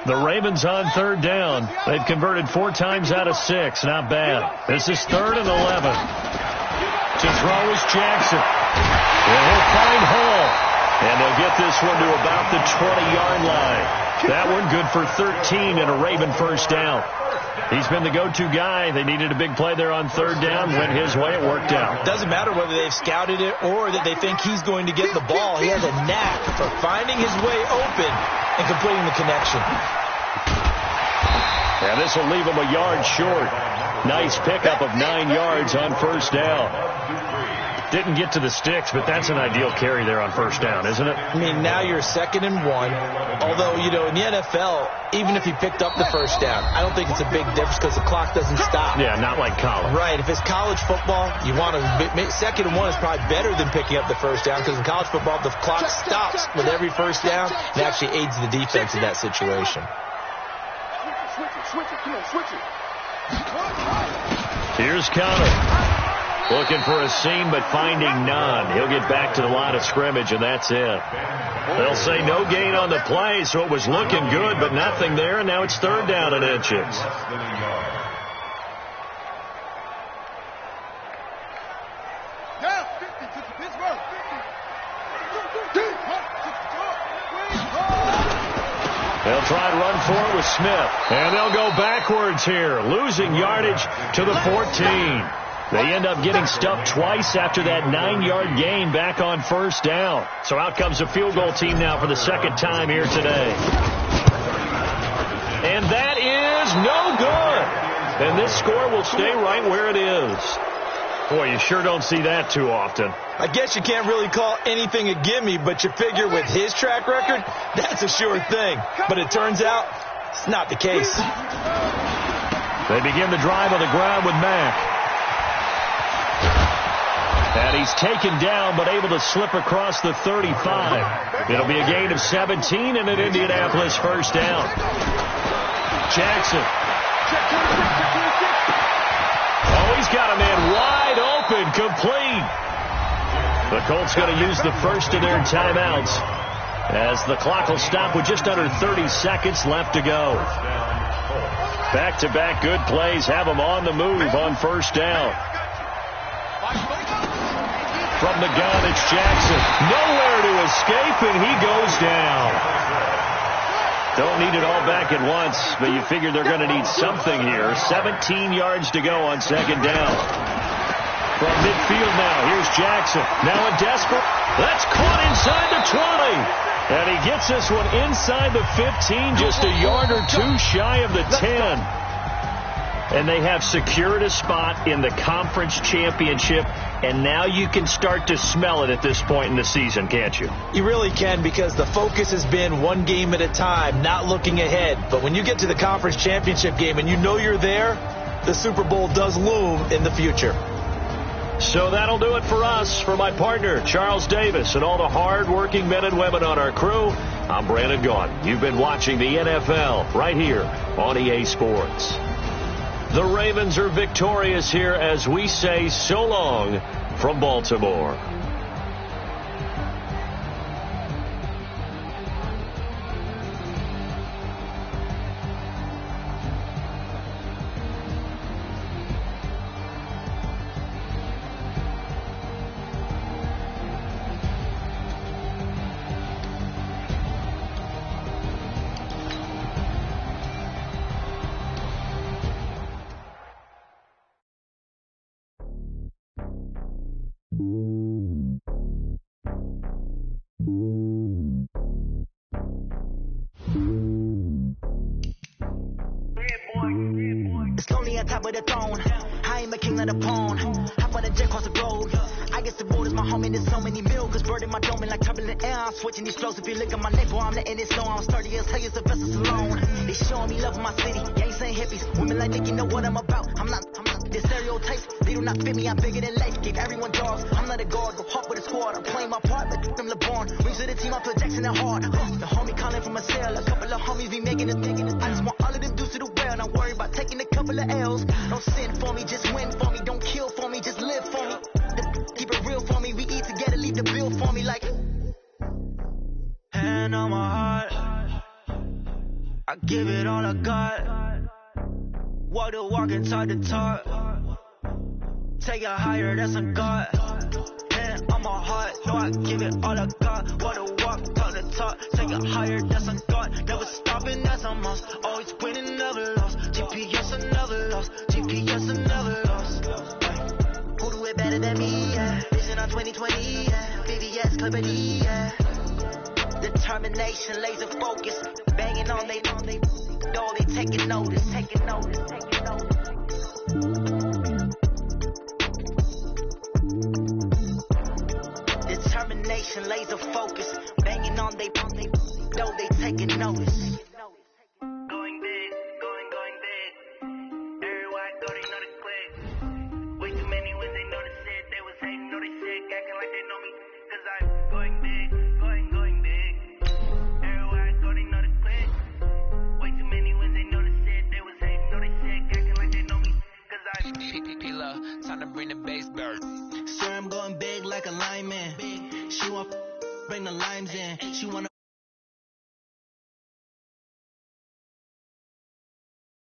The Ravens on third down. They've converted 4 times out of 6. Not bad. This is 3rd and 11. To throw is Jackson. And he'll find Hall. And they'll get this one to about the 20-yard line. That one good for 13 and a Raven first down. He's been the go-to guy. They needed a big play there on third down. Went his way. It worked out. Doesn't matter whether they've scouted it or that they think he's going to get the ball. He has a knack for finding his way open and completing the connection. And this will leave him a yard short. Nice pickup of 9 yards on first down. Didn't get to the sticks, but that's an ideal carry there on first down, isn't it? I mean, now you're 2nd and 1. Although, you know, in the NFL, even if he picked up the first down, I don't think it's a big difference because the clock doesn't stop. Yeah, not like college. Right. If it's college football, you want to 2nd and 1 is probably better than picking up the first down because in college football, the clock stops with every first down and actually aids the defense in that situation. Switch it, come on, switch it. Here's Connor. Looking for a seam, but finding none. He'll get back to the line of scrimmage, and that's it. They'll say no gain on the play, so it was looking good, but nothing there, and now it's 3rd down and inches. They'll try to run for it with Smith, and they'll go backwards here, losing yardage to the 14. They end up getting stuffed twice after that 9-yard gain back on first down. So out comes the field goal team now for the 2nd time here today. And that is no good. And this score will stay right where it is. Boy, you sure don't see that too often. I guess you can't really call anything a gimme, but you figure with his track record, that's a sure thing. But it turns out it's not the case. They begin the drive on the ground with Mack. And he's taken down, but able to slip across the 35. It'll be a gain of 17 and an Indianapolis first down. Jackson. Oh, he's got a man wide open, complete. The Colts going to use the first of their timeouts as the clock will stop with just under 30 seconds left to go. Back-to-back good plays have them on the move on first down. From the gun, it's Jackson. Nowhere to escape, and he goes down. Don't need it all back at once, but you figure they're going to need something here. 17 yards to go on second down. From midfield now, here's Jackson. Now in desperate. That's caught inside the 20. And he gets this one inside the 15, just a yard or two shy of the 10. And they have secured a spot in the conference championship, and now you can start to smell it at this point in the season, can't you? You really can, because the focus has been one game at a time, not looking ahead. But when you get to the conference championship game and you know you're there, the Super Bowl does loom in the future. So that'll do it for us. For my partner, Charles Davis, and all the hard-working men and women on our crew, I'm Brandon Gaudin. You've been watching the NFL right here on EA Sports. The Ravens are victorious here as we say so long from Baltimore. It's lonely on top of the throne. I am a king of the pawn. Hop on a jet across the road. I guess the road is my home and there's so many milkers bird in my dome and like turbulent air. I'm switching these flows. If you look at my neck, boy, I'm letting it slow. I'm sturdy as hell as the vessels alone. They showing me love in my city. Gangs ain't hippies. Women like Nick, you know what I'm about. I'm not the stereotypes. They do not fit me. I'm bigger than life. Give everyone dogs. I'm not a guard. Go hard with a squad. I'm playing my part like them LeBron. Rings to the team. I put Jackson and hard. The homie calling from a cell. A couple of homies be making it. I just want all of them dudes to the well. Not worry about taking a couple of L's. Don't sin for me. Just win for me. Don't kill for me. Just live for me. Keep it real for me. We eat together. Leave the bill for me like. Hand on my heart. I give it all I got. Walk the walk and talk the talk. Take it higher, that's a God. Hand on my heart, no, I give it all I got. Walk the walk, talk the talk. Take it higher, that's a God. Never stopping, that's a must. Always winning, never lost. GPS, I never lost. GPS, I never lost. Who do it better than me? Yeah. Vision on 2020, yeah. VVS, Clippity, yeah. Determination, laser focus. Banging on they door, they taking notice. Determination, laser focus. Banging on they door, they taking notice. Going big, going big. Everywhere I go, they know the click. Way too many wins, they know the shit. They was hating, know they sick, acting like they know me. Cause I'm going big, going big. Everywhere I go, they know the click. Way too many wins, they know the shit. They was hating, know they sick, acting like they know me. Cause I'm P-P-P-Love, time to bring the bass bird. Sir, I'm going big like a lineman. She want bring the limes in. She wanna